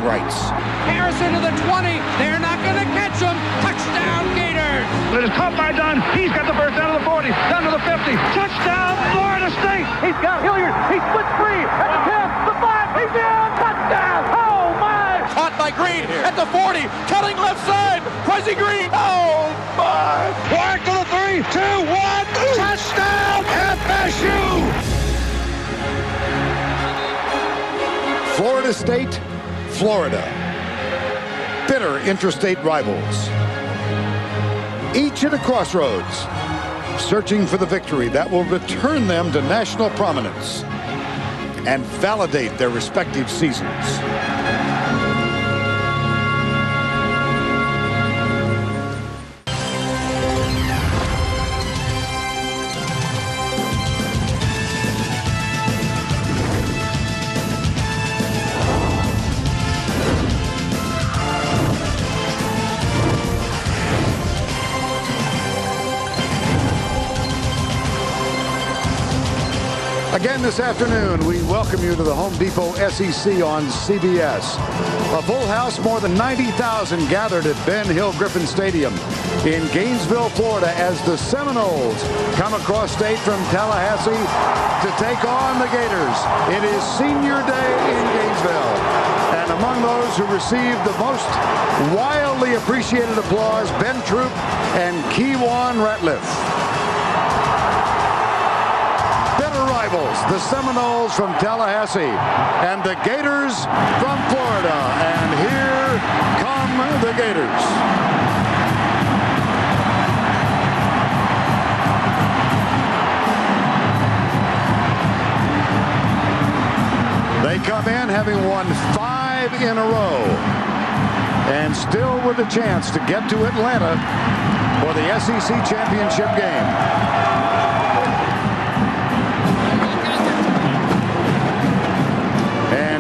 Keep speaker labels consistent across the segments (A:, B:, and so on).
A: bragging rights.
B: Harrison to the 20. They're not going to catch him. Touchdown, Gators.
C: It is caught by Dunn. He's got the first down to the 40, down to the 50. Touchdown, Florida State. He's got Hilliard. He splits free at the 10, the 5. He's in. Touchdown. Oh, my.
B: Caught by Green at the 40. Cutting left side. Pricey Green. Oh, my.
C: Wide to the 3, 2, 1. Touchdown, FSU.
A: Florida State, Florida. Bitter interstate rivals. Each at a crossroads, searching for the victory that will return them to national prominence and validate their respective seasons. Again this afternoon, we welcome you to the Home Depot SEC on CBS. A full house, more than 90,000 gathered at Ben Hill Griffin Stadium in Gainesville, Florida, as the Seminoles come across state from Tallahassee to take on the Gators. It is senior day in Gainesville. And among those who received the most wildly appreciated applause, Ben Troop and Kewan Ratliff. Rivals, the Seminoles from Tallahassee and the Gators from Florida. And here come the Gators. They come in having won 5 in a row and still with a chance to get to Atlanta for the SEC championship game.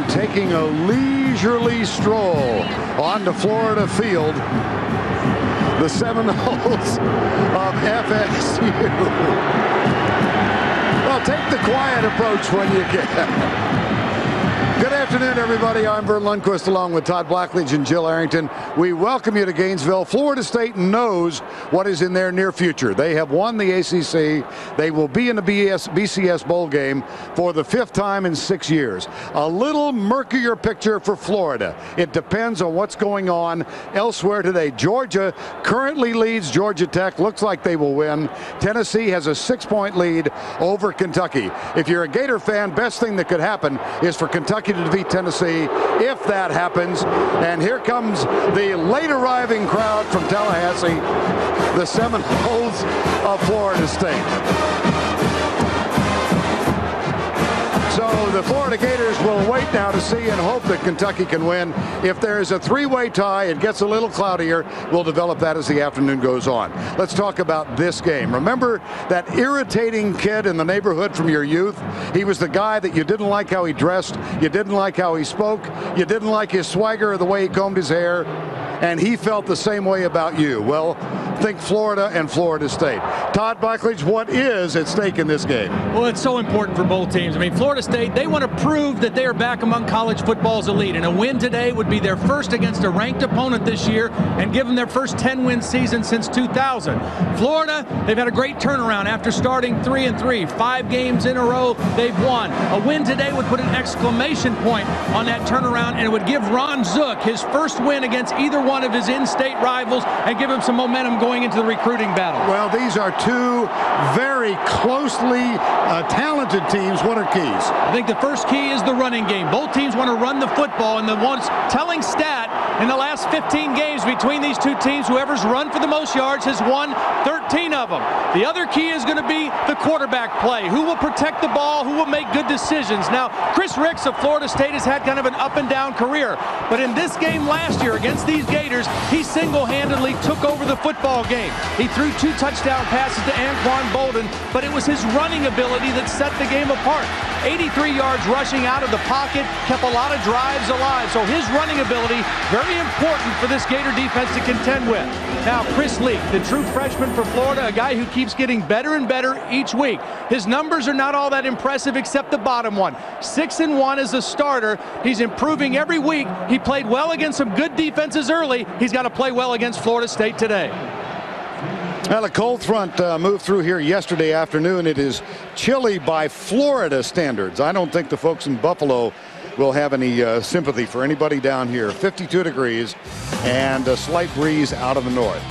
A: Taking a leisurely stroll onto Florida Field, the Seminoles of FSU. Well, take the quiet approach when you can. Good afternoon, everybody. I'm Vern Lundquist along with Todd Blackledge and Jill Arrington. We welcome you to Gainesville. Florida State knows what is in their near future. They have won the ACC. They will be in the BCS Bowl game for the 5th time in 6 years. A little murkier picture for Florida. It depends on what's going on elsewhere today. Georgia currently leads Georgia Tech. Looks like they will win. Tennessee has a 6-point lead over Kentucky. If you're a Gator fan, best thing that could happen is for Kentucky to defeat Tennessee if that happens. And here comes the late arriving crowd from Tallahassee, the Seminoles of Florida State. So the Florida Gators will wait now to see and hope that Kentucky can win. If there is a 3-way tie, it gets a little cloudier. We'll develop that as the afternoon goes on. Let's talk about this game. Remember that irritating kid in the neighborhood from your youth? He was the guy that you didn't like how he dressed, you didn't like how he spoke, you didn't like his swagger or the way he combed his hair, and he felt the same way about you. Well, think Florida and Florida State. Todd Blackledge, what is at stake in this game?
D: Well, it's so important for both teams. I mean, Florida State, they want to prove that they are back among college football's elite, and a win today would be their first against a ranked opponent this year and give them their first 10-win season since 2000. Florida, they've had a great turnaround after starting 3-3. 5 games in a row they've won. A win today would put an exclamation point on that turnaround, and it would give Ron Zook his first win against either one of his in-state rivals and give him some momentum going into the recruiting battle.
A: Well, these are two very closely talented teams. What are keys?
D: I think the first key is the running game. Both teams want to run the football, and the one telling stat in the last 15 games between these two teams, whoever's run for the most yards has won 13 of them. The other key is going to be the quarterback play. Who will protect the ball? Who will make good decisions? Now, Chris Ricks of Florida State has had kind of an up-and-down career, but in this game last year against these Gators, he single-handedly took over the football game. He threw 2 touchdown passes to Anquan Bolden, but it was his running ability that set the game apart. 83 yards rushing out of the pocket, kept a lot of drives alive. So his running ability, very important for this Gator defense to contend with. Now, Chris Leak, the true freshman for Florida, a guy who keeps getting better and better each week. His numbers are not all that impressive except the bottom one. 6-1 as a starter. He's improving every week. He played well against some good defenses early. He's got to play well against Florida State today.
A: Well, a cold front moved through here yesterday afternoon. It is chilly by Florida standards. I don't think the folks in Buffalo will have any sympathy for anybody down here. 52 degrees and a slight breeze out of the north.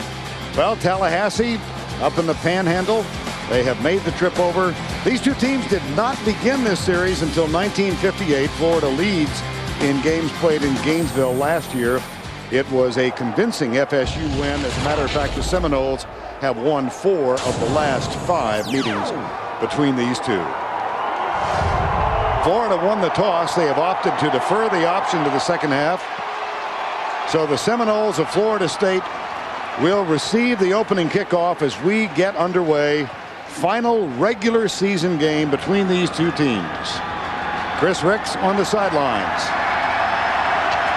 A: Well, Tallahassee up in the Panhandle. They have made the trip over. These two teams did not begin this series until 1958. Florida leads in games played in Gainesville last year. It was a convincing FSU win. As a matter of fact, the Seminoles have won 4 of the last 5 meetings between these two. Florida won the toss. They have opted to defer the option to the second half. So the Seminoles of Florida State will receive the opening kickoff as we get underway. Final regular season game between these two teams. Chris Ricks on the sidelines.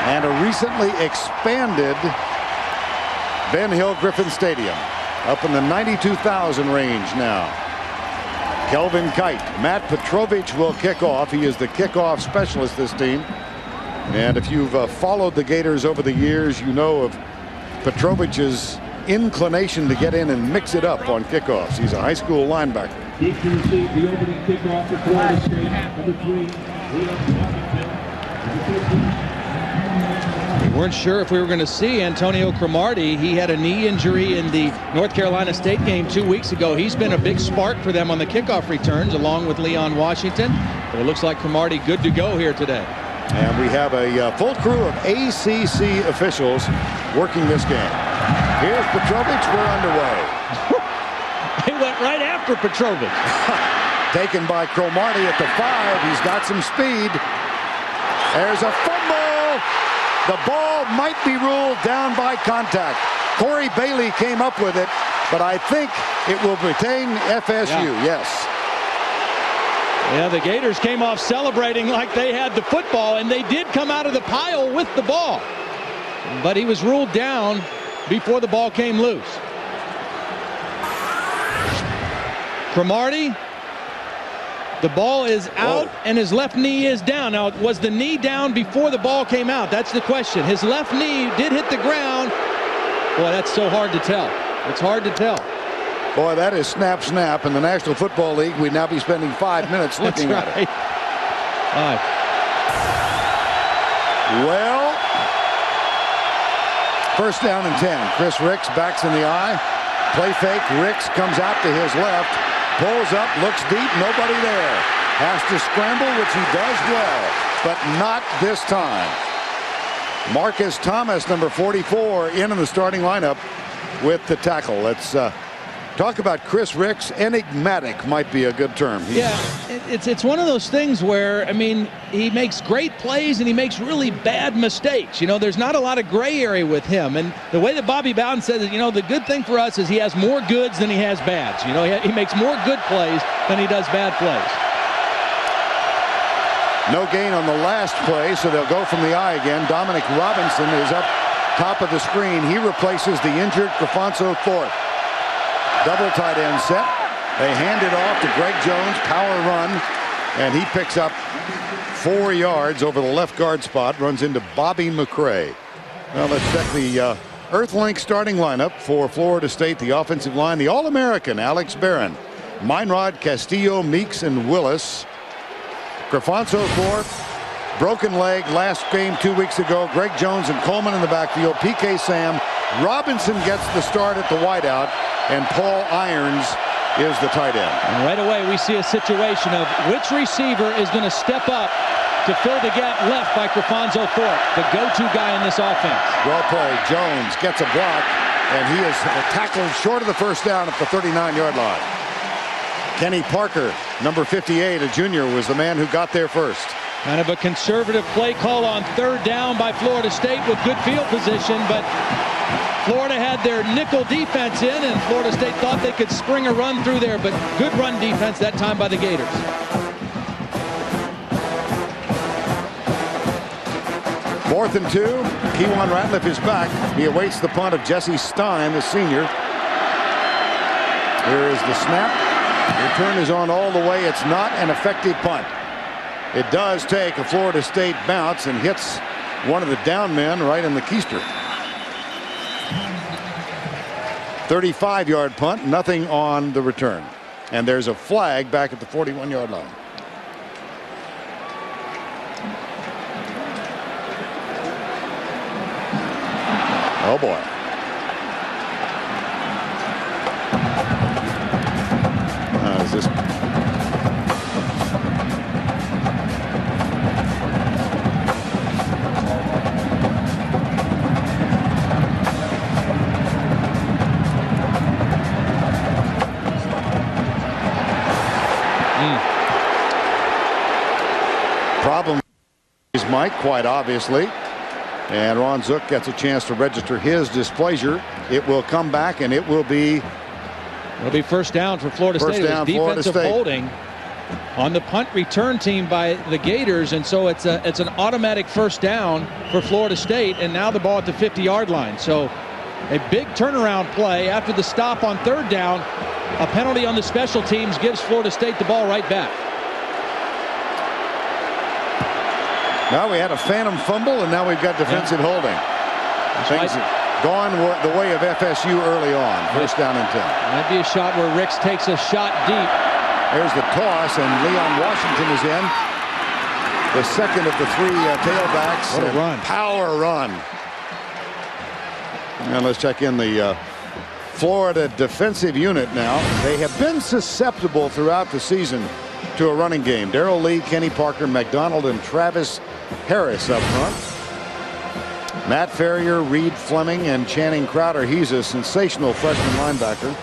A: And a recently expanded Ben Hill Griffin Stadium. Up in the 92,000 range now. Kelvin Kite. Matt Petrovich will kick off. He is the kickoff specialist this team. And if you've followed the Gators over the years, you know of Petrovich's inclination to get in and mix it up on kickoffs. He's a high school linebacker.
E: He can receive the opening kickoff for Florida State. Number 3, Leon Washington.
D: We weren't sure if we were going to see Antonio Cromartie. He had a knee injury in the North Carolina State game 2 weeks ago. He's been a big spark for them on the kickoff returns along with Leon Washington. But it looks like Cromartie good to go here today.
A: And we have a full crew of ACC officials working this game. Here's Petrovich. We're underway.
D: They went right after Petrovich.
A: Taken by Cromartie at the 5. He's got some speed. There's a fumble. The ball might be ruled down by contact. Corey Bailey came up with it, but I think it will retain FSU. Yes.
D: Yeah, the Gators came off celebrating like they had the football, and they did come out of the pile with the ball. But he was ruled down before the ball came loose. Cromartie, the ball is out and his left knee is down. Now, was the knee down before the ball came out? That's the question. His left knee did hit the ground. Boy, that's so hard to tell. It's hard to tell.
A: Boy, that is snap. In the National Football League, we'd now be spending 5 minutes looking at it.
D: All right.
A: Well, first down and 10. Chris Ricks backs in the eye. Play fake. Ricks comes out to his left. Pulls up, looks deep, nobody there. Has to scramble, which he does well, but not this time. Marcus Thomas, number 44, in the starting lineup with the tackle. Let's talk about Chris Ricks. Enigmatic might be a good term.
D: It's one of those things where, I mean, he makes great plays and he makes really bad mistakes. You know, there's not a lot of gray area with him. And the way that Bobby Bowden says it, you know, the good thing for us is he has more goods than he has bads. You know, he makes more good plays than he does bad plays.
A: No gain on the last play, so they'll go from the eye again. Dominic Robinson is up top of the screen. He replaces the injured Crefonso Thorpe. Double tight end set. They hand it off to Greg Jones, power run, and he picks up 4 yards over the left guard spot, runs into Bobby McCray. Well, let's check the Earthlink starting lineup for Florida State. The offensive line, the All-American Alex Barron, Meinrod, Castillo, Meeks, and Willis. Crefonso Thorpe, broken leg last game 2 weeks ago. Greg Jones and Coleman in the backfield. PK Sam. Robinson gets the start at the wideout, and Paul Irons is the tight end.
D: And right away we see a situation of which receiver is going to step up to fill the gap left by Crefonso Thorpe, the go-to guy in this offense.
A: Well played. Jones gets a block, and he is tackled short of the first down at the 39-yard line. Kenny Parker, number 58, a junior, was the man who got there first.
D: Kind of a conservative play call on third down by Florida State with good field position, but Florida had their nickel defense in, and Florida State thought they could spring a run through there, but good run defense that time by the Gators.
A: 4th and 2. Kewan Ratliff is back. He awaits the punt of Jesse Stein, the senior. Here is the snap. Return is on all the way. It's not an effective punt. It does take a Florida State bounce and hits one of the down men right in the keister. 35-yard punt, nothing on the return. And there's a flag back at the 41-yard line. Oh boy. Is this problem is Mike, quite obviously. And Ron Zook gets a chance to register his displeasure. It will come back, and it will be.
D: It'll be first down for Florida State.
A: First down, Florida
D: defensive
A: State.
D: holding on the punt return team by the Gators, and so it's an automatic first down for Florida State. And now the ball at the 50-yard line. So a big turnaround play after the stop on 3rd down. A penalty on the special teams gives Florida State the ball right back.
A: Now we had a phantom fumble, and now we've got defensive holding. Things have gone the way of FSU early on. First down and 10.
D: Might be a shot where Ricks takes a shot deep.
A: There's the toss, and Leon Washington is in. The second of the 3 tailbacks.
D: What a run.
A: Power run. And let's check in the Florida defensive unit now. They have been susceptible throughout the season to a running game. Darrell Lee, Kenny Parker, McDonald, and Travis Harris up front. Matt Ferrier, Reed Fleming, and Channing Crowder. He's a sensational freshman linebacker.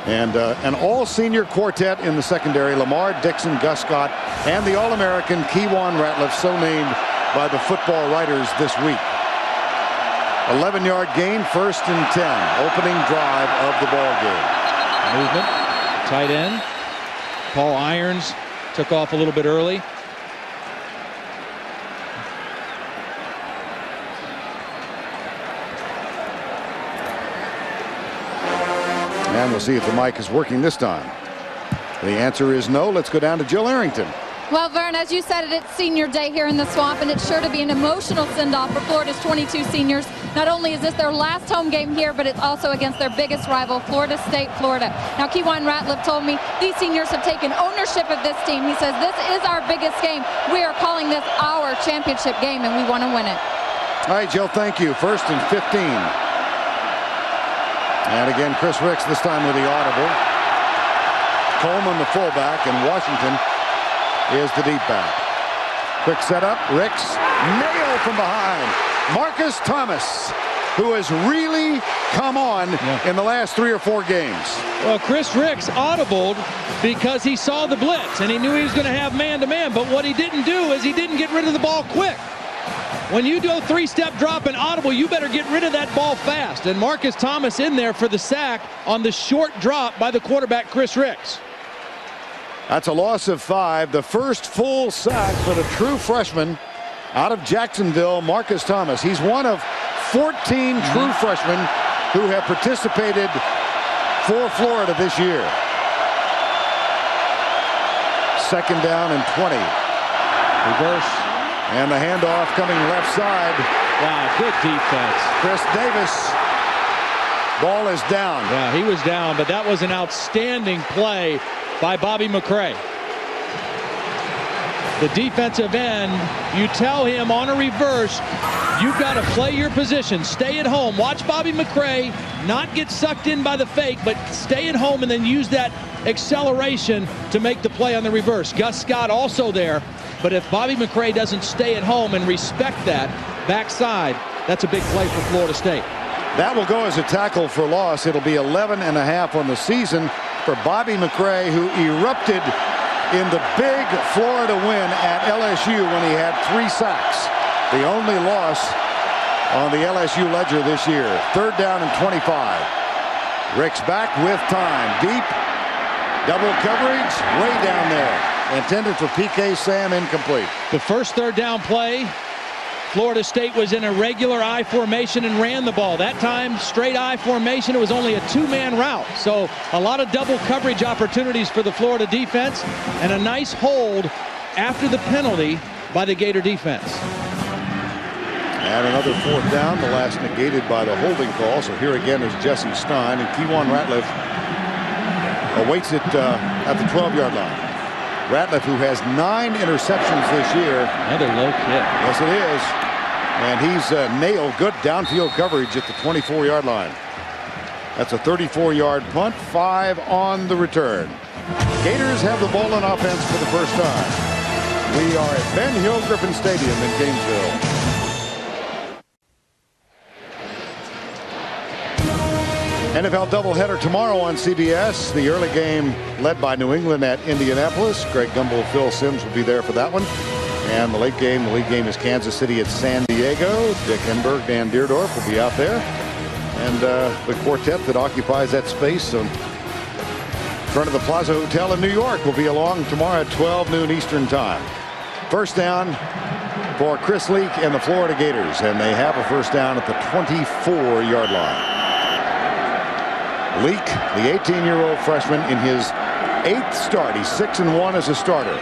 A: And an all-senior quartet in the secondary. Lamar Dixon, Gus Scott, and the All-American Kewan Ratliff, so named by the football writers this week. 11-yard gain, 1st and 10. Opening drive of the ball game.
D: Movement. Tight end. Paul Irons took off a little bit early.
A: And we'll see if the mic is working this time. The answer is no. Let's go down to Jill Arrington.
F: Well, Vern, as you said, it's senior day here in the Swamp, and it's sure to be an emotional send-off for Florida's 22 seniors. Not only is this their last home game here, but it's also against their biggest rival, Florida State, Florida. Now, Kewan Ratliff told me these seniors have taken ownership of this team. He says, this is our biggest game. We are calling this our championship game, and we want to win it.
A: All right, Jill, thank you. 1st and 15. And again, Chris Ricks this time with the audible. Coleman, the fullback, and Washington is the deep back. Quick setup. Ricks, nail from behind. Marcus Thomas, who has really come on in the last 3 or 4 games.
D: Well, Chris Ricks audibled because he saw the blitz and he knew he was going to have man-to-man. But what he didn't do is he didn't get rid of the ball quick. When you do a 3-step drop and audible, you better get rid of that ball fast. And Marcus Thomas in there for the sack on the short drop by the quarterback, Chris Ricks.
A: That's a loss of 5. The first full sack for the true freshman out of Jacksonville, Marcus Thomas. He's one of 14 true freshmen who have participated for Florida this year. 2nd down and 20.
D: Reverse.
A: And the handoff coming left side.
D: Wow, good defense.
A: Chris Davis. Ball is down.
D: Yeah, he was down, but that was an outstanding play by Bobby McCray. The defensive end, you tell him on a reverse, you've got to play your position. Stay at home. Watch Bobby McCray not get sucked in by the fake, but stay at home and then use that acceleration to make the play on the reverse. Gus Scott also there, but if Bobby McCray doesn't stay at home and respect that backside, that's a big play for Florida State.
A: That will go as a tackle for loss. It'll be 11.5 on the season for Bobby McCray, who erupted in the big Florida win at LSU when he had 3 sacks. The only loss on the LSU ledger this year. 3rd down and 25. Ricks back with time. Deep. Double coverage. Way down there. Intended for PK Sam, incomplete.
D: The first 3rd down play Florida State was in a regular I formation and ran the ball. That time, straight I formation, it was only a two-man route. So a lot of double coverage opportunities for the Florida defense, and a nice hold after the penalty by the Gator defense.
A: And another fourth down, the last negated by the holding call. So here again is Jesse Stein, and Kewan Ratliff awaits it at the 12-yard line. Ratliff, who has 9 interceptions this year.
D: Another low kick.
A: Yes, it is. And he's nailed good downfield coverage at the 24-yard line. That's a 34-yard punt, 5 on the return. Gators have the ball on offense for the first time. We are at Ben Hill Griffin Stadium in Gainesville. NFL doubleheader tomorrow on CBS. The early game led by New England at Indianapolis. Greg Gumbel, Phil Simms will be there for that one. And the lead game is Kansas City at San Diego. Dick Enberg, Dan Deerdorf will be out there. And the quartet that occupies that space in front of the Plaza Hotel in New York will be along tomorrow at 12 noon Eastern time. First down for Chris Leak and the Florida Gators. And they have a first down at the 24-yard line. Leak, the 18-year-old freshman, in his 8th start. He's 6-1 as a starter.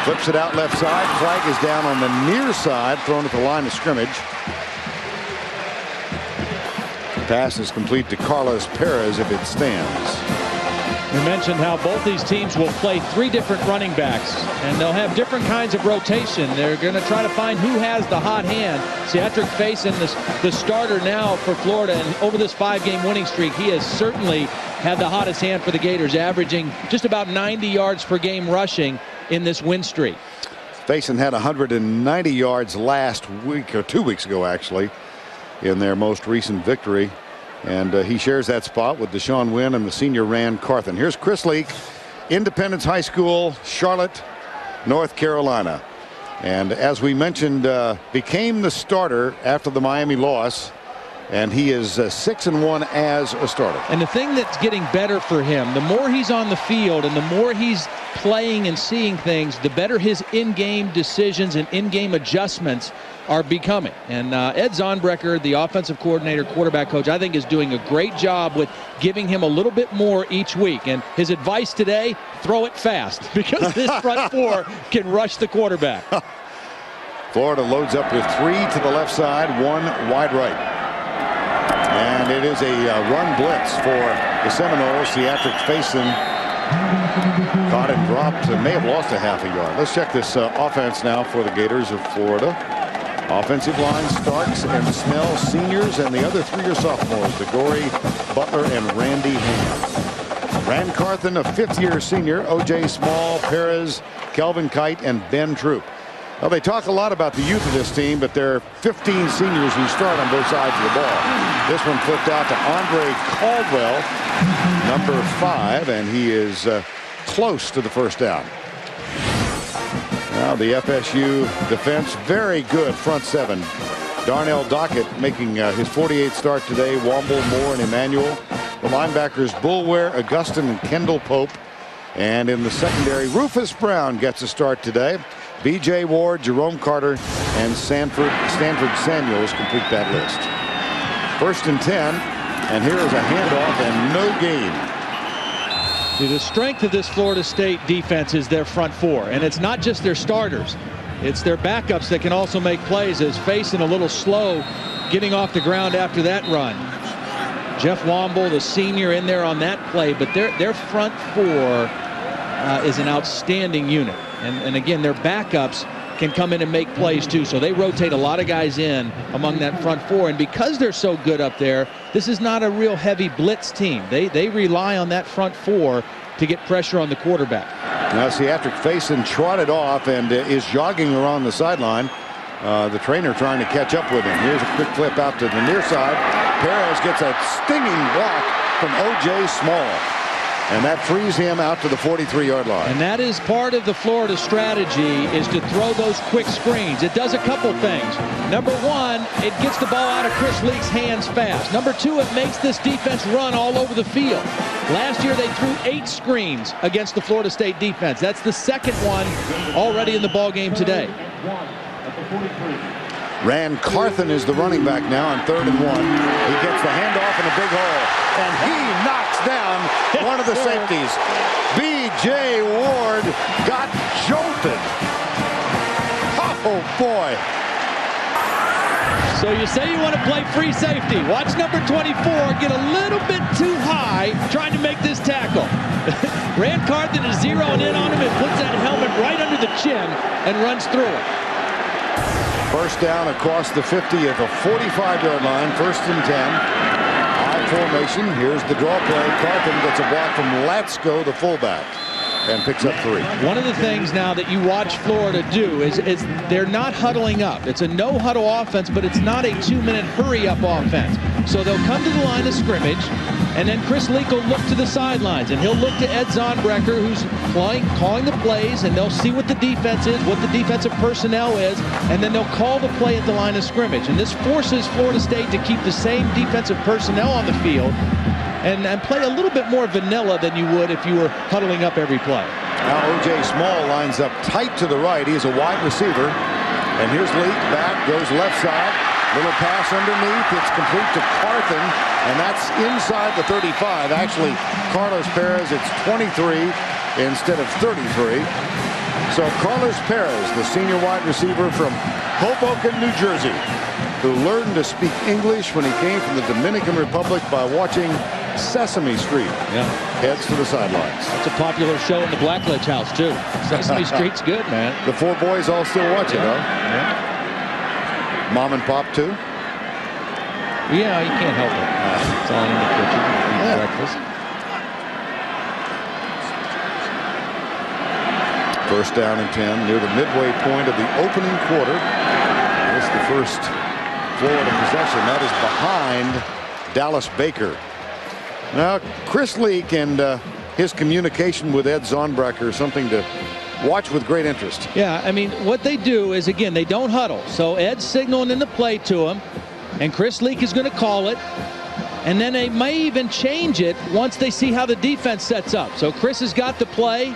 A: Flips it out left side. Flag is down on the near side, thrown at the line of scrimmage. Pass is complete to Carlos Perez if it stands.
D: We mentioned how both these teams will play 3 different running backs, and they'll have different kinds of rotation. They're going to try to find who has the hot hand. Cedric Faison, the starter now for Florida, and over this 5-game winning streak, he has certainly had the hottest hand for the Gators, averaging just about 90 yards per game rushing in this win streak.
A: Faison had 190 yards last week, or 2 weeks ago actually, in their most recent victory. And he shares that spot with Deshaun Wynn and the senior Rand Carthen. Here's Chris Leak, Independence High School, Charlotte, North Carolina. And as we mentioned, became the starter after the Miami loss. And he is 6-1 as a starter.
D: And the thing that's getting better for him, the more he's on the field and the more he's playing and seeing things, the better his in-game decisions and in-game adjustments are becoming. And Ed Zonbrecker, the offensive coordinator, quarterback coach, I think is doing a great job with giving him a little bit more each week. And his advice today, throw it fast, because this front 4 can rush the quarterback.
A: Florida loads up with 3 to the left side, 1 wide right. And it is a run blitz for the Seminoles. Cedric Faison caught and dropped and may have lost a half a yard. Let's check this offense now for the Gators of Florida. Offensive line, Starks and Snell, seniors, and the other 3 are sophomores, DeGory, Butler, and Randy Ham. Rand Carthen, a 5th-year senior, O.J. Small, Perez, Kelvin Kite, and Ben Troop. Well, they talk a lot about the youth of this team, but there are 15 seniors who start on both sides of the ball. This one flipped out to Andre Caldwell, number 5, and he is close to the first down. Now the FSU defense, very good front 7. Darnell Dockett making his 48th start today. Womble, Moore, and Emmanuel. The linebackers, Bulware, Augustin, and Kendall Pope. And in the secondary, Rufus Brown gets a start today. B.J. Ward, Jerome Carter, and Stanford Samuels complete that list. 1st and 10, and here is a handoff and no gain.
D: The strength of this Florida State defense is their front 4, and it's not just their starters. It's their backups that can also make plays, as Faison a little slow getting off the ground after that run. Jeff Womble, the senior, in there on that play, but their front 4 is an outstanding unit. And again, their backups can come in and make plays too. So they rotate a lot of guys in among that front 4. And because they're so good up there, this is not a real heavy blitz team. They rely on that front 4 to get pressure on the quarterback.
A: Now Cedric Faison trotted off and is jogging around the sideline. The trainer trying to catch up with him. Here's a quick flip out to the near side. Perez gets a stinging block from O.J. Small. And that frees him out to the 43-yard line.
D: And that is part of the Florida strategy, is to throw those quick screens. It does a couple things. Number 1, it gets the ball out of Chris Leak's hands fast. Number 2, it makes this defense run all over the field. Last year they threw 8 screens against the Florida State defense. That's the second one already in the ball game today.
A: Ran Carthen is the running back now on 3rd and 1. He gets the handoff in a big hole, and he knocks down one of the safeties. B.J. Ward got jolted. Oh, boy.
B: So you say you want to play free safety. Watch number 24 get a little bit too high trying to make this tackle. Ran Carthen is zeroing in on him and puts that helmet right under the chin and runs through it.
A: First down across the 50 at the 45-yard line. 1st and 10. High formation. Here's the draw play. Carthen gets a block from Latsko, the fullback, and picks up 3.
B: One of the things now that you watch Florida do is they're not huddling up. It's a no-huddle offense, but it's not a 2-minute hurry-up offense. So they'll come to the line of scrimmage, and then Chris Leak will look to the sidelines, and he'll look to Ed Zonbrecker, who's calling the plays, and they'll see what the defense is, what the defensive personnel is, and then they'll call the play at the line of scrimmage. And this forces Florida State to keep the same defensive personnel on the field and play a little bit more vanilla than you would if you were huddling up every play.
A: Now O.J. Small lines up tight to the right. He's a wide receiver. And here's Leak. Back goes left side. Little pass underneath. It's complete to Carthen. And that's inside the 35. Actually, Carlos Perez, it's 23 instead of 33. So Carlos Perez, the senior wide receiver from Hoboken, New Jersey, who learned to speak English when he came from the Dominican Republic by watching Sesame Street, heads to the sidelines.
B: It's a popular show in the Blackledge house, too. Sesame Street's good, man.
A: The 4 boys all still watch it, huh?
B: Yeah.
A: Mom and Pop, too?
B: Yeah, you can't help it. It's all in the kitchen. Breakfast.
A: First down and 10 near the midway point of the opening quarter. This is the first Florida possession. That is behind Dallas Baker. Now, Chris Leak and his communication with Ed Zonbrecker is something to watch with great interest.
B: Yeah, I mean, what they do is, again, they don't huddle. So Ed's signaling in the play to him, and Chris Leak is going to call it. And then they may even change it once they see how the defense sets up. So Chris has got the play,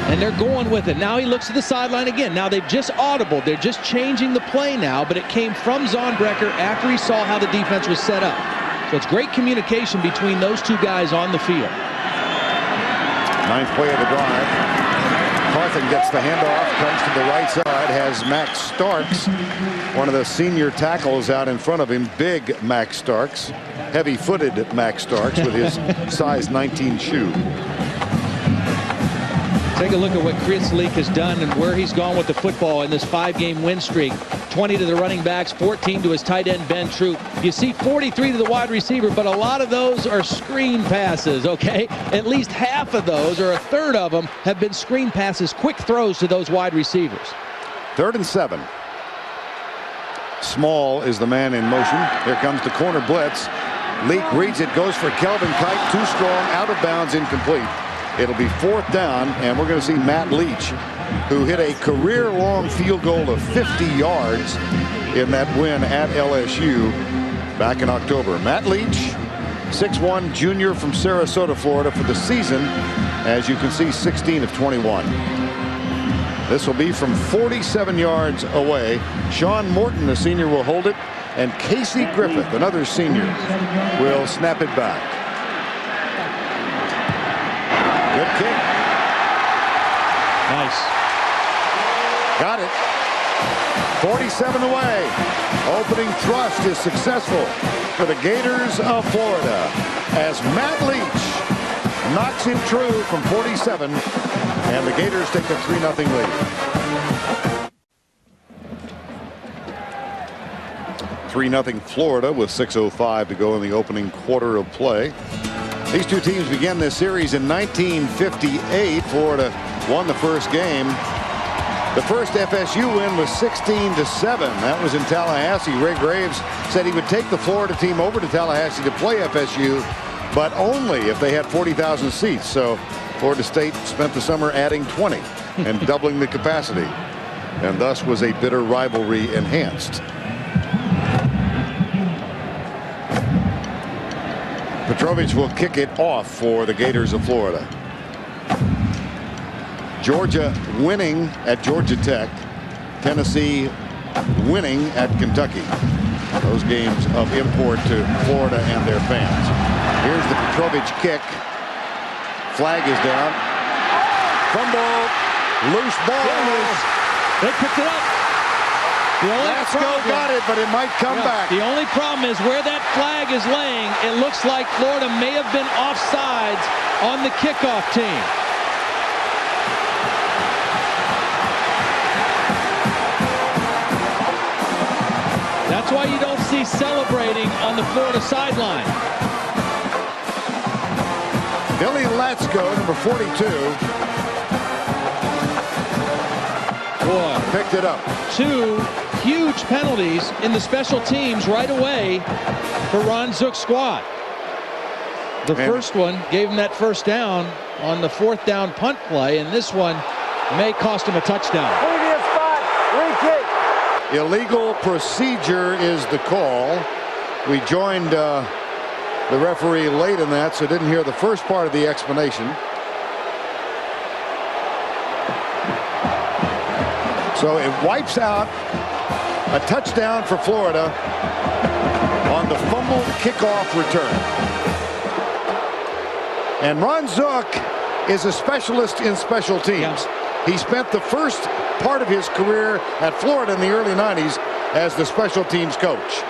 B: and they're going with it. Now he looks at the sideline again. Now they've just audibled. They're just changing the play now, but it came from Zonbrecker after he saw how the defense was set up. So it's great communication between those two guys on the field.
A: 9th play of the drive. Carthen gets the handoff, comes to the right side, has Max Starks, one of the senior tackles out in front of him. Big Max Starks, heavy-footed Max Starks with his size 19 shoe.
B: Take a look at what Chris Leak has done and where he's gone with the football in this 5-game win streak. 20 to the running backs, 14 to his tight end Ben Troop. You see 43 to the wide receiver, but a lot of those are screen passes, okay? At least half of those, or a third of them, have been screen passes, quick throws to those wide receivers.
A: 3rd and 7. Small is the man in motion. Here comes the corner blitz. Leak reads it, goes for Kelvin Kite, too strong, out of bounds, incomplete. It'll be 4th down, and we're going to see Matt Leach, who hit a career-long field goal of 50 yards in that win at LSU back in October. Matt Leach, 6'1" junior from Sarasota, Florida, for the season. As you can see, 16 of 21. This will be from 47 yards away. Sean Morton, the senior, will hold it, and Casey Griffith, another senior, will snap it back. Good kick.
B: Nice.
A: Got it. 47 away. Opening thrust is successful for the Gators of Florida as Matt Leach knocks him true from 47, and the Gators take a 3-0 lead. 3-0 Florida with 6:05 to go in the opening quarter of play. These two teams began this series in 1958. Florida won the first game. The first FSU win was 16-7. That was in Tallahassee. Ray Graves said he would take the Florida team over to Tallahassee to play FSU, but only if they had 40,000 seats. So Florida State spent the summer adding 20 and doubling the capacity, and thus was a bitter rivalry enhanced. Petrovich will kick it off for the Gators of Florida. Georgia winning at Georgia Tech. Tennessee winning at Kentucky. Those games of import to Florida and their fans. Here's the Petrovich kick. Flag is down. Fumble. Loose ball.
B: They picked it up.
A: Lasco got it, but it might come back.
B: The only problem is where that flag is laying. It looks like Florida may have been offsides on the kickoff team. That's why you don't see celebrating on the Florida sideline.
A: Billy Latsko, number 42.
B: Boy,
A: picked it up.
B: 2 huge penalties in the special teams right away for Ron Zook's squad. The first one gave him that first down on the 4th down punt play, and this one may cost him a touchdown.
C: Previous spot, re-kick.
A: Illegal procedure is the call. We joined the referee late in that, so didn't hear the first part of the explanation. So it wipes out a touchdown for Florida on the fumbled kickoff return. And Ron Zook is a specialist in special teams.
B: Yeah.
A: He spent the first part of his career at Florida in the early 90s as the special teams coach.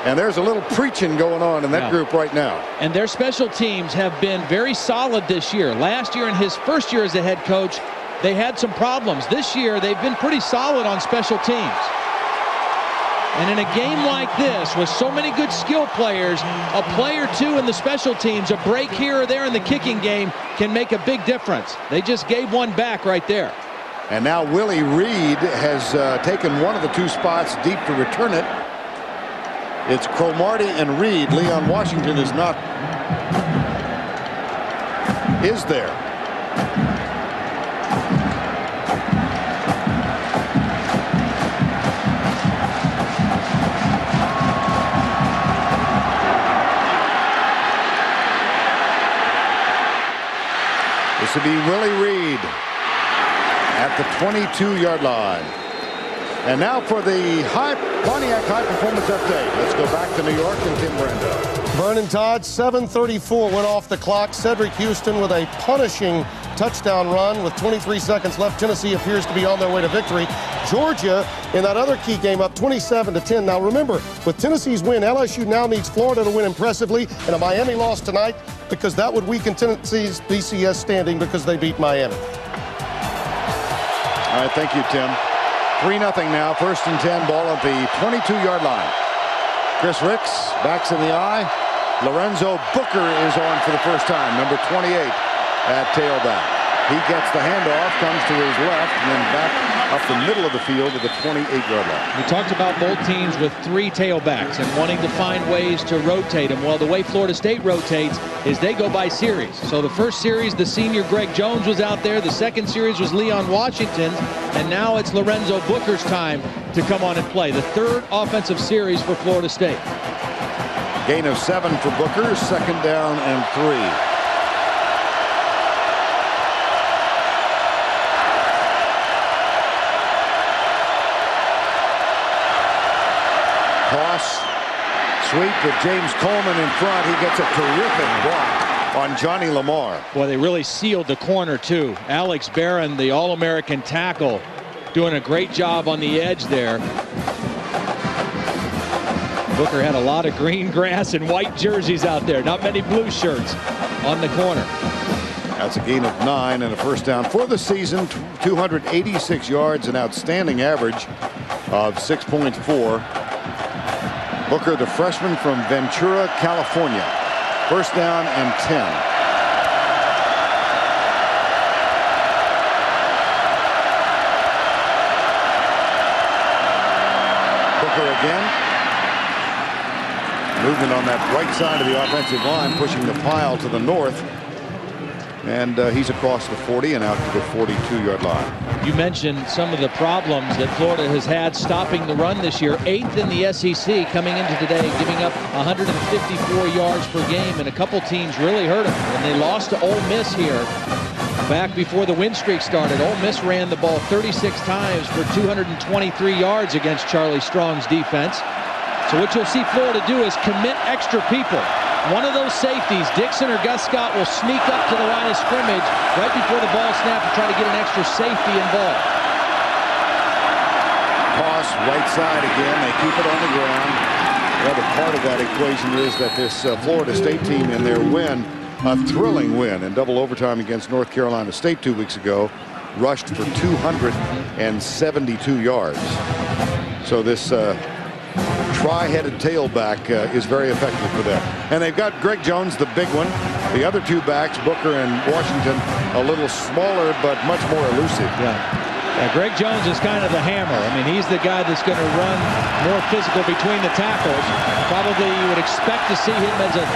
A: And there's a little preaching going on in that group right now.
B: And their special teams have been very solid this year. Last year, in his first year as a head coach, they had some problems. This year, they've been pretty solid on special teams. And in a game like this, with so many good skill players, a play or two in the special teams, a break here or there in the kicking game can make a big difference. They just gave one back right there.
A: And now Willie Reed has taken one of the 2 spots deep to return it. It's Cromartie and Reed. Leon Washington is not. Is there. This will be Willie Reed at the 22-yard line. And now for the Pontiac High Performance Update. Let's go back to New York and Tim Brando.
G: Vernon Todd, 7:34 went off the clock. Cedric Houston with a punishing touchdown run with 23 seconds left. Tennessee appears to be on their way to victory. Georgia in that other key game up 27-10. Now remember, with Tennessee's win, LSU now needs Florida to win impressively, and a Miami loss tonight because that would weaken Tennessee's BCS standing because they beat Miami.
A: All right, thank you, Tim. 3-0 now, 1st and 10, ball at the 22-yard line. Chris Ricks backs in the eye. Lorenzo Booker is on for the first time, number 28 at tailback. He gets the handoff, comes to his left, and then back up the middle of the field to the 28-yard line.
B: We talked about both teams with 3 tailbacks and wanting to find ways to rotate them. Well, the way Florida State rotates is they go by series. So the first series, the senior Greg Jones was out there. The second series was Leon Washington. And now it's Lorenzo Booker's time to come on and play. The 3rd offensive series for Florida State.
A: Gain of 7 for Booker, 2nd down and 3. Toss, sweep with James Coleman in front. He gets a terrific block on Johnny Lamar.
B: Boy, they really sealed the corner, too. Alex Barron, the All-American tackle, doing a great job on the edge there. Booker had a lot of green grass and white jerseys out there. Not many blue shirts on the corner.
A: That's a gain of 9 and a first down for the season. 286 yards, an outstanding average of 6.4. Booker, the freshman from Ventura, California. First down and 10. Booker again. Movement on that right side of the offensive line, pushing the pile to the north. And he's across the 40 and out to the 42-yard line.
B: You mentioned some of the problems that Florida has had stopping the run this year. 8th in the SEC coming into today, giving up 154 yards per game, and a couple teams really hurt them. And they lost to Ole Miss here Back before the win streak started, Ole Miss ran the ball 36 times for 223 yards against Charlie Strong's defense. So what you'll see Florida do is commit extra people. One of those safeties, Dixon or Gus Scott, will sneak up to the line of scrimmage right before the ball snap to try to get an extra safety involved.
A: Toss right side again. They keep it on the ground. The other part of that equation is that this Florida State team, in their win, a thrilling win in double overtime against North Carolina State 2 weeks ago, rushed for 272 yards. So this tri-headed tailback is very effective for them. And they've got Greg Jones, the big one. The other two backs, Booker and Washington, a little smaller but much more elusive.
B: Yeah, Greg Jones is kind of the hammer. I mean, he's the guy that's going to run more physical between the tackles. Probably you would expect to see him as a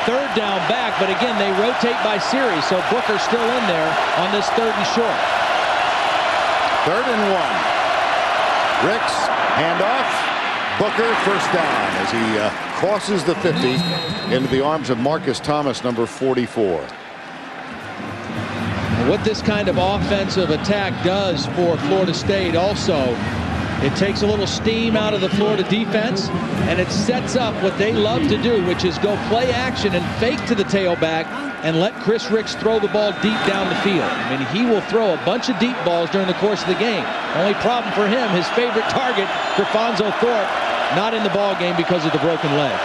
B: third down back, but again, they rotate by series, so Booker's still in there on this 3rd and short.
A: 3rd and 1. Ricks, handoff. Booker, first down as he crosses the 50 into the arms of Marcus Thomas, number 44.
B: What this kind of offensive attack does for Florida State also, it takes a little steam out of the Florida defense, and it sets up what they love to do, which is go play action and fake to the tailback and let Chris Ricks throw the ball deep down the field. I mean, he will throw a bunch of deep balls during the course of the game. Only problem for him, his favorite target, Grifonzo Thorpe, not in the ball game because of the broken leg.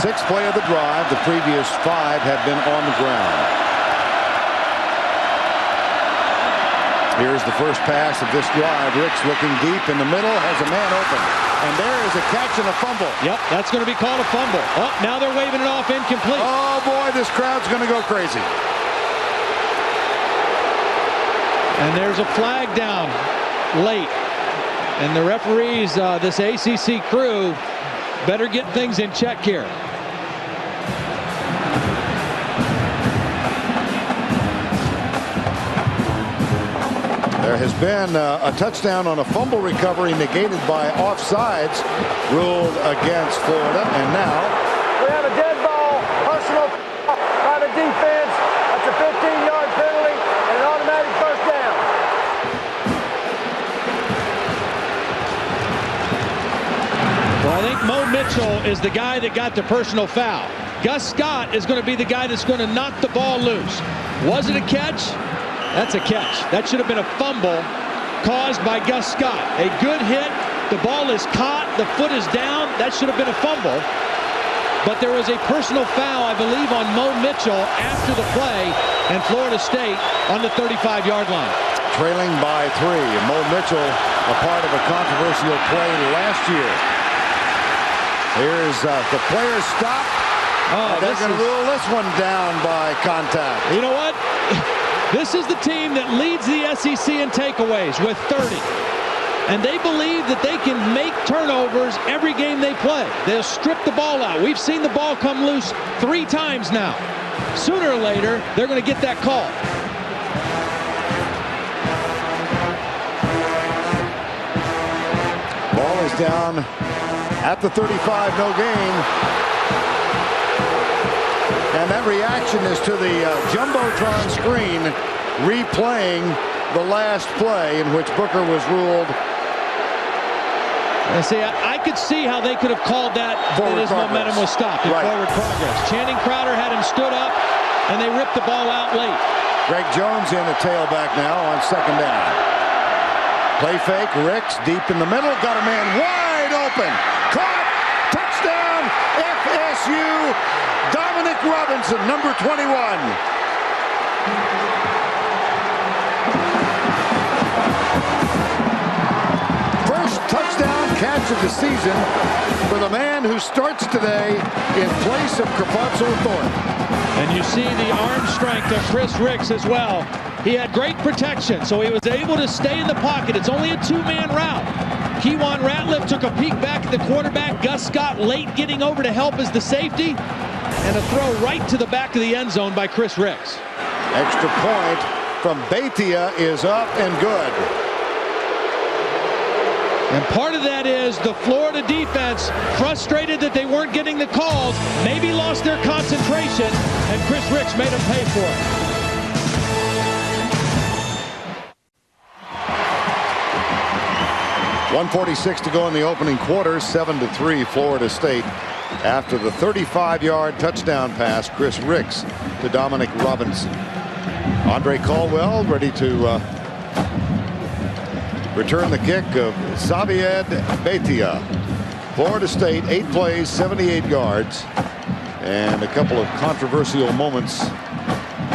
A: 6th play of the drive. The previous 5 have been on the ground. Here's the first pass of this drive. Ricks looking deep in the middle, has a man open. And there is a catch and a fumble.
B: Yep, that's going to be called a fumble. Oh, now they're waving it off incomplete.
A: Oh, boy, this crowd's going to go crazy.
B: And there's a flag down late. And the referees, this ACC crew, better get things in check here.
A: There has been a touchdown on a fumble recovery negated by offsides ruled against Florida. And now
C: We have a dead ball, personal by the defense. That's a 15-yard penalty and an automatic first down.
B: Well, I think Mo Mitchell is the guy that got the personal foul. Gus Scott is going to be the guy that's going to knock the ball loose. Was it a catch? That's a catch. That should have been a fumble caused by Gus Scott. A good hit. The ball is caught. The foot is down. That should have been a fumble. But there was a personal foul, I believe, on Mo Mitchell after the play, and Florida State on the 35-yard line.
A: trailing by 3. Mo Mitchell, a part of a controversial play last year. Here's the players stop.
B: Oh,
A: they're going to rule this one down by contact.
B: You know what? This is the team that leads the SEC in takeaways with 30. And they believe that they can make turnovers every game they play. They'll strip the ball out. We've seen the ball come loose 3 times now. Sooner or later, they're going to get that call.
A: Ball is down at the 35, no gain. And that reaction is to the Jumbotron screen replaying the last play in which Booker was ruled.
B: And see, I could see how they could have called that his momentum was stopped in forward progress. Channing Crowder had him stood up, and they ripped the ball out late.
A: Greg Jones in the tailback now on 2nd down. Play fake, Ricks deep in the middle, got a man wide open. Caught, touchdown, FSU, Dominic Robinson, number 21. First touchdown catch of the season for the man who starts today in place of Grifonzo Thorpe.
B: And you see the arm strength of Chris Ricks as well. He had great protection, so he was able to stay in the pocket. It's only a 2-man route. Kewan Ratliff took a peek back at the quarterback. Gus Scott late getting over to help as the safety. And a throw right to the back of the end zone by Chris Ricks.
A: Extra point from Beitia is up and good.
B: And part of that is the Florida defense, frustrated that they weren't getting the calls, maybe lost their concentration, and Chris Ricks made them pay for it.
A: 1:46 to go in the opening quarter. 7-3 Florida State after the 35-yard touchdown pass, Chris Ricks to Dominic Robinson. Andre Caldwell ready to return the kick of Xavier Betia. Florida State, 8 plays, 78 yards, and a couple of controversial moments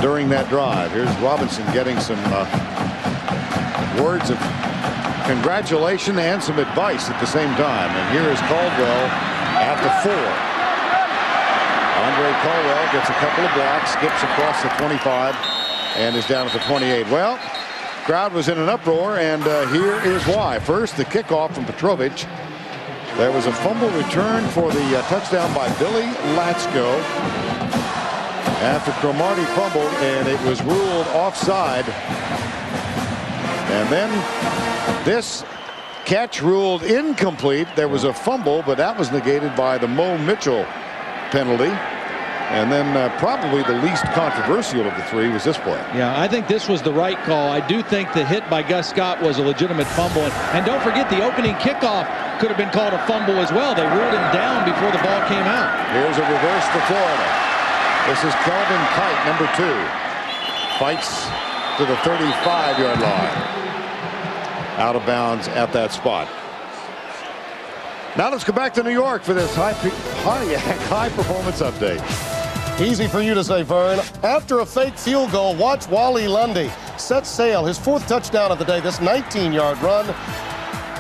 A: during that drive. Here's Robinson getting some words of congratulation and some advice at the same time. And here is Caldwell at the 4. Andre Caldwell gets a couple of blocks, skips across the 25, and is down at the 28. Well, crowd was in an uproar, and here is why. First, the kickoff from Petrovich. There was a fumble return for the touchdown by Billy Latsko after Cromartie fumbled, and it was ruled offside. And then this catch ruled incomplete. There was a fumble, but that was negated by the Mo Mitchell penalty. And then probably the least controversial of the three was this play.
B: Yeah, I think this was the right call. I do think the hit by Gus Scott was a legitimate fumble. And don't forget, the opening kickoff could have been called a fumble as well. They ruled him down before the ball came out.
A: Here's a reverse to Florida. This is Kelvin Kite, number 2. Fights to the 35-yard line. Out of bounds at that spot. Now let's go back to New York for this high performance update.
G: Easy for you to say, Vern. After a fake field goal, watch Wally Lundy set sail, his 4th touchdown of the day, this 19-yard run.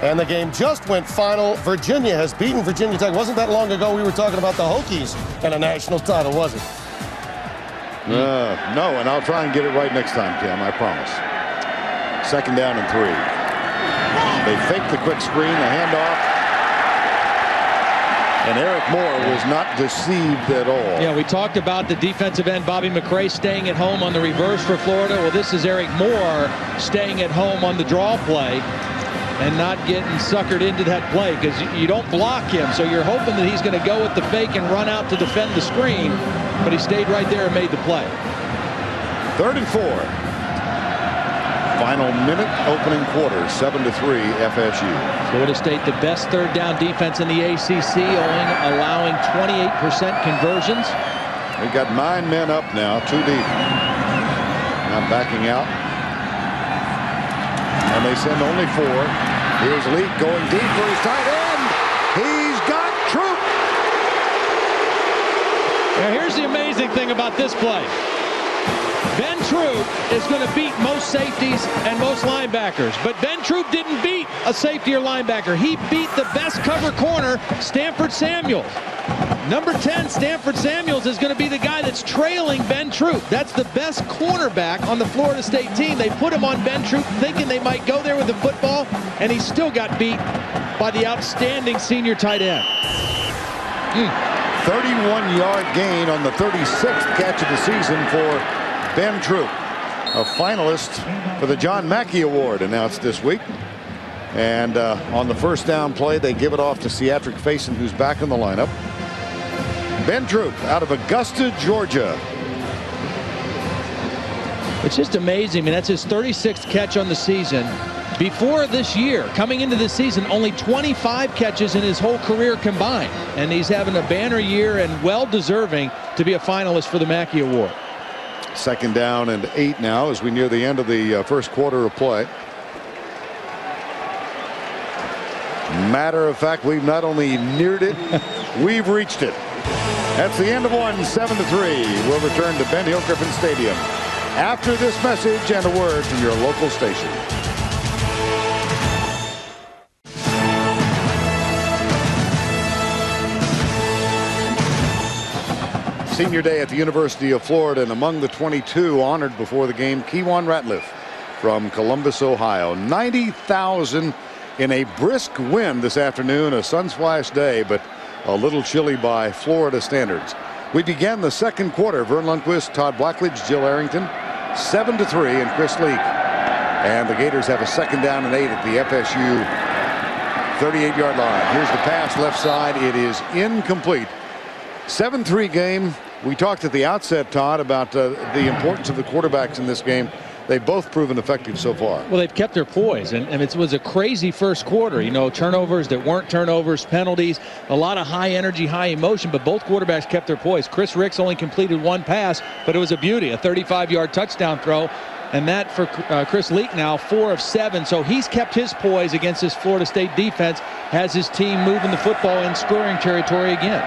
G: And the game just went final. Virginia has beaten Virginia Tech. Wasn't that long ago we were talking about the Hokies and a national title, was it?
A: No, and I'll try and get it right next time, Tim, I promise. 2nd down and 3. They fake the quick screen, the handoff. And Eric Moore was not deceived at all.
B: Yeah, we talked about the defensive end, Bobby McRae, staying at home on the reverse for Florida. Well, this is Eric Moore staying at home on the draw play and not getting suckered into that play, because you don't block him. So you're hoping that he's going to go with the fake and run out to defend the screen. But he stayed right there and made the play.
A: 3rd and 4. Final minute, opening quarter, 7-3 FSU.
B: Florida State, the best 3rd down defense in the ACC, allowing 28% conversions.
A: We've got 9 men up now, 2 deep. Now backing out. And they send only 4. Here's Leak going deep for his tight end. He's got Troop.
B: Now here's the amazing thing about this play. Ben Troop is going to beat most safeties and most linebackers, but Ben Troop didn't beat a safety or linebacker. He beat the best cover corner, Stanford Samuels. Number 10, Stanford Samuels, is going to be the guy that's trailing Ben Troop. That's the best cornerback on the Florida State team. They put him on Ben Troop thinking they might go there with the football, and he still got beat by the outstanding senior tight end.
A: 31-yard gain on the 36th catch of the season for Ben Troop, a finalist for the John Mackey Award announced this week. And on the 1st down play, they give it off to Seatric Faison, who's back in the lineup. Ben Troop out of Augusta, Georgia.
B: It's just amazing. I mean, that's his 36th catch on the season. Before this year, coming into this season, only 25 catches in his whole career combined. And he's having a banner year and well-deserving to be a finalist for the Mackey Award.
A: 2nd down and 8 now as we near the end of the first quarter of play. Matter of fact, we've not only neared it, we've reached it. That's the end of one, 7-3. We'll return to Ben Hill Griffin Stadium after this message and a word from your local station. Senior day at the University of Florida, and among the 22 honored before the game, Kewan Ratliff from Columbus, Ohio. 90,000 in a brisk wind this afternoon, a sun-splashed day, but a little chilly by Florida standards. We began the 2nd quarter. Vern Lundquist, Todd Blackledge, Jill Arrington, 7-3, and Chris Leak. And the Gators have a 2nd down and 8 at the FSU 38-yard line. Here's the pass left side. It is incomplete. 7-3 game. We talked at the outset, Todd, about the importance of the quarterbacks in this game. they've both proven effective so far.
B: Well, they've kept their poise, and it was a crazy first quarter. You know, turnovers that weren't turnovers, penalties, a lot of high energy, high emotion, but both quarterbacks kept their poise. Chris Ricks only completed one pass, but it was a beauty, a 35-yard touchdown throw. And that for Chris Leak now, 4 of 7. So he's kept his poise against this Florida State defense, has his team moving the football in scoring territory again.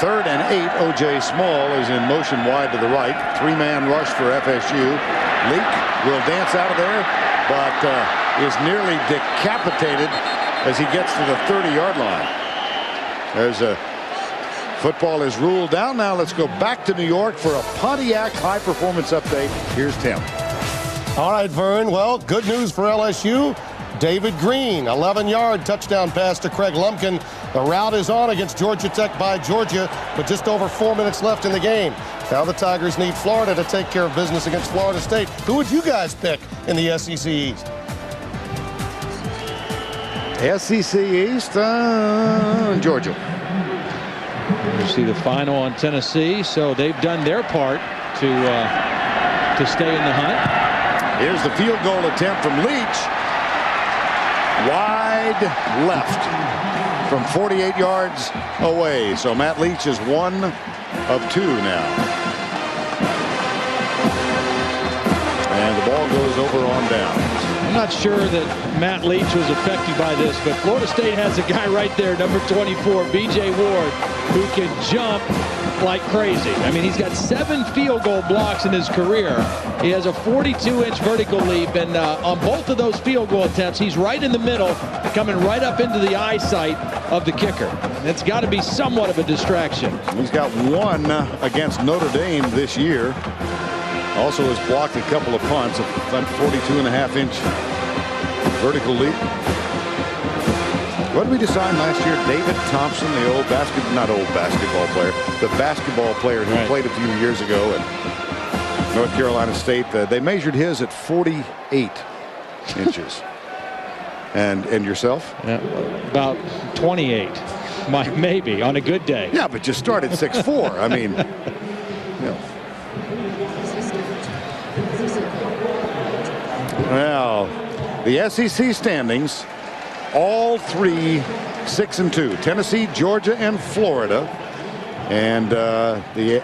A: 3rd and 8, O.J. Small is in motion wide to the right. 3-man rush for FSU. Leak will dance out of there, but is nearly decapitated as he gets to the 30-yard line. There's a football is ruled down. Now let's go back to New York for a Pontiac high-performance update. Here's Tim.
G: All right, Vern. Well, good news for LSU. David Green, 11-yard touchdown pass to Craig Lumpkin. The route is on against Georgia Tech by Georgia, but just over 4 minutes left in the game. Now the Tigers need Florida to take care of business against Florida State. Who would you guys pick in the SEC East?
A: SEC East, Georgia.
B: You see the final on Tennessee, so they've done their part to stay in the hunt.
A: Here's the field goal attempt from Leach. Wide left from 48 yards away. So Matt Leach is 1 of 2 now. And the ball goes over on down.
B: I'm not sure that Matt Leach was affected by this, but Florida State has a guy right there, number 24, B.J. Ward, who can jump like crazy. I mean, he's got 7 field goal blocks in his career. He has a 42-inch vertical leap, and on both of those field goal attempts, he's right in the middle, coming right up into the eyesight of the kicker. It's got to be somewhat of a distraction.
A: He's got 1 against Notre Dame this year. Also has blocked a couple of punts, a 42.5-inch vertical leap. What did we decide last year? David Thompson, the basketball player, the basketball player who played a few years ago at North Carolina State. They measured his at 48 inches. And yourself?
B: Yeah, about 28, maybe on a good day.
A: Yeah, but you start at 6'4". I mean, Well, the SEC standings, all 3 6-2. Tennessee, Georgia, and Florida. And the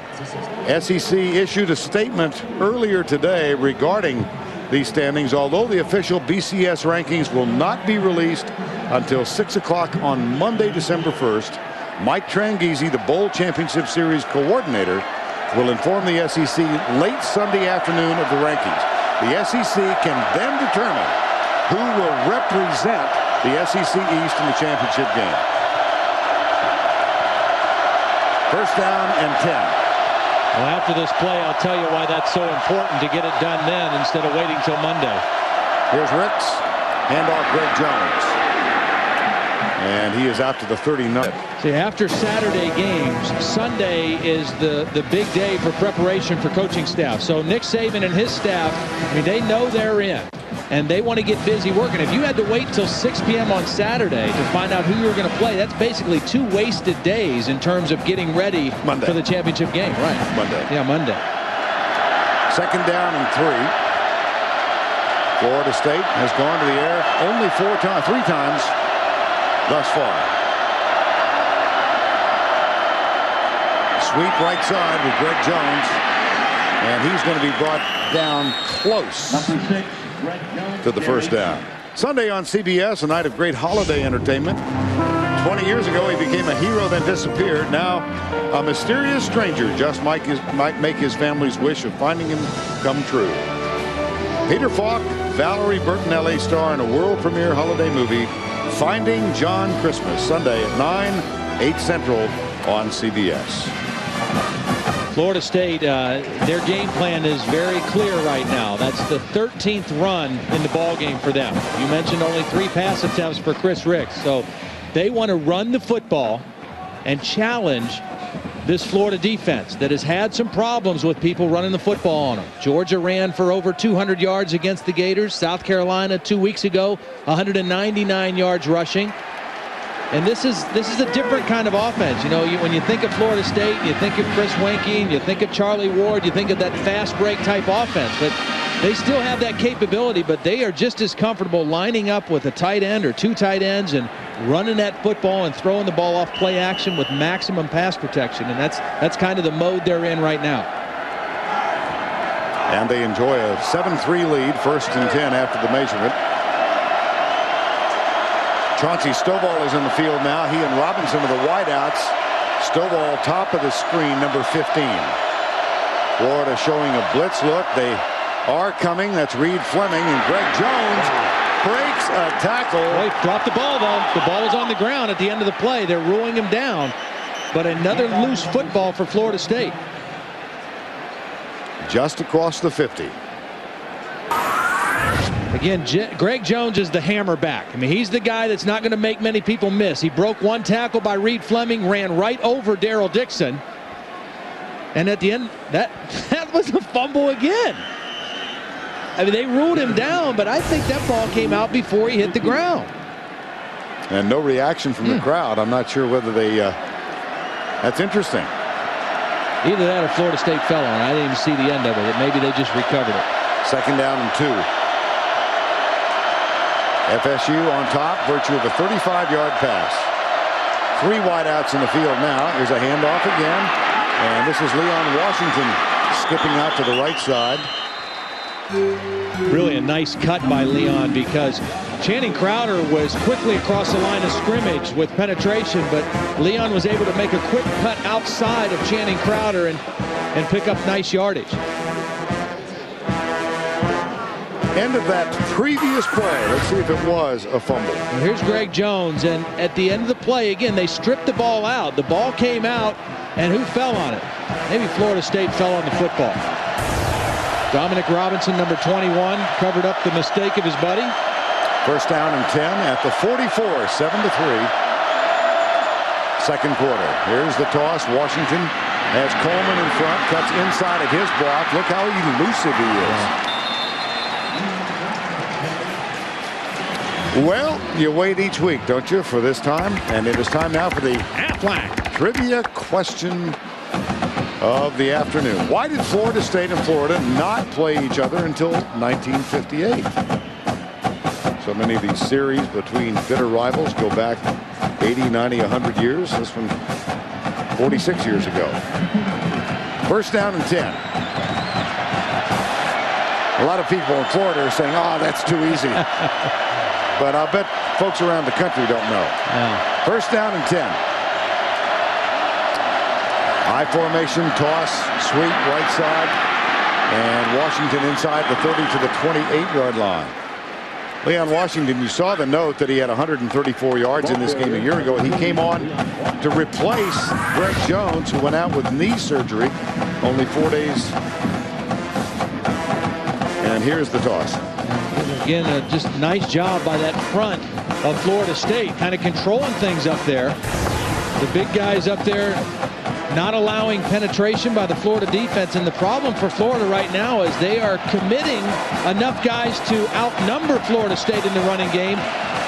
A: SEC issued a statement earlier today regarding these standings, although the official BCS rankings will not be released until 6 o'clock on Monday, December 1st. Mike Tranghese, the Bowl Championship Series coordinator, will inform the SEC late Sunday afternoon of the rankings. The SEC can then determine who will represent the SEC East in the championship game. First down and 10.
B: Well, after this play, I'll tell you why that's so important to get it done then instead of waiting till Monday.
A: Here's Ricks. Handoff Greg Jones. And he is out to the 39.
B: See, after Saturday games, Sunday is the big day for preparation for coaching staff. So Nick Saban and his staff, I mean, they know they're in. And they want to get busy working. If you had to wait till 6 p.m. on Saturday to find out who you were going to play, that's basically 2 wasted days in terms of getting ready for the championship game. Right.
A: Monday.
B: Yeah, Monday.
A: Second down and 3. Florida State has gone to the air only 3 times thus far. Sweep right side with Greg Jones, and he's going to be brought down close to the first down. Sunday on CBS, a night of great holiday entertainment. 20 years ago, he became a hero, then disappeared. Now, a mysterious stranger just might make his family's wish of finding him come true. Peter Falk, Valerie Bertinelli star in a world premiere holiday movie, Finding John Christmas, Sunday at 9, 8 Central on CBS.
B: Florida State, their game plan is very clear right now. That's the 13th run in the ball game for them. You mentioned only 3 pass attempts for Chris Ricks. So they want to run the football and challenge this Florida defense that has had some problems with people running the football on them. Georgia ran for over 200 yards against the Gators. South Carolina 2 weeks ago, 199 yards rushing. And this is a different kind of offense. You know, when you think of Florida State, you think of Chris Weinke, you think of Charlie Ward, you think of that fast break type offense. But They still have that capability, but they are just as comfortable lining up with a tight end or two tight ends and running that football and throwing the ball off play action with maximum pass protection. And that's kind of the mode they're in right now.
A: And they enjoy a 7-3 lead, 1st and 10 after the measurement. Chauncey Stovall is in the field now. He and Robinson are the wideouts. Stovall top of the screen, number 15. Florida showing a blitz look. They are coming. That's Reed Fleming, and Greg Jones breaks a tackle.
B: Well, he dropped the ball, though. The ball was on the ground at the end of the play. They're ruling him down. But another loose football for Florida State.
A: Just across the 50.
B: Again, Greg Jones is the hammer back. I mean, he's the guy that's not going to make many people miss. He broke one tackle by Reed Fleming, ran right over Daryl Dixon. And at the end, that was a fumble again. I mean, they ruled him down, but I think that ball came out before he hit the ground.
A: And no reaction from the crowd. I'm not sure whether they... that's interesting.
B: Either that or Florida State fell on it. I didn't even see the end of it. Maybe they just recovered it.
A: 2nd down and 2. FSU on top, virtue of a 35-yard pass. 3 wideouts in the field now. Here's a handoff again. And this is Leon Washington skipping out to the right side.
B: Really a nice cut by Leon, because Channing Crowder was quickly across the line of scrimmage with penetration, but Leon was able to make a quick cut outside of Channing Crowder and pick up nice yardage.
A: End of that previous play. Let's see if it was a fumble.
B: Well, here's Greg Jones, and at the end of the play, again, they stripped the ball out. The ball came out, and who fell on it? Maybe Florida State fell on the football. Dominic Robinson, number 21, covered up the mistake of his buddy.
A: 1st down and 10 at the 44, 7-3. 2nd quarter. Here's the toss. Washington has Coleman in front, cuts inside of his block. Look how elusive he is. Well, you wait each week, don't you, for this time? And it is time now for the
B: Aflac
A: trivia question of the afternoon. Why did Florida State and Florida not play each other until 1958? So many of these series between bitter rivals go back 80, 90, 100 years. This one 46 years ago. 1st down and 10. A lot of people in Florida are saying, oh, that's too easy. But I'll bet folks around the country don't know.
B: Yeah.
A: 1st down and 10. High formation, toss, sweep, right side. And Washington inside the 30 to the 28-yard line. Leon Washington, you saw the note that he had 134 yards in this game a year ago. He came on to replace Greg Jones, who went out with knee surgery only 4 days. And here's the toss.
B: Again, just a nice job by that front of Florida State, kind of controlling things up there. The big guys up there not allowing penetration by the Florida defense. And the problem for Florida right now is they are committing enough guys to outnumber Florida State in the running game,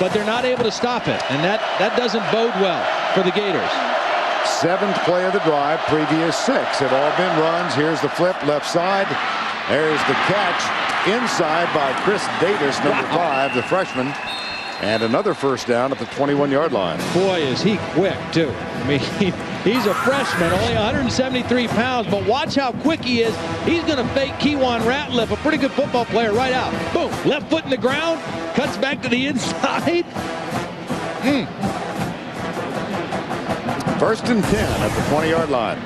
B: but they're not able to stop it. And that doesn't bode well for the Gators.
A: 7th play of the drive, previous 6 have all been runs. Here's the flip, left side. There's the catch inside by Chris Davis, number 5, the freshman. And another 1st down at the 21-yard line.
B: Boy, is he quick, too. I mean, he's a freshman, only 173 pounds, but watch how quick he is. He's going to fake Kewan Ratliff, a pretty good football player, right out. Boom, left foot in the ground, cuts back to the inside.
A: 1st and 10 at the 20-yard line.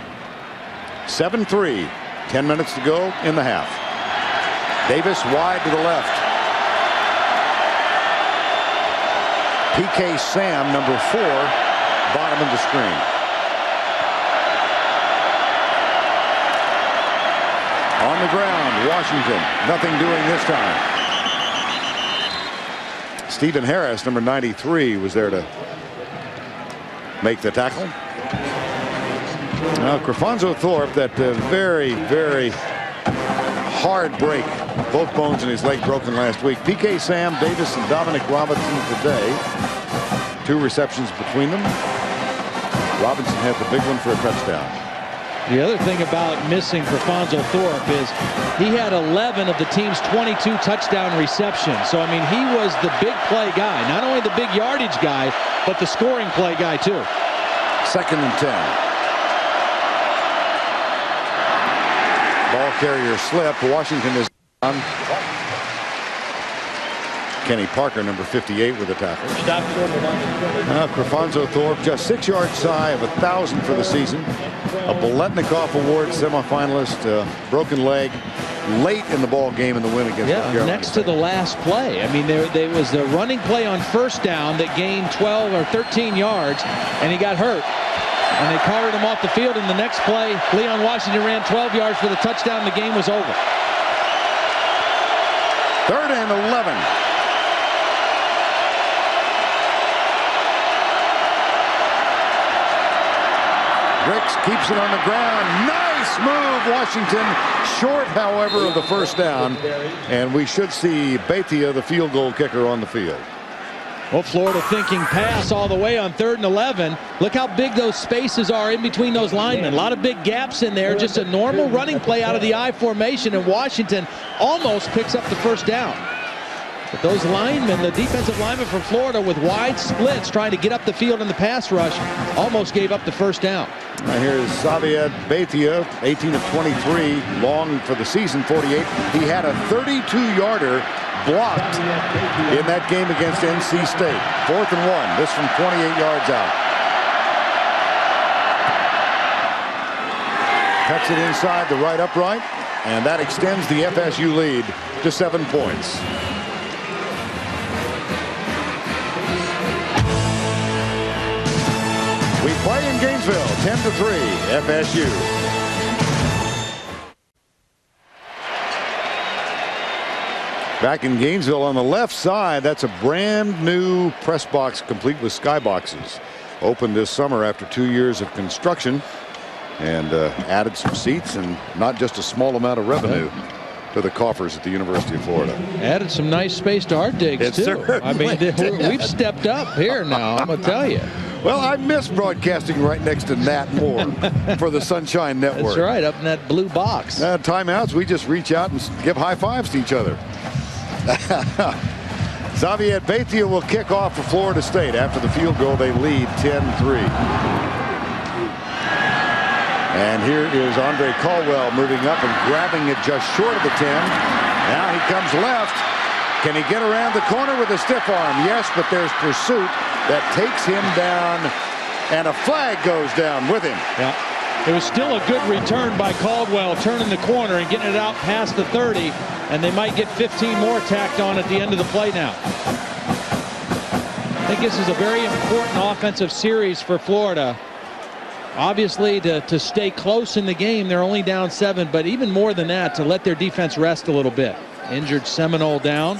A: 7-3, 10 minutes to go in the half. Davis wide to the left. PK Sam, number 4, bottom of the screen. On the ground, Washington, nothing doing this time. Stephen Harris, number 93, was there to make the tackle. Now, Crefonzo Thorpe, that very, very hard break. Both bones in his leg broken last week. PK Sam, Davis, and Dominic Robinson today. 2 receptions between them. Robinson had the big one for a touchdown.
B: The other thing about missing Profonso Thorpe is he had 11 of the team's 22 touchdown receptions. So, I mean, he was the big play guy. Not only the big yardage guy, but the scoring play guy, too.
A: 2nd and 10. Ball carrier slip. Washington is on. Kenny Parker, number 58, with a tackle. Profonso Thorpe just 6 yards shy of 1,000 for the season. A Biletnikoff Award semifinalist, broken leg late in the ball game in the win against North Carolina
B: next to the last play. I mean, there was a running play on first down that gained 12 or 13 yards, and he got hurt. And they carted him off the field. In the next play, Leon Washington ran 12 yards for the touchdown. The game was over.
A: 3rd and 11. Ricks keeps it on the ground. Nice move, Washington. Short, however, of the first down. And we should see Bethia, the field goal kicker, on the field.
B: Well, Florida thinking pass all the way on 3rd and 11. Look how big those spaces are in between those linemen. A lot of big gaps in there. Just a normal running play out of the I formation, and Washington almost picks up the first down. But those linemen, the defensive linemen from Florida, with wide splits trying to get up the field in the pass rush, almost gave up the first down.
A: Here's Xavier Bethia, 18 of 23, long for the season, 48. He had a 32-yarder blocked in that game against NC State. 4th and 1. This from 28 yards out. Cuts it inside the right upright, and that extends the FSU lead to 7 points. We play in Gainesville, 10-3, FSU. Back in Gainesville on the left side, that's a brand new press box complete with skyboxes. Opened this summer after 2 years of construction, and added some seats and not just a small amount of revenue to the coffers at the University of Florida.
B: Added some nice space to our digs, too. I mean, we've stepped up here now, I'm going to tell you.
A: Well, I miss broadcasting right next to Nat Moore for the Sunshine Network.
B: That's right, up in that blue box.
A: Timeouts, we just reach out and give high fives to each other. Xavier Bethia will kick off for Florida State. After the field goal, they lead 10-3. And here is Andre Caldwell moving up and grabbing it just short of the 10. Now he comes left. Can he get around the corner with a stiff arm? Yes, but there's pursuit that takes him down, and a flag goes down with him.
B: Yeah. It was still a good return by Caldwell, turning the corner and getting it out past the 30, and they might get 15 more tacked on at the end of the play now. I think this is a very important offensive series for Florida. Obviously, to stay close in the game, they're only down 7, but even more than that, to let their defense rest a little bit. Injured Seminole down.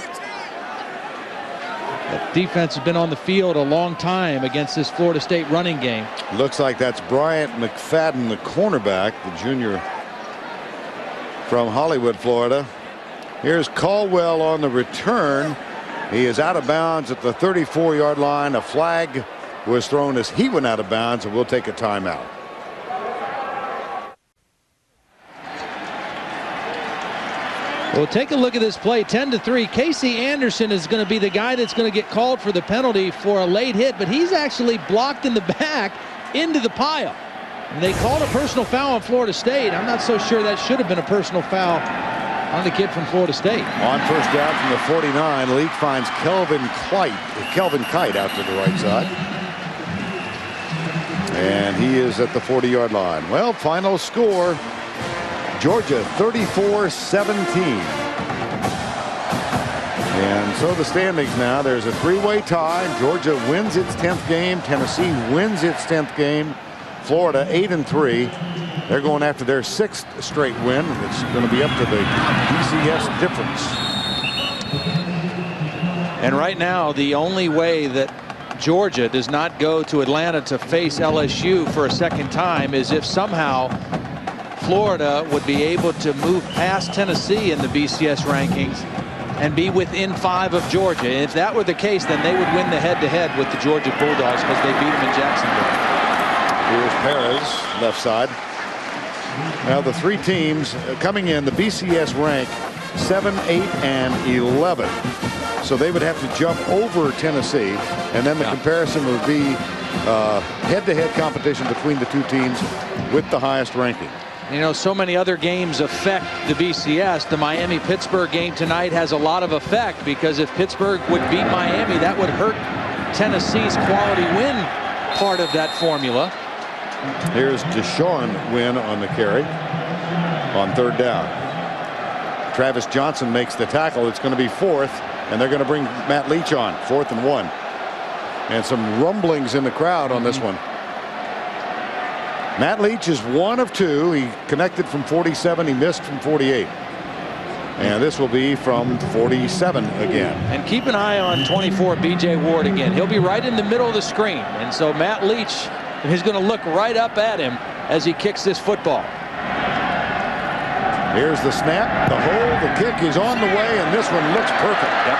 B: That defense has been on the field a long time against this Florida State running game.
A: Looks like that's Bryant McFadden, the cornerback, the junior from Hollywood, Florida. Here's Caldwell on the return. He is out of bounds at the 34-yard line. A flag was thrown as he went out of bounds, and we'll take a timeout.
B: Well, take a look at this play, 10-3. Casey Anderson is going to be the guy that's going to get called for the penalty for a late hit, but he's actually blocked in the back into the pile. And they called a personal foul on Florida State. I'm not so sure that should have been a personal foul on the kid from Florida State.
A: On first down from the 49, Leak finds Kelvin Kite out to the right side. And he is at the 40-yard line. Well, final score, Georgia 34-17. And so the standings now, there's a three-way tie. Georgia wins its 10th game. Tennessee wins its 10th game. Florida 8-3. They're going after their 6th straight win. It's going to be up to the BCS difference.
B: And right now, the only way that Georgia does not go to Atlanta to face LSU for a second time is if somehow Florida would be able to move past Tennessee in the BCS rankings and be within 5 of Georgia. And if that were the case, then they would win the head-to-head with the Georgia Bulldogs because they beat them in Jacksonville.
A: Here's Perez, left side. Now the three teams coming in, the BCS rank 7, 8, and 11. So they would have to jump over Tennessee, and then the comparison would be head-to-head competition between the two teams with the highest ranking.
B: You know, so many other games affect the BCS. The Miami-Pittsburgh game tonight has a lot of effect, because if Pittsburgh would beat Miami, that would hurt Tennessee's quality win part of that formula.
A: Here's Deshaun Wynn on the carry on third down. Travis Johnson makes the tackle. It's going to be fourth, and they're going to bring Matt Leach on, 4th and 1. And some rumblings in the crowd on this one. Matt Leach is 1 of 2. He connected from 47. He missed from 48. And this will be from 47 again.
B: And keep an eye on 24, B.J. Ward again. He'll be right in the middle of the screen. And so Matt Leach is going to look right up at him as he kicks this football.
A: Here's the snap, the hold, the kick is on the way, and this one looks perfect.
B: Yep.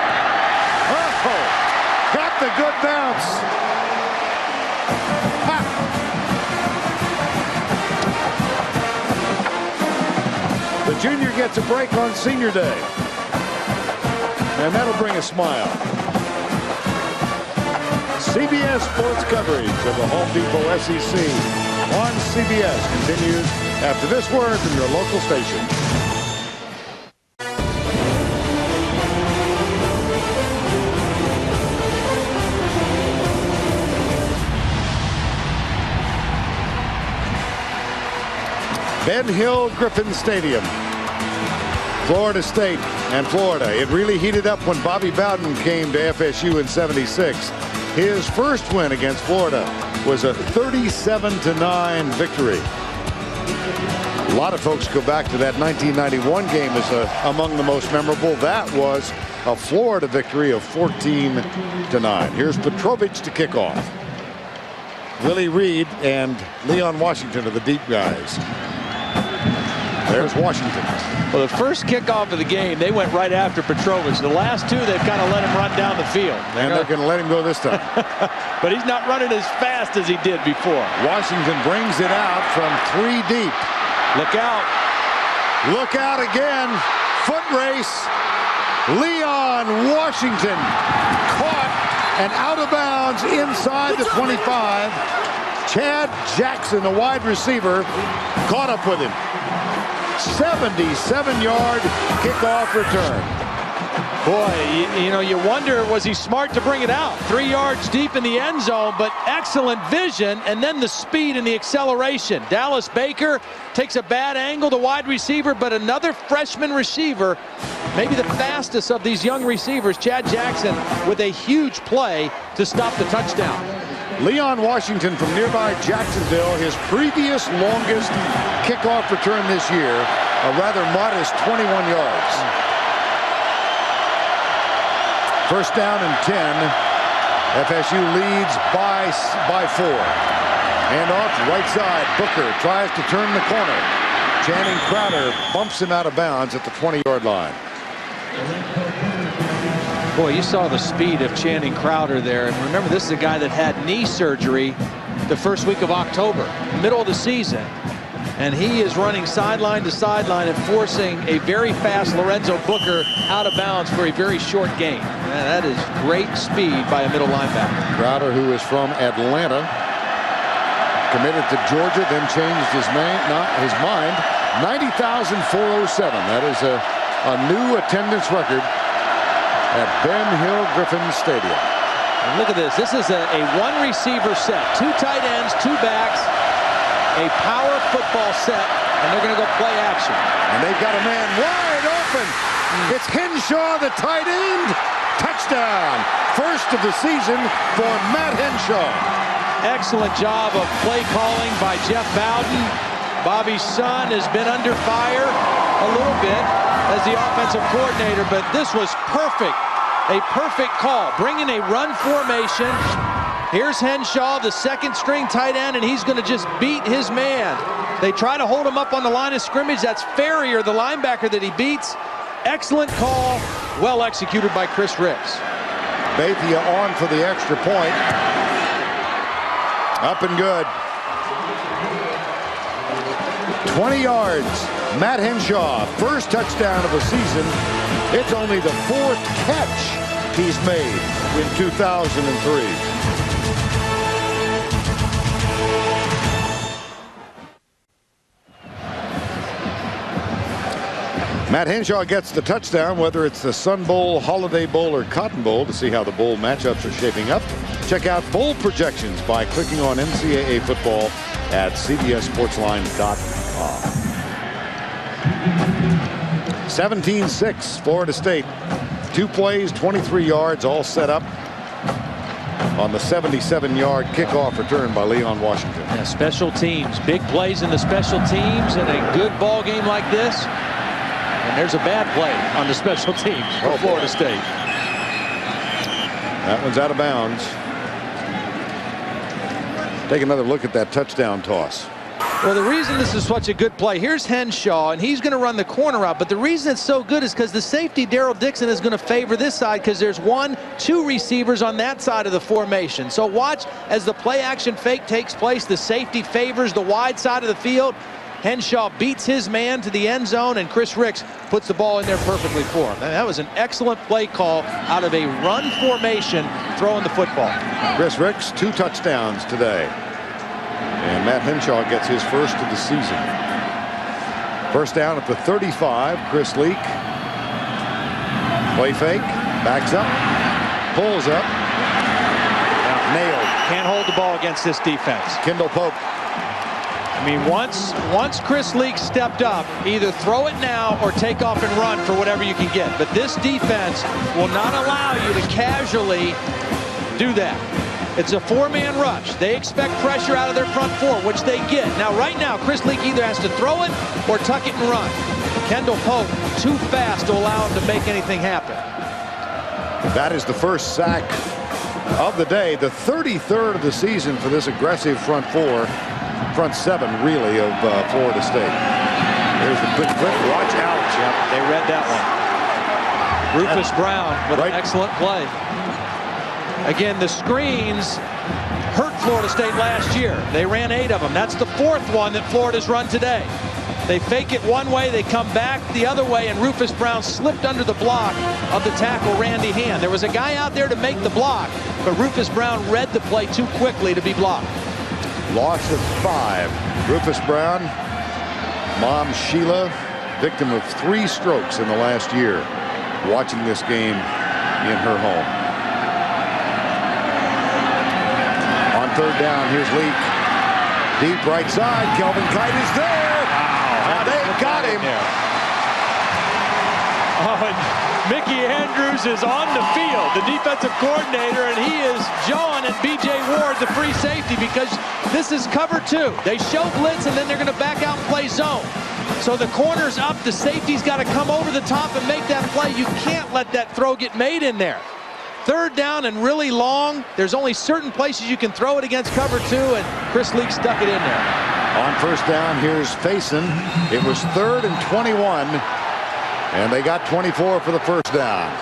A: Oh, got the good bounce. Ha. The junior gets a break on senior day, and that'll bring a smile. CBS Sports coverage of the Home Depot SEC on CBS continues after this word from your local station. Ben Hill Griffin Stadium, Florida State and Florida. It really heated up when Bobby Bowden came to FSU in '76. His first win against Florida was a 37-9 victory. A lot of folks go back to that 1991 game as among the most memorable. That was a Florida victory of 14-9. Here's Petrovich to kick off. Willie Reed and Leon Washington are the deep guys. There's Washington.
B: Well, the first kickoff of the game, they went right after Petrovich. The last two, they've kind of let him run down the field.
A: And they're going to let him go this time.
B: But he's not running as fast as he did before.
A: Washington brings it out from 3 deep.
B: Look out.
A: Look out again. Foot race. Leon Washington caught and out of bounds inside the 25. Chad Jackson, the wide receiver, caught up with him. 77-yard kickoff return.
B: Boy, you know, you wonder, was he smart to bring it out? 3 yards deep in the end zone, but excellent vision, and then the speed and the acceleration. Dallas Baker takes a bad angle, the wide receiver, but another freshman receiver, maybe the fastest of these young receivers, Chad Jackson, with a huge play to stop the touchdown.
A: Leon Washington from nearby Jacksonville, his previous longest kickoff return this year, a rather modest 21 yards. First down and 10. FSU leads by 4. And off right side, Booker tries to turn the corner. Channing Crowder bumps him out of bounds at the 20-yard line.
B: Boy, you saw the speed of Channing Crowder there. And remember, this is a guy that had knee surgery the first week of October, middle of the season. And he is running sideline to sideline and forcing a very fast Lorenzo Booker out of bounds for a very short gain. Man, that is great speed by a middle linebacker.
A: Crowder, who is from Atlanta, committed to Georgia, then changed his mind. 90,407. That is a new attendance record at Ben Hill Griffin Stadium.
B: And look at this. This is a one receiver set. 2 tight ends, 2 backs, a power football set, and they're going to go play action.
A: And they've got a man wide open. It's Henshaw, the tight end. Touchdown. First of the season for Matt Henshaw.
B: Excellent job of play calling by Jeff Bowden. Bobby's son has been under fire a little bit as the offensive coordinator, but this was perfect. A perfect call, bringing a run formation. Here's Henshaw, the second string tight end, and he's going to just beat his man. They try to hold him up on the line of scrimmage. That's Ferrier, the linebacker that he beats. Excellent call, well executed by Chris Ricks.
A: Bethia on for the extra point. Up and good. 20 yards. Matt Henshaw, first touchdown of the season. It's only the 4th catch he's made in 2003. Matt Henshaw gets the touchdown, whether it's the Sun Bowl, Holiday Bowl, or Cotton Bowl. To see how the bowl matchups are shaping up, check out bowl projections by clicking on NCAA football at CBSSportsline.com. 17-6, Florida State. 2 plays, 23 yards, all set up on the 77-yard kickoff return by Leon Washington.
B: Yeah, special teams, big plays in the special teams, and a good ball game like this. And there's a bad play on the special teams for Florida State.
A: That one's out of bounds. Take another look at that touchdown toss.
B: Well, the reason this is such a good play, here's Henshaw, and he's going to run the corner out. But the reason it's so good is because the safety, Daryl Dixon, is going to favor this side because there's 1-2 receivers on that side of the formation. So watch as the play action fake takes place. The safety favors the wide side of the field. Henshaw beats his man to the end zone, and Chris Ricks puts the ball in there perfectly for him. That was an excellent play call out of a run formation, throwing the football.
A: Chris Ricks, 2 touchdowns today. And Matt Henshaw gets his first of the season. First down at the 35. Chris Leak. Play fake. Backs up. Pulls up. Nailed.
B: Can't hold the ball against this defense.
A: Kendall Pope.
B: I mean, once Chris Leak stepped up, either throw it now or take off and run for whatever you can get. But this defense will not allow you to casually do that. It's a 4-man rush. They expect pressure out of their front 4, which they get. Now, right now, Chris Leak either has to throw it or tuck it and run. Kendall Pope too fast to allow him to make anything happen.
A: That is the first sack of the day, the 33rd of the season for this aggressive front 4. Front 7, really, of Florida State. There's the quick flip. Watch out.
B: Yep, they read that one. Rufus Brown with an excellent play. Again, the screens hurt Florida State last year. They ran 8 of them. That's the 4th one that Florida's run today. They fake it one way, they come back the other way, and Rufus Brown slipped under the block of the tackle, Randy Hand. There was a guy out there to make the block, but Rufus Brown read the play too quickly to be blocked.
A: Loss of 5. Rufus Brown, mom Sheila, victim of 3 strokes in the last year, watching this game in her home. On 3rd down, here's Leak. Deep right side, Kelvin Kite is there. Wow, and they got him.
B: Oh, and Mickey Andrews is on the field, the defensive coordinator, and he is jawing at B.J. Ward, the free safety, because this is cover 2. They show blitz, and then they're going to back out and play zone. So the corner's up. The safety's got to come over the top and make that play. You can't let that throw get made in there. 3rd down and really long. There's only certain places you can throw it against cover 2, and Chris Leak stuck it in there.
A: On 1st down, here's Faison. It was 3rd and 21. And they got 24 for the first down.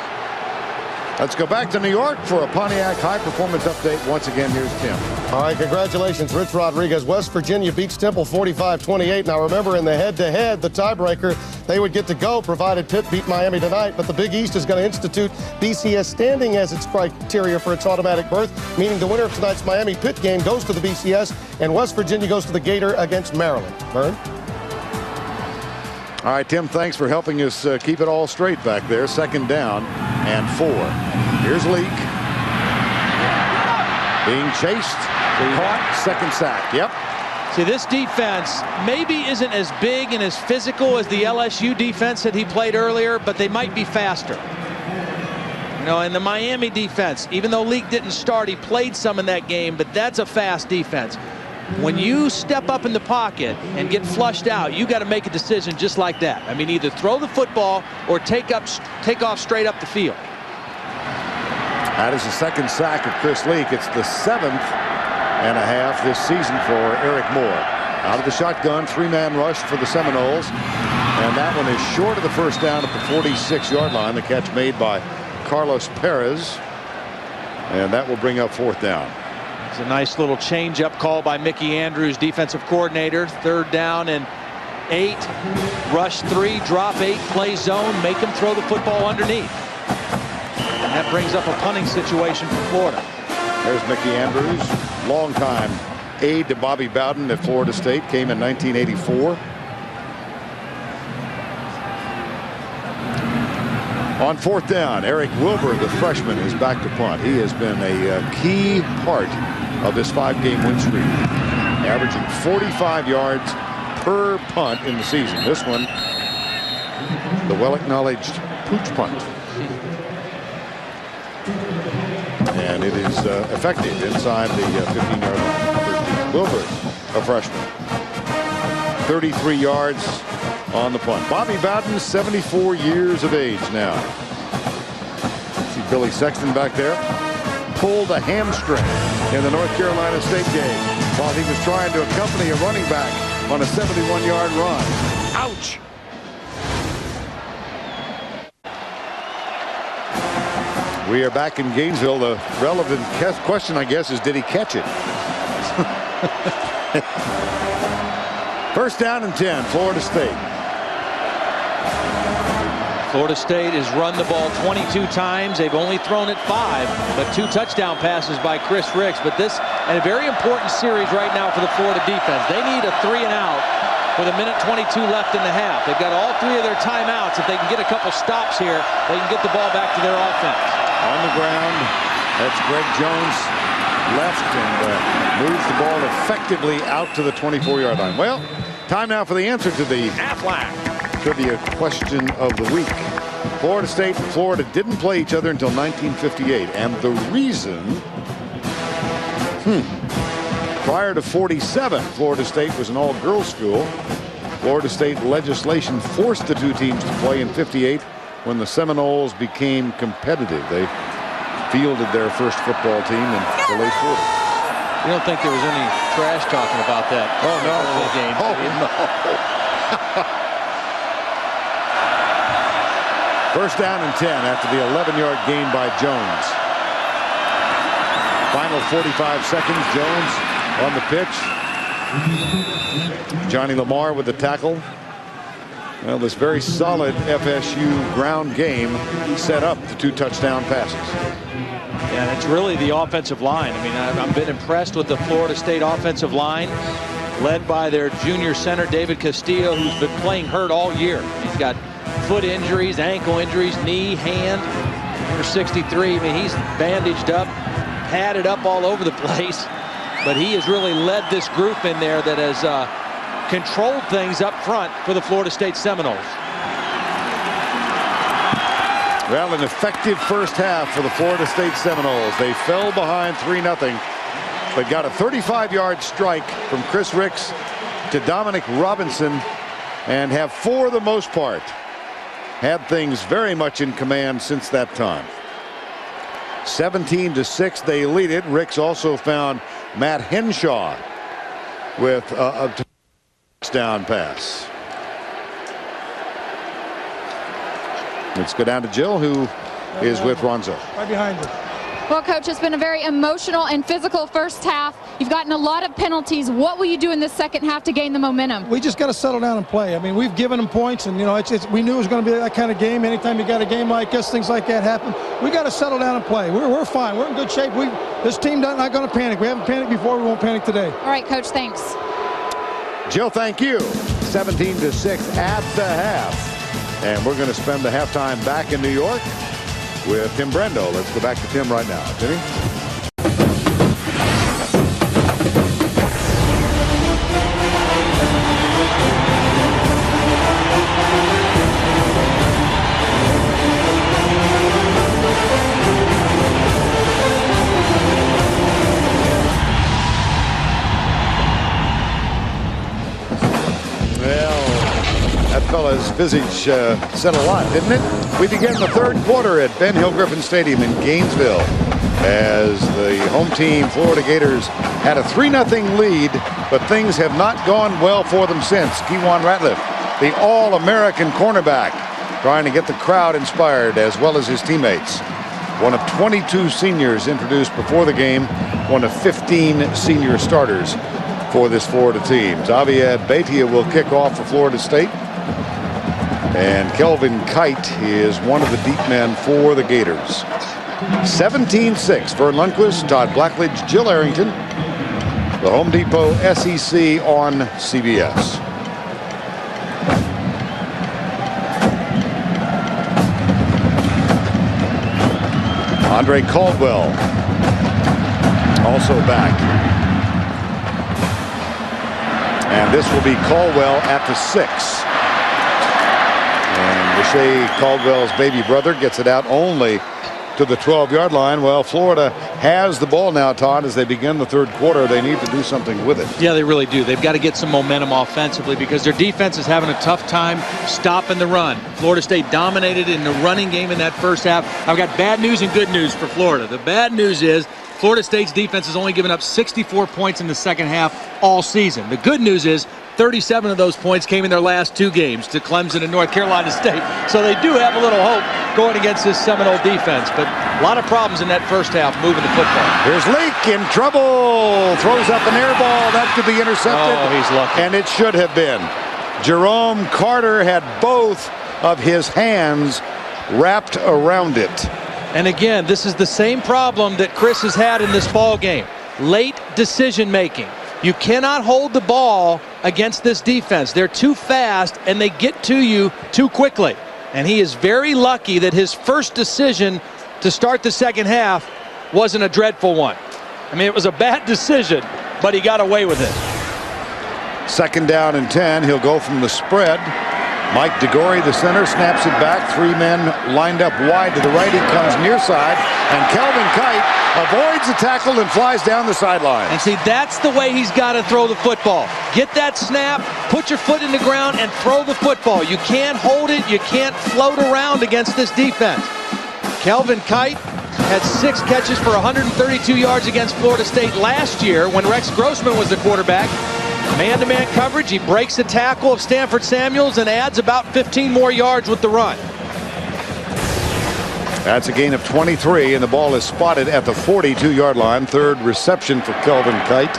A: Let's go back to New York for a Pontiac High Performance update. Once again, here's Tim.
G: All right, congratulations, Rich Rodriguez. West Virginia beats Temple 45-28. Now, remember, in the head-to-head, the tiebreaker, they would get to go, provided Pitt beat Miami tonight. But the Big East is going to institute BCS standing as its criteria for its automatic berth, meaning the winner of tonight's Miami-Pitt game goes to the BCS, and West Virginia goes to the Gator against Maryland. Vern?
A: All right, Tim, thanks for helping us keep it all straight back there. 2nd down and 4. Here's Leak. Being chased. Caught. 2nd sack. Yep.
B: See, this defense maybe isn't as big and as physical as the LSU defense that he played earlier, but they might be faster. You know, and the Miami defense, even though Leak didn't start, he played some in that game, but that's a fast defense. When you step up in the pocket and get flushed out, you got to make a decision just like that. I mean, either throw the football or take off straight up the field.
A: That is the 2nd sack of Chris Leak. It's the 7th and a half this season for Eric Moore. Out of the shotgun, 3-man rush for the Seminoles. And that one is short of the first down at the 46-yard line. The catch made by Carlos Perez. And that will bring up 4th down. It's
B: a nice little change-up call by Mickey Andrews, defensive coordinator. 3rd down and 8, rush 3, drop 8, play zone, make them throw the football underneath. And that brings up a punting situation for Florida.
A: There's Mickey Andrews, longtime aide to Bobby Bowden at Florida State, came in 1984. On 4th down, Eric Wilbur, the freshman, is back to punt. He has been a key part of this 5-game win streak, averaging 45 yards per punt in the season. This one, the well-acknowledged pooch punt. And it is effective inside the 15-yard line. Wilbur, a freshman. 33 yards on the punt. Bobby Bowden, 74 years of age now. See Billy Sexton back there. Pulled a hamstring in the North Carolina State game while he was trying to accompany a running back on a 71-yard run. Ouch! We are back in Gainesville. The relevant question, I guess, is did he catch it? 1st down and 10, Florida State.
B: Florida State has run the ball 22 times. They've only thrown it 5, but 2 touchdown passes by Chris Ricks. But this and a very important series right now for the Florida defense. They need a 3 and out with 1:22 left in the half. They've got all 3 of their timeouts. If they can get a couple stops here, they can get the ball back to their offense.
A: On the ground, that's Greg Jones left and moves the ball effectively out to the 24-yard line. Well, time now for the answer to the Aflac trivia question of the week. Florida State and Florida didn't play each other until 1958, and the reason, prior to 47, Florida State was an all-girls school. Florida State legislation forced the 2 teams to play in 58 when the Seminoles became competitive. They fielded their first football team in the late 40s.
B: You don't think there was any trash talking about that?
A: Oh, no.
B: Game,
A: no. 1st down and 10 after the 11-yard gain by Jones. Final 45 seconds. Jones on the pitch. Johnny Lamar with the tackle. Well, this very solid FSU ground game set up the 2 touchdown passes.
B: Yeah, it's really the offensive line. I mean, I've been impressed with the Florida State offensive line, led by their junior center, David Castillo, who's been playing hurt all year. He's got foot injuries, ankle injuries, knee, hand. Number 63, I mean, he's bandaged up, padded up all over the place. But he has really led this group in there that has controlled things up front for the Florida State Seminoles.
A: Well, an effective first half for the Florida State Seminoles. They fell behind 3-0, but got a 35-yard strike from Chris Ricks to Dominic Robinson and have, for the most part, had things very much in command since that time. 17-6, they lead it. Ricks also found Matt Henshaw with a touchdown pass. Let's go down to Jill, who is with Ronzo.
H: Right behind you.
F: Well, Coach, it's been a very emotional and physical first half. You've gotten a lot of penalties. What will you do in the second half to gain the momentum?
H: We just got to settle down and play. I mean, we've given them points, and, you know, we knew it was going to be that kind of game. Anytime you got a game like this, things like that happen. We got to settle down and play. We're fine. We're in good shape. This team not going to panic. We haven't panicked before. We won't panic today.
F: All right, Coach, thanks.
A: Jill, thank you. 17-6 at the half. And we're going to spend the halftime back in New York with Tim Brando. Let's go back to Tim right now. Timmy? Fella's visage said a lot, didn't it? We begin the third quarter at Ben Hill Griffin Stadium in Gainesville as the home team Florida Gators had a 3-0 lead, but things have not gone well for them since. Kewan Ratliff, the All-American cornerback, trying to get the crowd inspired as well as his teammates. One of 22 seniors introduced before the game, one of 15 senior starters for this Florida team. Xavier Beitia will kick off for Florida State. And Kelvin Kite is one of the deep men for the Gators. 17-6. Vern Lundquist, Todd Blackledge, Jill Arrington. The Home Depot SEC on CBS. Andre Caldwell also back. And this will be Caldwell at the 6. And Rashay Caldwell's baby brother gets it out only to the 12-yard line. Well, Florida has the ball now, Todd, as they begin the third quarter. They need to do something with it.
D: Yeah, they really do. They've got to get some momentum offensively because their defense is having a tough time stopping the run. Florida State dominated in the running game in that first half. I've got bad news and good news for Florida. The bad news is Florida State's defense has only given up 64 points in the second half all season. The good news is 37 of those points came in their last 2 games to Clemson and North Carolina State. So they do have a little hope going against this Seminole defense. But a lot of problems in that first half moving the football.
A: Here's Leak in trouble. Throws up an air ball. That could be intercepted.
D: Oh, he's lucky.
A: And it should have been. Jerome Carter had both of his hands wrapped around it.
B: And again, this is the same problem that Chris has had in this ball game. Late decision making. You cannot hold the ball against this defense. They're too fast and they get to you too quickly. And he is very lucky that his first decision to start the second half wasn't a dreadful one. I mean, it was a bad decision, but he got away with it.
A: 2nd down and 10. He'll go from the spread. Mike DeGore, the center, snaps it back. 3 men lined up wide to the right. He comes near side, and Kelvin Kite avoids the tackle and flies down the sideline.
B: And see, that's the way he's got to throw the football. Get that snap, put your foot in the ground, and throw the football. You can't hold it. You can't float around against this defense. Kelvin Kite had 6 catches for 132 yards against Florida State last year when Rex Grossman was the quarterback. Man-to-man coverage, he breaks the tackle of Stanford Samuels and adds about 15 more yards with the run.
A: That's a gain of 23, and the ball is spotted at the 42-yard line. 3rd reception for Kelvin Kite,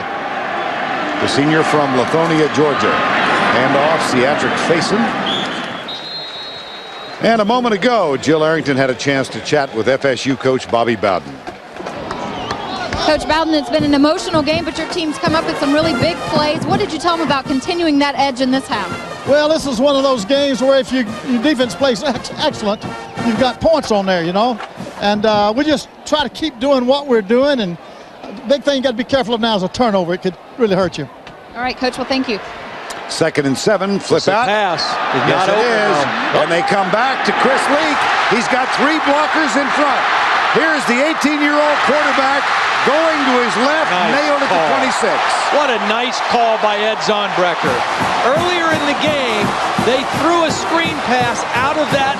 A: the senior from Lithonia, Georgia. Handoff, Cedric Faison. And a moment ago, Jill Arrington had a chance to chat with FSU coach Bobby Bowden.
F: Coach Bowden, it's been an emotional game, but your team's come up with some really big plays. What did you tell him about continuing that edge in this half?
H: Well, this is one of those games where if your defense plays excellent, you've got points on there, you know. And we just try to keep doing what we're doing. And the big thing you got to be careful of now is a turnover. It could really hurt you.
F: All right, Coach, well, thank you.
A: 2nd and 7, flip out.
B: Pass.
A: Yes, it is. And they come back to Chris Leak. He's got 3 blockers in front. Here's the 18-year-old quarterback going to his left, nailed it to 26.
B: What a nice call by Ed Zonbrecker. Earlier in the game, they threw a screen pass out of that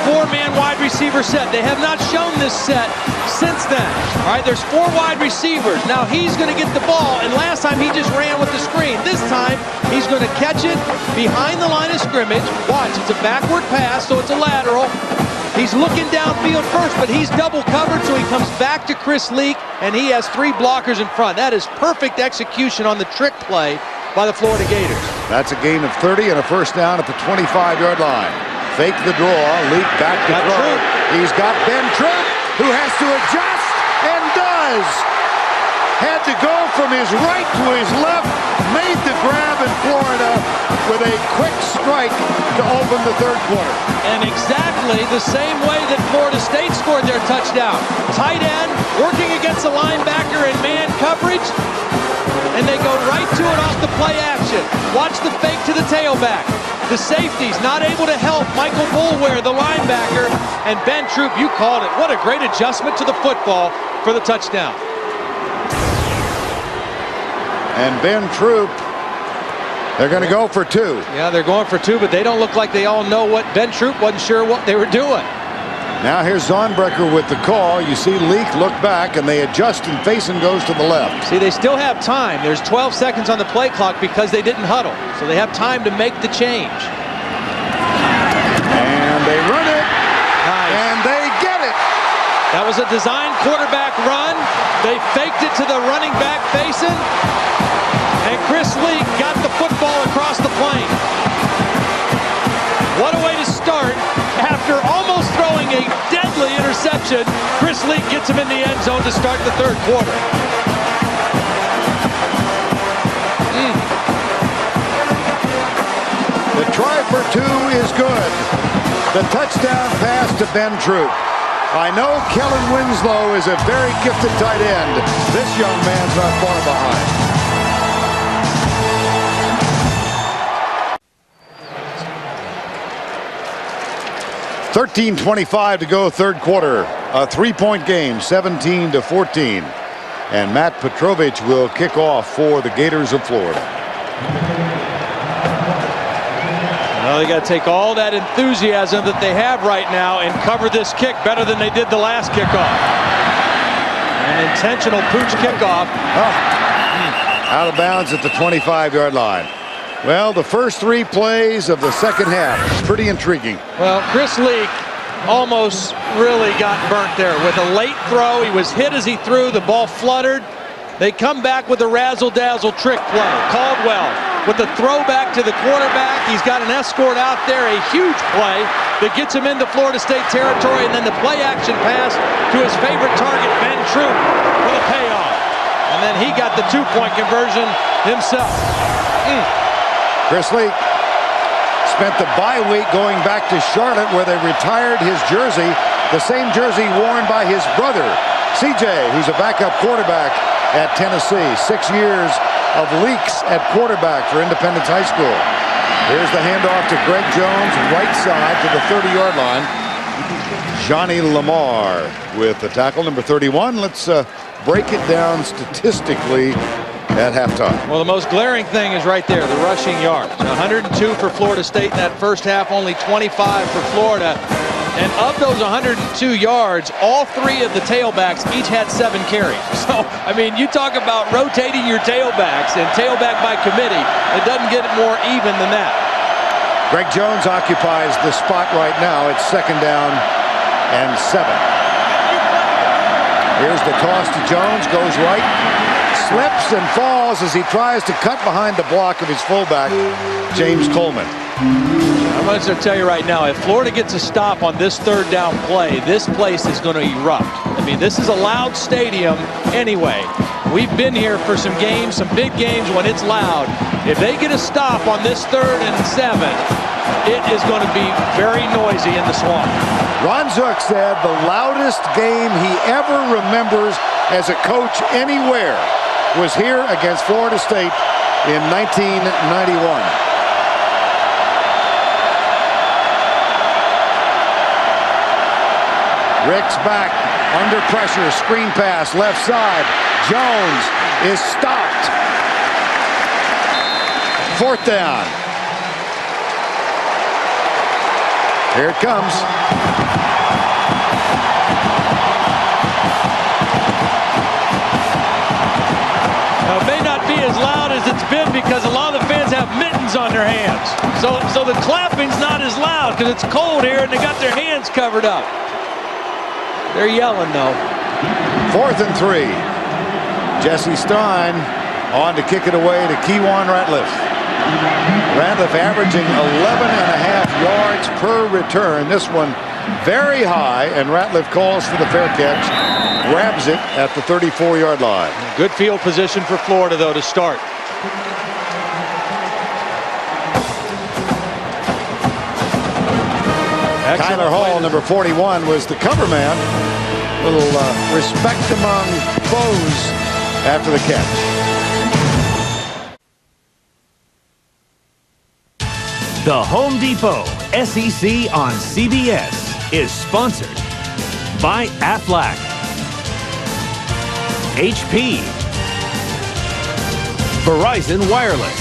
B: 4-man wide receiver set. They have not shown this set since then. All right, there's 4 wide receivers. Now he's going to get the ball, and last time he just ran with the screen. This time, he's going to catch it behind the line of scrimmage. Watch, it's a backward pass, so it's a lateral. He's looking downfield first, but he's double covered, so he comes back to Chris Leak, and he has 3 blockers in front. That is perfect execution on the trick play by the Florida Gators.
A: That's a gain of 30 and a 1st down at the 25-yard line. Fake the draw, Leak back to throw. He's got Ben Troop, who has to adjust, and does. Had to go from his right to his left, made the grab in Florida with a quick strike to open the 3rd quarter.
B: And exactly the same way that Florida State scored their touchdown. Tight end, working against the linebacker in man coverage, and they go right to it off the play action. Watch the fake to the tailback. The safety's not able to help Michael Boulware, the linebacker, and Ben Troop, you called it. What a great adjustment to the football for the touchdown.
A: And Ben Troop, they're going to go for 2.
B: Yeah, they're going for 2, but they don't look like they all know what Ben Troop wasn't sure what they were doing.
A: Now here's Zonbrecker with the call. You see Leak look back, and they adjust, and Faison goes to the left.
B: See, they still have time. There's 12 seconds on the play clock because they didn't huddle. So they have time to make the change.
A: And they run it.
B: Nice.
A: And they get it.
B: That was a design quarterback run. They faked it to the running back, Faison. And Chris Leak got the football across the plane. What a way to start. After almost throwing a deadly interception, Chris Leak gets him in the end zone to start the third quarter.
A: The try for two is good. The touchdown pass to Ben Troop. I know Kellen Winslow is a very gifted tight end. This young man's not far behind. .25 to go, third quarter. A three-point game, 17-14. And Matt Petrovich will kick off for the Gators of Florida.
B: Well, they got to take all that enthusiasm that they have right now and cover this kick better than they did the last kickoff. An intentional pooch kickoff.
A: Out of bounds at the 25-yard line. Well, the first three plays of the second half, pretty intriguing.
B: Well, Chris Leak almost really got burnt there with a late throw. He was hit as he threw. The ball fluttered. They come back with a razzle-dazzle trick play. Caldwell with the throwback to the quarterback. He's got an escort out there, a huge play that gets him into Florida State territory, and then the play-action pass to his favorite target, Ben Troop, for the payoff. And then he got the two-point conversion himself.
A: Chris Leak spent the bye week going back to Charlotte, where they retired his jersey, the same jersey worn by his brother, CJ, who's a backup quarterback at Tennessee. 6 years of Leaks at quarterback for Independence High School. Here's the handoff to Greg Jones, right side to the 30-yard line. Johnny Lamar with the tackle, number 31. Let's break it down statistically at halftime.
B: Well, the most glaring thing is right there, the rushing yards. 102 for Florida State in that first half, only 25 for Florida. And of those 102 yards, all three of the tailbacks each had 7 carries. So, I mean, you talk about rotating your tailbacks and tailback by committee. It doesn't get more even than that.
A: Greg Jones occupies the spot right now. It's second down and 7. Here's the toss to Jones, goes right, slips and falls as he tries to cut behind the block of his fullback, James Coleman.
B: I'm going to tell you right now, if Florida gets a stop on this third down play, this place is going to erupt. I mean, this is a loud stadium anyway. We've been here for some games, some big games when it's loud. If they get a stop on this 3rd and 7, it is going to be very noisy in the swamp.
A: Ron Zook said the loudest game he ever remembers as a coach anywhere was here against Florida State in 1991. Ricks back, under pressure, screen pass, left side. Jones is stopped. 4th down. Here it comes.
B: Now, it may not be as loud as it's been because a lot of the fans have mittens on their hands. So the clapping's not as loud because it's cold here and they got their hands covered up. They're yelling, though.
A: 4th and 3. Jesse Stein on to kick it away to Kewan Ratliff. Ratliff averaging 11.5 yards per return. This one very high, and Ratliff calls for the fair catch. Grabs it at the 34-yard line.
B: Good field position for Florida, though, to start.
A: Tyler Hall, number 41, was the cover man. A little respect among foes after the catch.
I: The Home Depot SEC on CBS is sponsored by Aflac, HP, Verizon Wireless,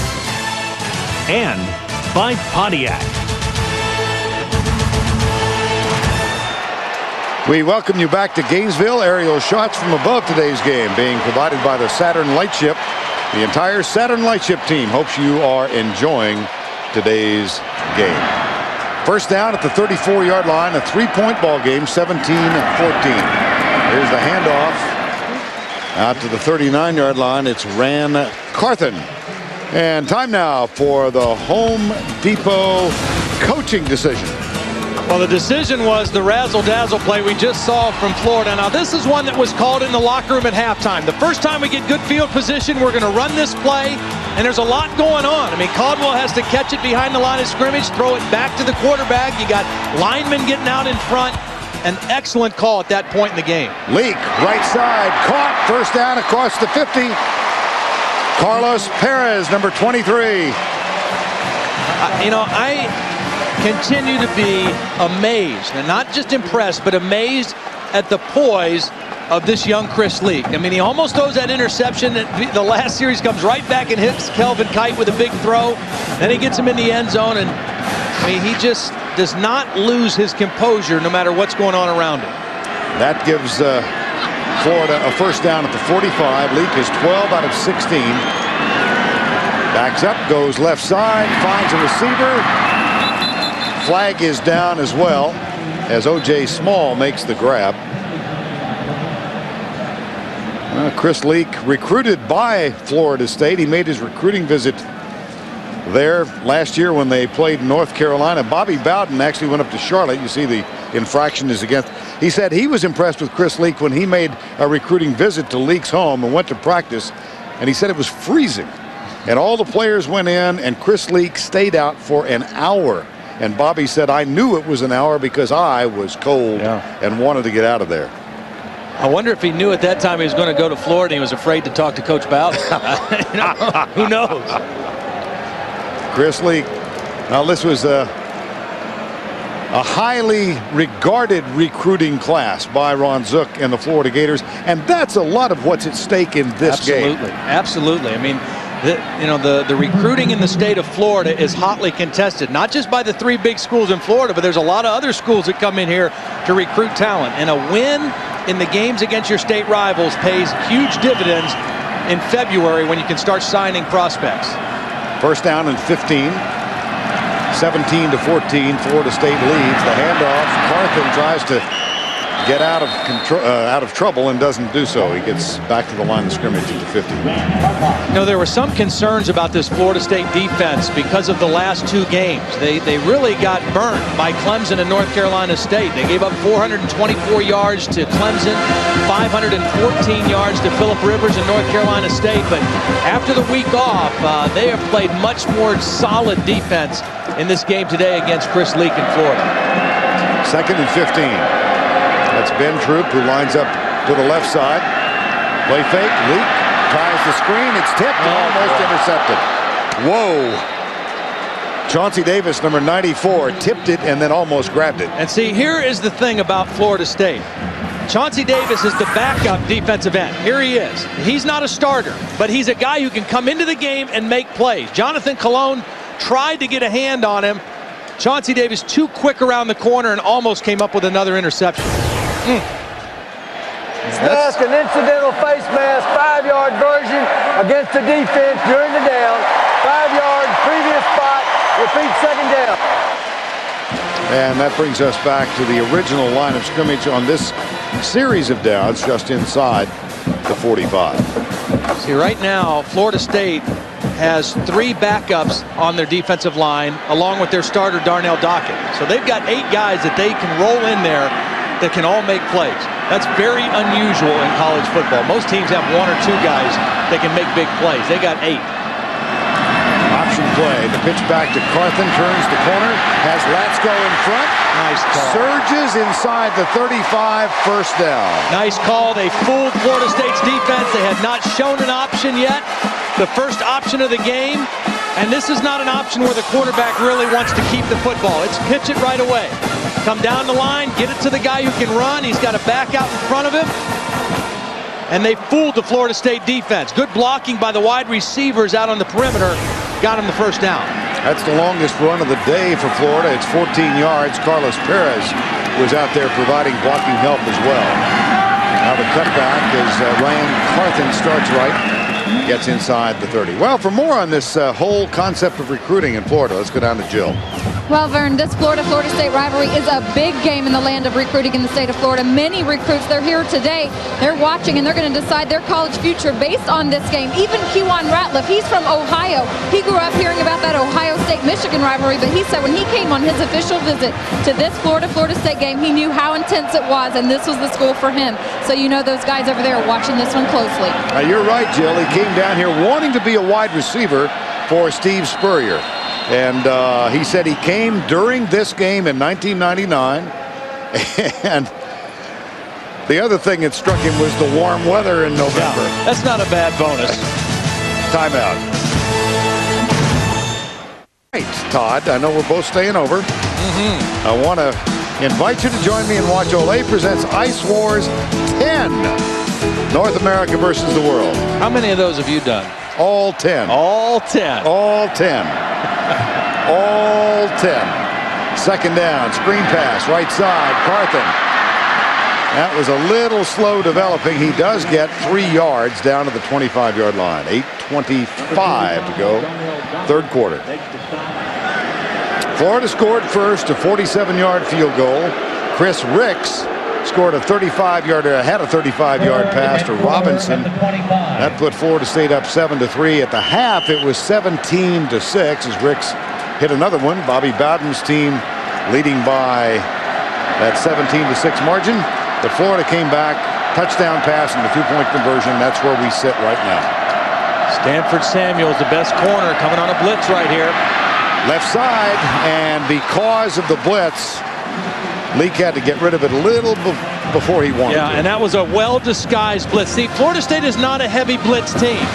I: and by Pontiac.
A: We welcome you back to Gainesville. Aerial shots from above today's game being provided by the Saturn Lightship. The entire Saturn Lightship team hopes you are enjoying today's game. First down at the 34-yard line, a 3-point ball game, 17-14. Here's the handoff out to the 39-yard line. It's Ran Carthen And time now for the Home Depot coaching decision.
D: Well, the decision was the razzle-dazzle play we just saw from Florida. Now, this is one that was called in the locker room at halftime. The first time we get good field position, we're going to run this play, and there's a lot going on. I mean, Caldwell has to catch it behind the line of scrimmage, throw it back to the quarterback. You got linemen getting out in front. An excellent call at that point in the game.
A: Leak, right side, caught, first down across the 50. Carlos Perez, number 23.
D: I continue to be amazed, and not just impressed, but amazed at the poise of this young Chris Leak. I mean, he almost throws that interception. The last series comes right back and hits Kelvin Kite with a big throw. Then he gets him in the end zone, and I mean, he just does not lose his composure no matter what's going on around him.
A: That gives Florida a first down at the 45. Leak is 12 out of 16. Backs up, goes left side, finds a receiver. Flag is down as well as O.J. Small makes the grab. Chris Leak, recruited by Florida State. He made his recruiting visit there last year when they played North Carolina. Bobby Bowden actually went up to Charlotte. You see the infraction is against. He said he was impressed with Chris Leak when he made a recruiting visit to Leak's home and went to practice. And he said it was freezing. And all the players went in, and Chris Leak stayed out for an hour. And Bobby said, I knew it was an hour because I was cold and wanted to get out of there.
D: I wonder if he knew at that time he was going to go to Florida and he was afraid to talk to Coach Bowden. Who knows?
A: Chris Leak. Now, this was a highly regarded recruiting class by Ron Zook and the Florida Gators, and that's a lot of what's at stake in this game.
D: Absolutely. I mean, the recruiting in the state of Florida is hotly contested, not just by the three big schools in Florida, but there's a lot of other schools that come in here to recruit talent. And a win in the games against your state rivals pays huge dividends in February when you can start signing prospects.
A: First down and 15. 17-14, Florida State leads. The handoff. Carthen tries to get out of trouble and doesn't do so. He gets back to the line of scrimmage at the 50.
D: There were some concerns about this Florida State defense because of the last two games. They really got burnt by Clemson and North Carolina State. They gave up 424 yards to Clemson, 514 yards to Phillip Rivers and North Carolina State. But after the week off, they have played much more solid defense in this game today against Chris Leak in Florida.
A: Second and 15. That's Ben Troop, who lines up to the left side. Play fake. Leak tries the screen. It's tipped and almost intercepted. Whoa. Chauncey Davis, number 94, tipped it and then almost grabbed it.
D: And see, here is the thing about Florida State. Chauncey Davis is the backup defensive end. Here he is. He's not a starter, but he's a guy who can come into the game and make plays. Jonathan Colon tried to get a hand on him. Chauncey Davis too quick around the corner and almost came up with another interception.
J: Mask, an incidental face mask, 5-yard version against the defense during the down. 5 yards, previous spot, repeat second down.
A: And that brings us back to the original line of scrimmage on this series of downs just inside the 45.
D: See, right now, Florida State has 3 backups on their defensive line, along with their starter, Darnell Dockett. So they've got 8 guys that they can roll in there that can all make plays. That's very unusual in college football. Most teams have 1 or 2 guys that can make big plays. They got 8.
A: Option play. The pitch back to Carthen, turns the corner, has Latsko in front.
D: Nice call.
A: Surges inside the 35, first down.
D: Nice call. They fooled Florida State's defense. They had not shown an option yet. The first option of the game. And this is not an option where the quarterback really wants to keep the football. It's pitch it right away. Come down the line, get it to the guy who can run. He's got a back out in front of him. And they fooled the Florida State defense. Good blocking by the wide receivers out on the perimeter. Got him the first down.
A: That's the longest run of the day for Florida. It's 14 yards. Carlos Perez was out there providing blocking help as well. Now the cutback as Ryan Carthen starts right, gets inside the 30. Well, for more on this whole concept of recruiting in Florida, let's go down to Jill.
F: Well, Vern, this Florida-Florida State rivalry is a big game in the land of recruiting in the state of Florida. Many recruits, they're here today, they're watching, and they're going to decide their college future based on this game. Even Kewan Ratliff, he's from Ohio. He grew up hearing about that Ohio State-Michigan rivalry, but he said when he came on his official visit to this Florida-Florida State game, he knew how intense it was, and this was the school for him. So you know those guys over there are watching this one closely.
A: You're right, Jill. He came down here wanting to be a wide receiver for Steve Spurrier. And he said he came during this game in 1999. And the other thing that struck him was the warm weather in November.
B: Yeah, that's not a bad bonus.
A: Timeout. Right, Todd, I know we're both staying over. I want to invite you to join me and watch Olay presents Ice Wars 10. North America versus the world.
B: How many of those have you done?
A: All 10.
B: All 10.
A: All 10. All 10. Second down, screen pass, right side, Carthen. That was a little slow developing. He does get 3 yards down to the 25-yard line. 8:25 to go, third quarter. Florida scored first, a 47-yard field goal. Chris Ricks scored a 35-yarder, had a 35-yard pass to Robinson. That put Florida State up 7-3. At the half, it was 17-6 as Ricks hit another one. Bobby Bowden's team leading by that 17-6 margin. But Florida came back, touchdown pass and the 2-point conversion. That's where we sit right now.
B: Stanford Samuels, the best corner, coming on a blitz right here.
A: Left side, and because of the blitz, Leak had to get rid of it a little before he wanted to.
B: Yeah, and that was a well-disguised blitz. See, Florida State is not a heavy blitz team.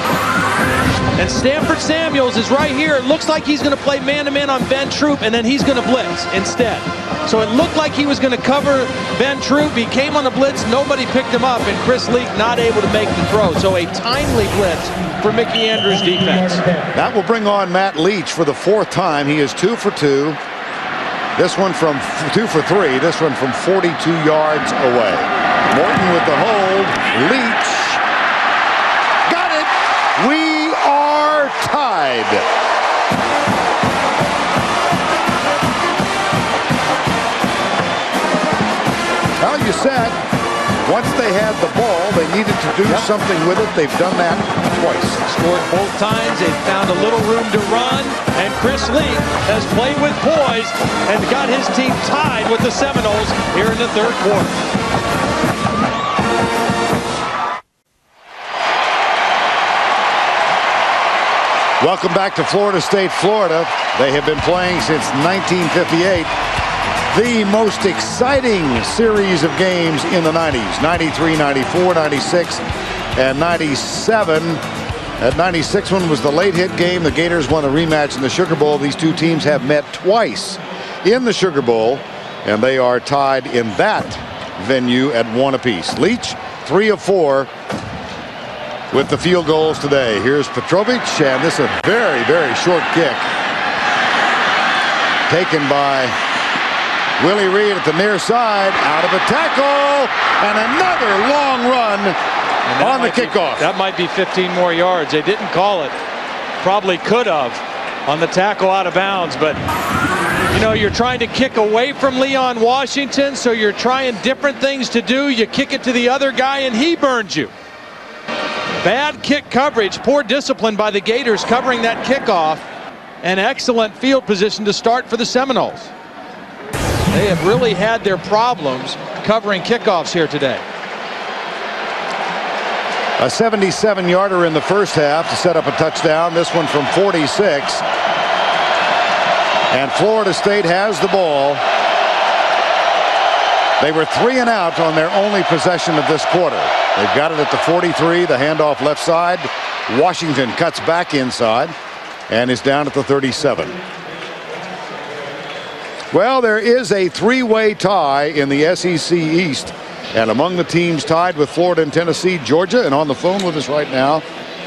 B: And Stanford Samuels is right here. It looks like he's going to play man-to-man on Ben Troop, and then he's going to blitz instead. So it looked like he was going to cover Ben Troop. He came on a blitz. Nobody picked him up, and Chris Leak not able to make the throw. So a timely blitz for Mickey Andrews' defense.
A: That will bring on Matt Leach for the 4th time. He is 2 for 2. This one from 2 for 3. This one from 42 yards away. Morton with the hold. Leach. Got it. We are tied. Well, you said once they had the ball, they needed to do something with it. They've done that twice.
B: Scored both times. They found a little room to run. And Chris Leak has played with poise and got his team tied with the Seminoles here in the third quarter.
A: Welcome back to Florida State, Florida. They have been playing since 1958. The most exciting series of games in the 90s. 93, 94, 96, and 97. That 96 one was the late hit game. The Gators won the rematch in the Sugar Bowl. These two teams have met twice in the Sugar Bowl, and they are tied in that venue at 1 apiece. Leach, 3 of 4 with the field goals today. Here's Petrovic, and this is a very, very short kick. Taken by Willie Reed at the near side, out of a tackle, and another long run on the kickoff.
B: That might be 15 more yards. They didn't call it. Probably could have on the tackle out of bounds, but you know, you're trying to kick away from Leon Washington, so you're trying different things to do. You kick it to the other guy, and he burns you. Bad kick coverage, poor discipline by the Gators covering that kickoff, and excellent field position to start for the Seminoles. They have really had their problems covering kickoffs here today.
A: A 77-yarder in the first half to set up a touchdown. This one from 46. And Florida State has the ball. They were 3 and out on their only possession of this quarter. They've got it at the 43, the handoff left side. Washington cuts back inside and is down at the 37. Well, there is a 3-way tie in the SEC East. And among the teams tied with Florida and Tennessee, Georgia, and on the phone with us right now,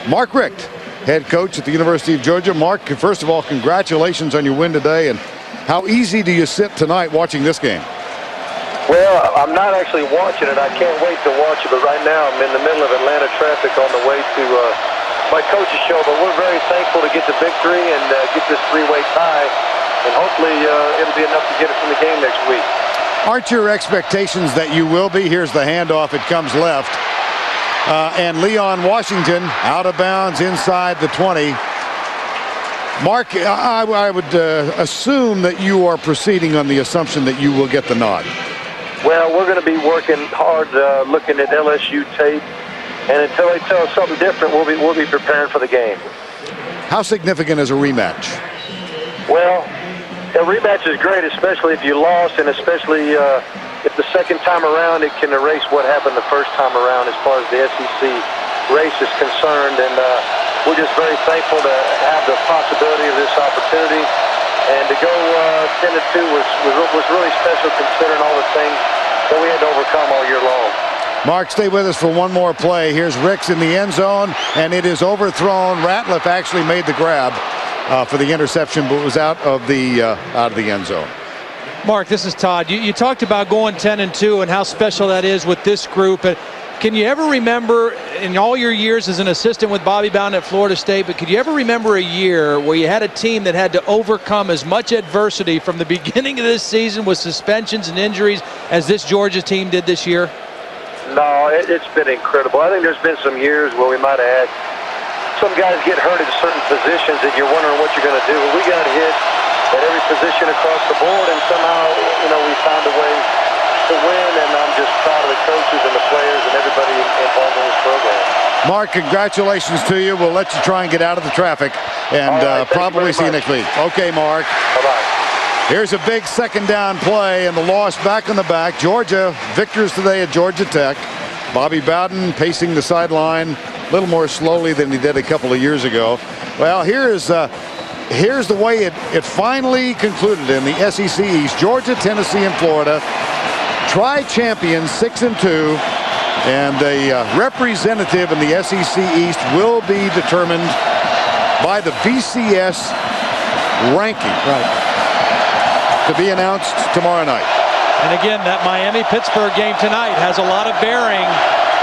A: Mark Richt, head coach at the University of Georgia. Mark, first of all, congratulations on your win today. And how easy do you sit tonight watching this game?
K: Well, I'm not actually watching it. I can't wait to watch it. But right now, I'm in the middle of Atlanta traffic on the way to my coach's show. But we're very thankful to get the victory and get this 3-way tie. and hopefully it'll be enough to get us in the game next week.
A: Aren't your expectations that you will be? Here's the handoff. It comes left. And Leon Washington out of bounds inside the 20. Mark, I would assume that you are proceeding on the assumption that you will get the nod.
K: Well, we're going to be working hard, looking at LSU tape, and until they tell us something different, we'll be preparing for the game.
A: How significant is a rematch?
K: Well, a rematch is great, especially if you lost, and especially if the second time around it can erase what happened the first time around as far as the SEC race is concerned. And we're just very thankful to have the possibility of this opportunity. And to go 10-2 was really special considering all the things that we had to overcome all year long.
A: Mark, stay with us for one more play. Here's Ricks in the end zone, and it is overthrown. Ratliff actually made the grab for the interception, but was out of the end zone.
B: Mark, this is Todd. You talked about going 10-2 and how special that is with this group. Can you ever remember, in all your years as an assistant with Bobby Bowden at Florida State, but could you ever remember a year where you had a team that had to overcome as much adversity from the beginning of this season with suspensions and injuries as this Georgia team did this year?
K: No, it's been incredible. I think there's been some years where we might have had some guys get hurt in certain positions and you're wondering what you're going to do. But we got hit at every position across the board, and somehow, we found a way to win, and I'm just proud of the coaches and the players and everybody involved in this program.
A: Mark, congratulations to you. We'll let you try and get out of the traffic, and probably see you next week. Okay, Mark.
K: Bye-bye.
A: Here's a big second down play, and the loss back in the back. Georgia victors today at Georgia Tech. Bobby Bowden pacing the sideline a little more slowly than he did a couple of years ago. Well, here's the way it finally concluded in the SEC East. Georgia, Tennessee, and Florida, tri-champions 6-2, and the representative in the SEC East will be determined by the BCS ranking.
B: Right.
A: To be announced tomorrow night.
B: And again, that Miami-Pittsburgh game tonight has a lot of bearing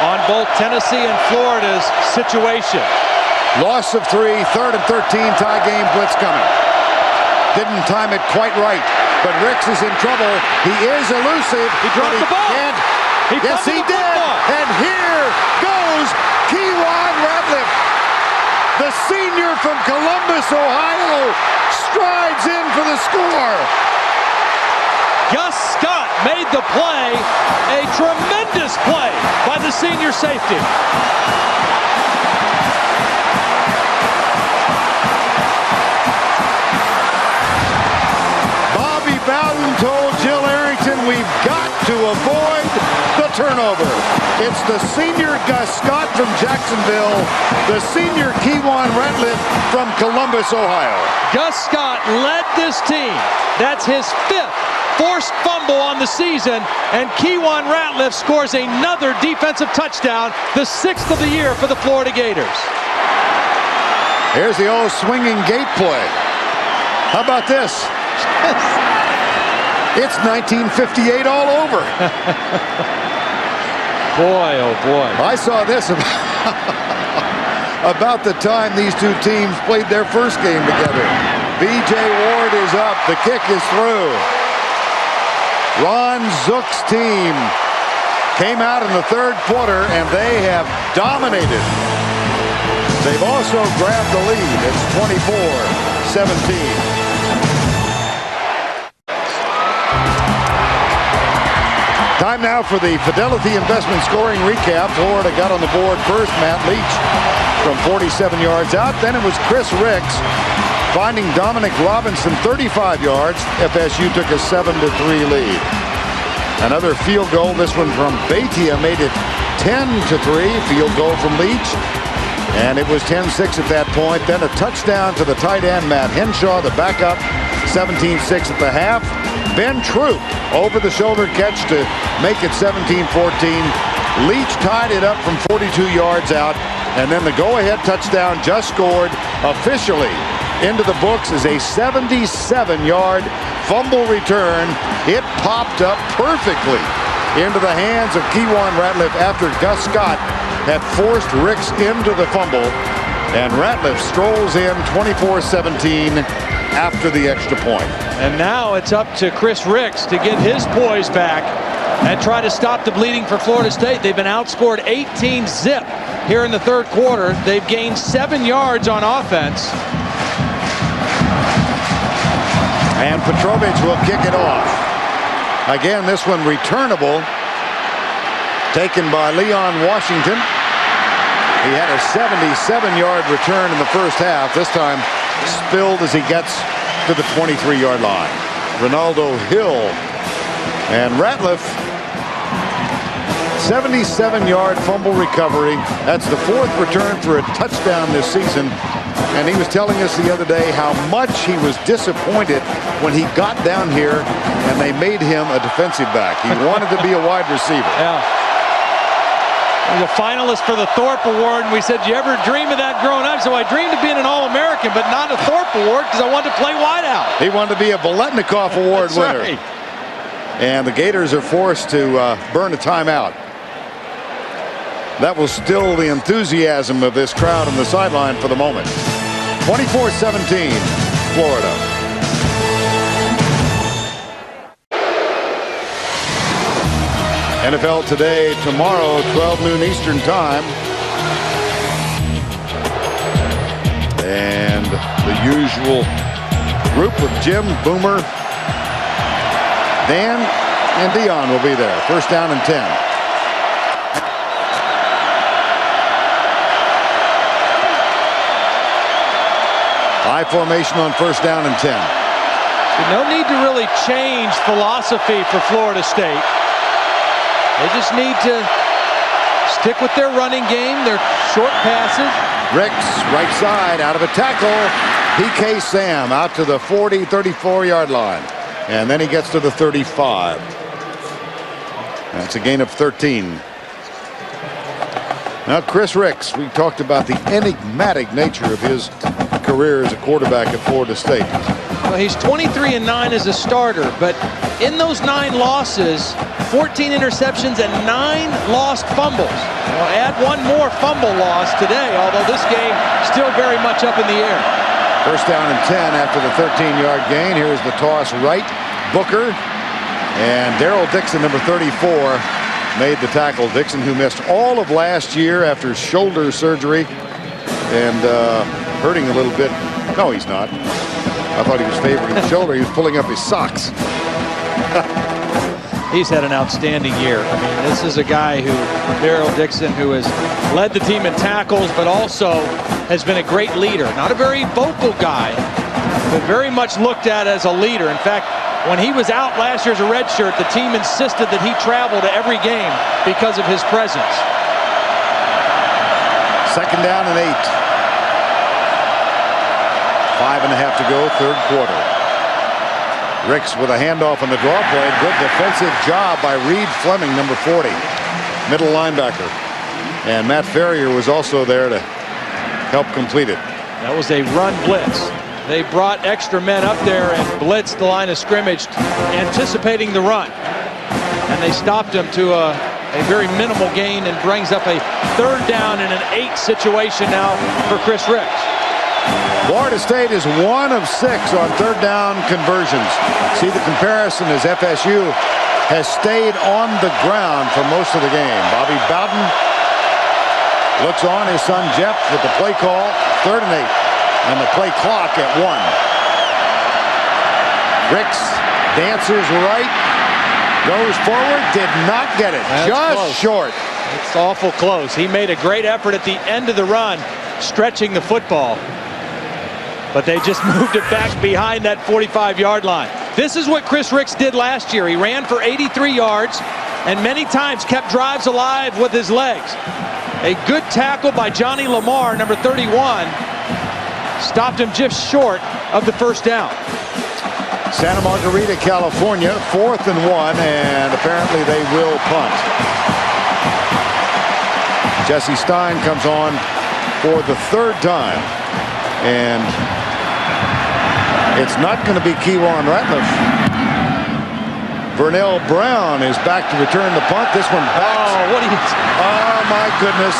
B: on both Tennessee and Florida's situation.
A: Loss of 3, 3rd and 13, tie game, blitz coming. Didn't time it quite right, but Ricks is in trouble. He is elusive.
B: He dropped the ball.
A: Yes, he did. And here goes Kewan Ratliff. The senior from Columbus, Ohio, strides in for the score.
B: Gus Scott made the play, a tremendous play by the senior safety.
A: Bobby Bowden told Jill Arrington, we've got to avoid the turnover. It's the senior Gus Scott from Jacksonville, the senior Kewan Ratliff from Columbus, Ohio.
B: Gus Scott led this team. That's his 5th forced fumble on the season, and Kewan Ratliff scores another defensive touchdown, the 6th of the year for the Florida Gators.
A: Here's the old swinging gate play. How about this? It's 1958 all over.
B: Boy, oh boy.
A: I saw this about the time these two teams played their first game together. B.J. Ward is up. The kick is through. Ron Zook's team came out in the 3rd quarter, and they have dominated. They've also grabbed the lead. It's 24-17. Time now for the Fidelity Investment scoring recap. Florida got on the board first. Matt Leach from 47 yards out. Then it was Chris Ricks finding Dominic Robinson 35 yards. FSU took a 7-3 lead. Another field goal. This one from Beitia made it 10-3. Field goal from Leach. And it was 10-6 at that point. Then a touchdown to the tight end, Matt Henshaw, the backup. 17-6 at the half. Ben Troop over the shoulder catch to make it 17-14. Leach tied it up from 42 yards out, and then the go-ahead touchdown just scored officially into the books as a 77-yard fumble return. It popped up perfectly into the hands of Kewan Ratliff after Gus Scott had forced Ricks into the fumble. And Ratliff strolls in 24-17 after the extra point.
B: And now it's up to Chris Ricks to get his poise back and try to stop the bleeding for Florida State. They've been outscored 18-zip here in the third quarter. They've gained 7 yards on offense.
A: And Petrovic will kick it off. Again, this one returnable. Taken by Leon Washington. He had a 77-yard return in the first half. This time spilled as he gets to the 23-yard line. Ronaldo Hill and Ratliff. 77-yard fumble recovery. That's the 4th return for a touchdown this season. And he was telling us the other day how much he was disappointed when he got down here and they made him a defensive back. He wanted to be a wide receiver.
B: Yeah. He was a finalist for the Thorpe Award, and we said, "You ever dream of that growing up?" So I dreamed of being an All-American, but not a Thorpe Award because I wanted to play wideout.
A: He wanted to be a Biletnikoff Award winner.
B: Right.
A: And the Gators are forced to burn a timeout. That will still the enthusiasm of this crowd on the sideline for the moment. 24-17, Florida. NFL Today tomorrow, 12 noon Eastern time. And the usual group of Jim, Boomer, Dan, and Dion will be there. First down and 10. High formation on first down and 10.
B: No need to really change philosophy for Florida State. They just need to stick with their running game, their short passes.
A: Ricks, right side, out of a tackle. PK Sam out to the 40, 34-yard line. And then he gets to the 35. That's a gain of 13. Now, Chris Ricks, we talked about the enigmatic nature of his career as a quarterback at Florida State.
B: Well, he's 23-9 as a starter, but in those 9 losses, 14 interceptions and 9 lost fumbles. Well, add one more fumble loss today, although this game still very much up in the air.
A: First down and 10 after the 13-yard gain. Here's the toss right. Booker and Daryl Dixon, number 34, made the tackle. Dixon, who missed all of last year after shoulder surgery and hurting a little bit. No, he's not. I thought he was favoring the shoulder. He was pulling up his socks.
B: He's had an outstanding year. I mean, this is a guy who, Daryl Dixon, who has led the team in tackles, but also has been a great leader. Not a very vocal guy, but very much looked at as a leader. In fact, when he was out last year as a redshirt, the team insisted that he travel to every game because of his presence.
A: Second down and 8. 5.5 to go, third quarter. Ricks with a handoff on the draw play. Good defensive job by Reed Fleming, number 40, middle linebacker. And Matt Ferrier was also there to help complete it.
B: That was a run blitz. They brought extra men up there and blitzed the line of scrimmage, anticipating the run. And they stopped him to a very minimal gain and brings up a third down in an 8 situation now for Chris Ricks.
A: Florida State is 1 of 6 on third down conversions. See the comparison as FSU has stayed on the ground for most of the game. Bobby Bowden looks on his son Jeff with the play call. 3rd and 8. And the play clock at 1. Ricks dances right. Goes forward. Did not get it.
B: That's
A: just
B: close.
A: Short.
B: It's awful close. He made a great effort at the end of the run, stretching the football. But they just moved it back behind that 45-yard line. This is what Chris Ricks did last year. He ran for 83 yards and many times kept drives alive with his legs. A good tackle by Johnny Lamar, number 31, stopped him just short of the first down.
A: Santa Margarita, California, 4th and 1, and apparently they will punt. Jesse Stein comes on for the 3rd time. And it's not going to be Keywan Ratliff. Vernell Brown is back to return the punt. This one back.
B: Oh, what do you?
A: Oh, my goodness.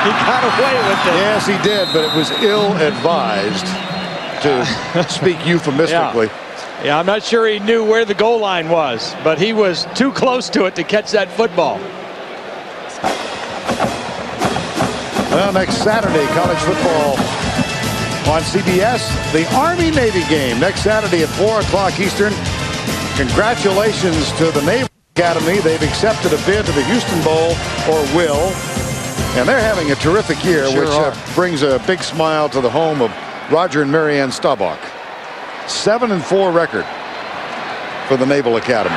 B: He got away with it.
A: Yes, he did, but it was ill-advised, to speak euphemistically.
B: Yeah, I'm not sure he knew where the goal line was, but he was too close to it to catch that football.
A: Well, next Saturday, college football on CBS. The Army-Navy game next Saturday at 4 o'clock Eastern. Congratulations to the Naval Academy. They've accepted a bid to the Houston Bowl, or will. And they're having a terrific year,
B: Sure
A: which brings a big smile to the home of Roger and Marianne Staubach. 7-4 record for the Naval Academy.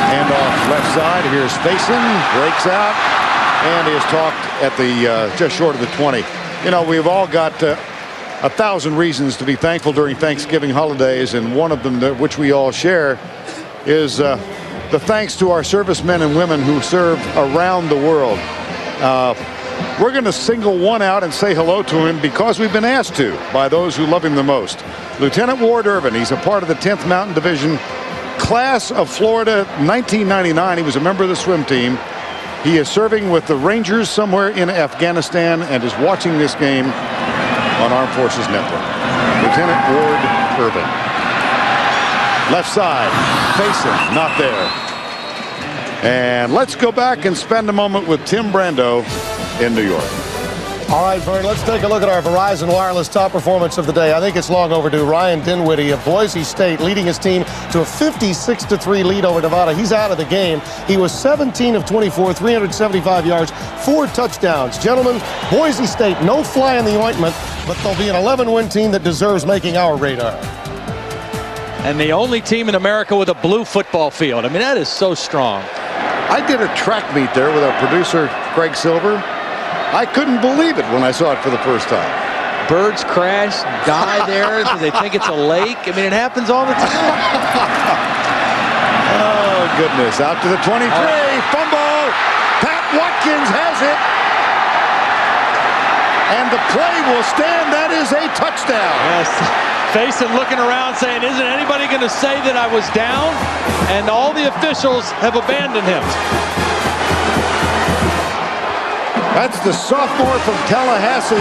A: Handoff left side. Here's Faison, breaks out, and is talked at the just short of the 20. You know, we've all got 1,000 reasons to be thankful during Thanksgiving holidays, and one of them, which we all share, is the thanks to our servicemen and women who serve around the world. We're going to single one out and say hello to him because we've been asked to by those who love him the most. Lieutenant Ward Irvin. He's a part of the 10th Mountain Division, class of Florida, 1999. He was a member of the swim team. He is serving with the Rangers somewhere in Afghanistan and is watching this game on Armed Forces Network. Lieutenant Ward Irvin. Left side, Faison, not there. And let's go back and spend a moment with Tim Brando in New York.
G: All right, Vern, let's take a look at our Verizon Wireless top performance of the day. I think it's long overdue. Ryan Dinwiddie of Boise State leading his team to a 56-3 lead over Nevada. He's out of the game. He was 17 of 24, 375 yards, 4 touchdowns. Gentlemen, Boise State, no fly in the ointment, but they'll be an 11-win team that deserves making our radar.
B: And the only team in America with a blue football field. I mean, that is so strong.
A: I did a track meet there with our producer, Craig Silver. I couldn't believe it when I saw it for the first time.
B: Birds crash, die there. Do they think it's a lake? I mean, it happens all the time.
A: Oh, goodness. Out to the 23. Fumble. Pat Watkins has it. And the play will stand. That is a touchdown.
B: Yes. Faison looking around saying, isn't anybody going to say that I was down? And all the officials have abandoned him.
A: That's the sophomore from Tallahassee,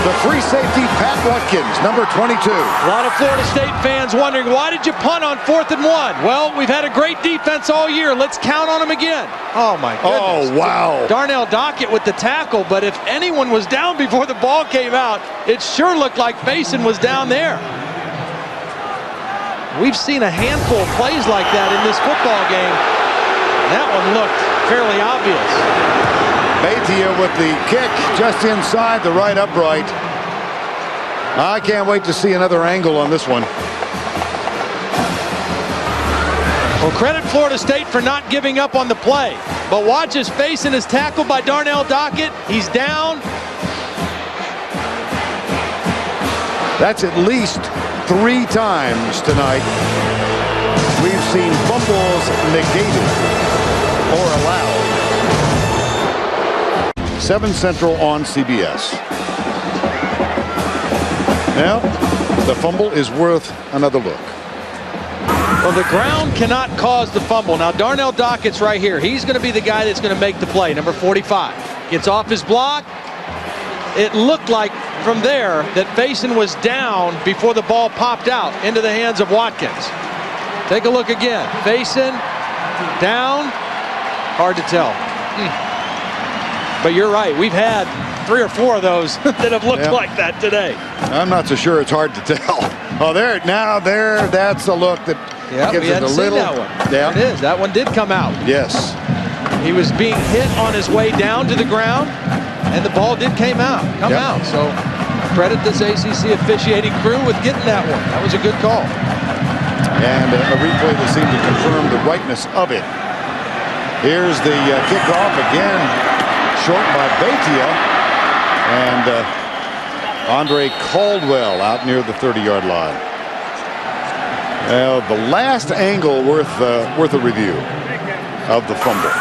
A: the free safety, Pat Watkins, number 22.
B: A lot of Florida State fans wondering, why did you punt on 4th and 1? Well, we've had a great defense all year. Let's count on them again. Oh, my goodness.
A: Oh, wow.
B: Darnell Dockett with the tackle, but if anyone was down before the ball came out, it sure looked like Faison was down there. We've seen a handful of plays like that in this football game. That one looked fairly obvious.
A: Beitia with the kick just inside the right upright. I can't wait to see another angle on this one.
B: Well, credit Florida State for not giving up on the play. But watch as Faison is tackled by Darnell Dockett. He's down.
A: That's at least 3 times tonight we've seen fumbles negated or allowed. 7 Central on CBS. Now, the fumble is worth another look.
B: Well, the ground cannot cause the fumble. Now, Darnell Dockett's right here. He's going to be the guy that's going to make the play, number 45. Gets off his block. It looked like from there that Faison was down before the ball popped out into the hands of Watkins. Take a look again. Faison down. Hard to tell. But you're right. We've had 3 or 4 of those that have looked like that today.
A: I'm not so sure it's hard to tell. Oh, there, now there, that's a look that gives
B: we
A: it a
B: hadn't
A: little.
B: seen that one.
A: Yeah.
B: It is. That one did come out.
A: Yes.
B: He was being hit on his way down to the ground, and the ball did come out. So credit this ACC officiating crew with getting that one. That was a good call.
A: And a replay that seemed to confirm the rightness of it. Here's the kickoff again, short by Beitia, and Andre Caldwell out near the 30-yard line. The last angle worth a review of the fumble.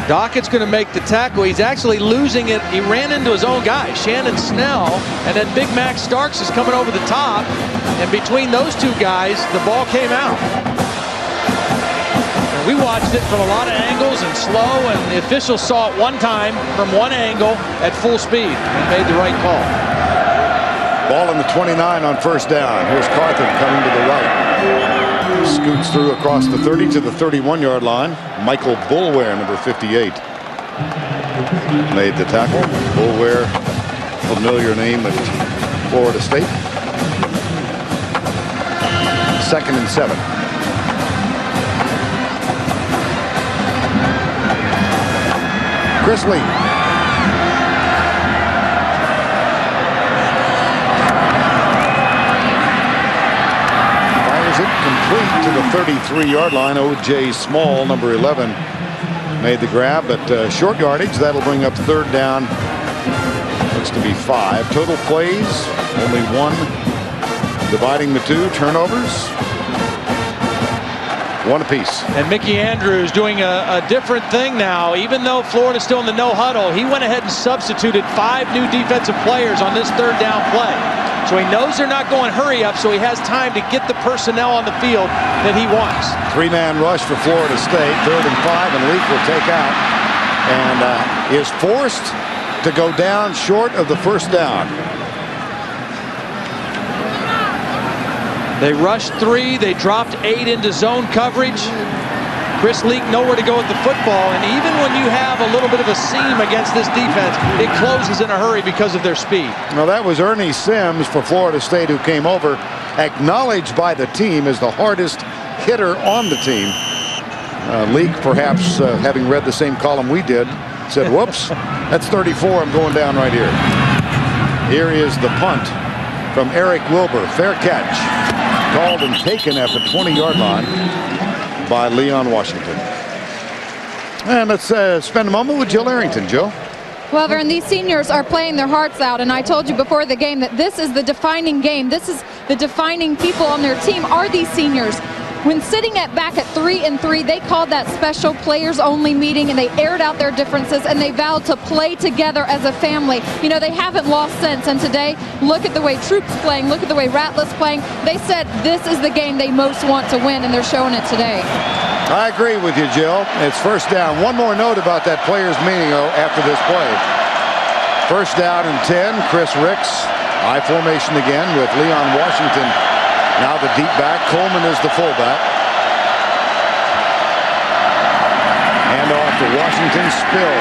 B: Dockett's going to make the tackle. He's actually losing it. He ran into his own guy, Shannon Snell, and then Big Mac Starks is coming over the top. And between those two guys, the ball came out. And we watched it from a lot of angles and slow, and the officials saw it one time from one angle at full speed and made the right call.
A: Ball in the 29 on first down. Here's Carthen coming to the right. Scoots through across the 30 to the 31-yard line. Michael Boulware, number 58, made the tackle. Boulware, familiar name at Florida State. 2nd and 7. Chris Lee. Complete to the 33-yard line. O.J. Small, number 11, made the grab, but short yardage. That'll bring up 3rd down. Looks to be 5. Total plays, only 1. Dividing the 2. Turnovers, 1 apiece.
B: And Mickey Andrews doing a different thing now. Even though Florida's still in the no huddle, he went ahead and substituted 5 new defensive players on this 3rd down play. So he knows they're not going hurry up, so he has time to get the personnel on the field that he wants.
A: 3-man rush for Florida State. 3rd and 5, and Leak will take out and is forced to go down short of the 1st down.
B: They rushed 3. They dropped 8 into zone coverage. Chris Leak nowhere to go with the football, and even when you have a little bit of a seam against this defense, it closes in a hurry because of their speed.
A: Now that was Ernie Sims for Florida State, who came over, acknowledged by the team as the hardest hitter on the team. Leak, perhaps having read the same column we did, said, whoops, that's 34, I'm going down right here. Here is the punt from Eric Wilbur. Fair catch. Called and taken at the 20-yard line by Leon Washington. And let's spend a moment with Jill Arrington. Jill?
F: Well, Vern, these seniors are playing their hearts out, and I told you before the game that this is the defining game. This is the defining people on their team are these seniors. When sitting back at 3-3, they called that special players-only meeting, and they aired out their differences, and they vowed to play together as a family. You know, they haven't lost since, and today, look at the way Troop's playing, look at the way Ratliff's playing. They said this is the game they most want to win, and they're showing it today.
A: I agree with you, Jill. It's 1st down. One more note about that players' meeting after this play. 1st down and 10. Chris Ricks, I formation again with Leon Washington. Now the deep back. Coleman is the fullback. And off to Washington. Spill.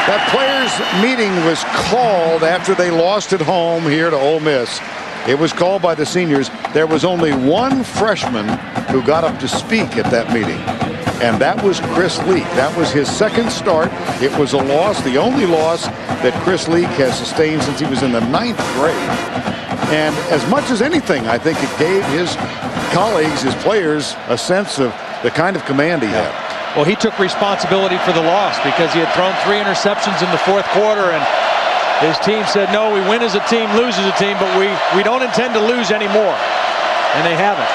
A: That players' meeting was called after they lost at home here to Ole Miss. It was called by the seniors. There was only one freshman who got up to speak at that meeting, and that was Chris Leak. That was his 2nd start. It was a loss, the only loss that Chris Leak has sustained since he was in the 9th grade. And as much as anything, I think it gave his colleagues, his players, a sense of the kind of command he had.
B: Well, he took responsibility for the loss because he had thrown 3 interceptions in the 4th quarter, and his team said, no, we win as a team, lose as a team, but we don't intend to lose anymore. And they haven't.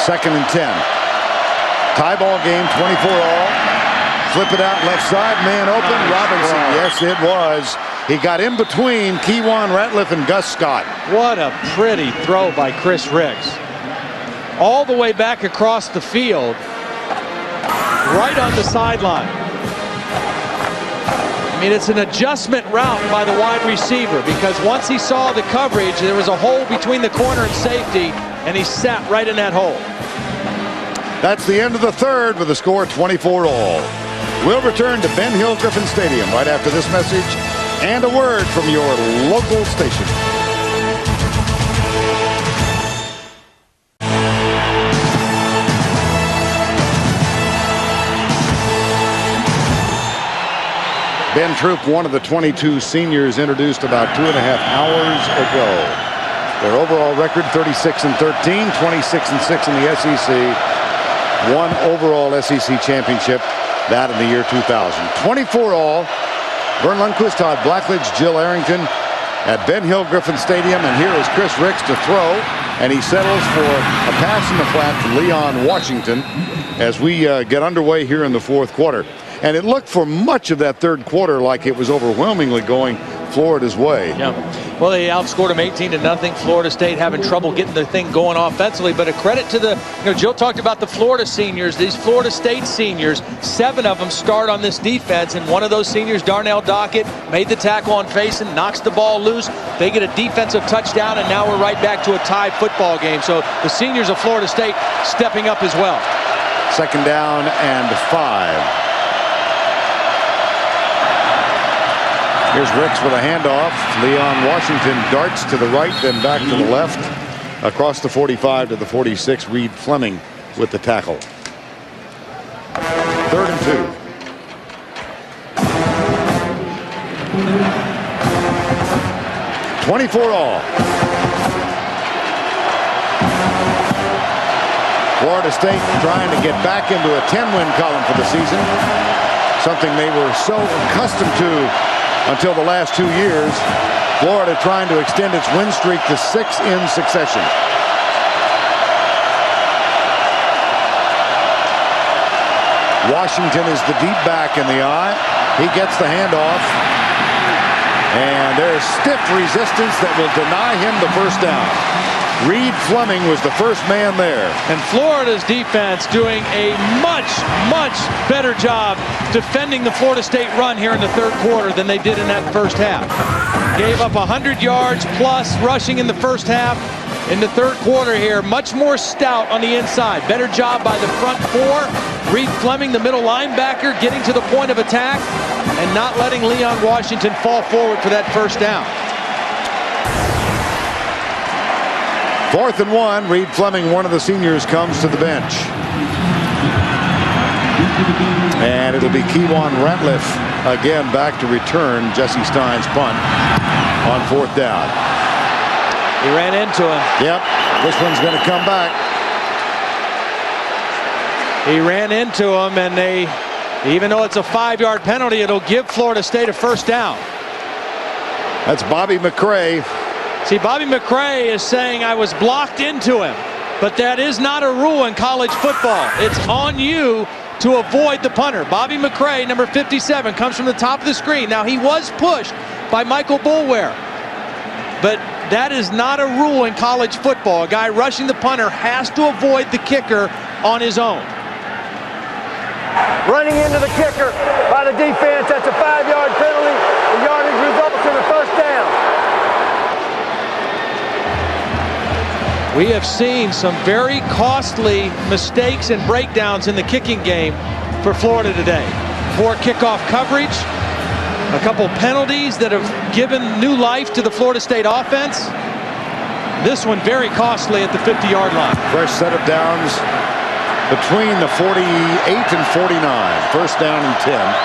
A: 2nd and 10. Tie ball game, 24 all. Flip it out left side, man open. Robinson, yes, it was. He got in between Kewan Ratliff and Gus Scott.
B: What a pretty throw by Chris Ricks. All the way back across the field, right on the sideline. I mean, it's an adjustment route by the wide receiver, because once he saw the coverage, there was a hole between the corner and safety, and he sat right in that hole.
A: That's the end of the 3rd with a score 24 all. We'll return to Ben Hill Griffin Stadium right after this message and a word from your local station. Ben Troop, one of the 22 seniors introduced about 2.5 hours ago. Their overall record 36-13, 26-6 in the SEC. 1 overall SEC championship, that in the year 2000. 24 all. Vern Lundquist, Todd Blackledge, Jill Arrington at Ben Hill Griffin Stadium, and here is Chris Ricks to throw, and he settles for a pass in the flat to Leon Washington as we get underway here in the 4th quarter. And it looked for much of that third quarter like it was overwhelmingly going Florida's way.
B: Yeah. Well, they outscored them 18-0. Florida State having trouble getting the thing going offensively. But a credit to the, Joe talked about the Florida seniors. These Florida State seniors, 7 of them start on this defense. And one of those seniors, Darnell Dockett, made the tackle on Faison, knocks the ball loose. They get a defensive touchdown, and now we're right back to a tie football game. So the seniors of Florida State stepping up as well.
A: 2nd down and 5. Here's Ricks with a handoff. Leon Washington darts to the right, then back to the left. Across the 45 to the 46, Reed Fleming with the tackle. 3rd and 2. $24 all. Florida State trying to get back into a 10-win column for the season. Something they were so accustomed to until the last 2 years. Florida trying to extend its win streak to 6 in succession. Washington is the deep back in the eye. He gets the handoff. And there's stiff resistance that will deny him the first down. Reed Fleming was the first man there.
B: And Florida's defense doing a much, much better job defending the Florida State run here in the third quarter than they did in that first half. Gave up 100 yards plus rushing in the first half. In the third quarter here, much more stout on the inside. Better job by the front 4. Reed Fleming, the middle linebacker, getting to the point of attack and not letting Leon Washington fall forward for that first down.
A: 4th and 1. Reed Fleming, one of the seniors, comes to the bench. And it'll be Kewan Ratliff again back to return Jesse Stein's punt on 4th down.
B: He ran into him.
A: Yep, this one's going to come back.
B: He ran into him, and they, even though it's a 5-yard penalty, it'll give Florida State a first down.
A: That's Bobby McCray.
B: See, Bobby McCray is saying I was blocked into him, but that is not a rule in college football. It's on you to avoid the punter. Bobby McCray, number 57, comes from the top of the screen. Now, he was pushed by Michael Boulware, but that is not a rule in college football. A guy rushing the punter has to avoid the kicker on his own.
J: Running into the kicker by the defense. That's a 5-yard penalty. The yardage results in a first down.
B: We have seen some very costly mistakes and breakdowns in the kicking game for Florida today. Poor kickoff coverage, a couple penalties that have given new life to the Florida State offense. This one very costly at the 50-yard line.
A: Fresh set of downs between the 48 and 49. First down and 10.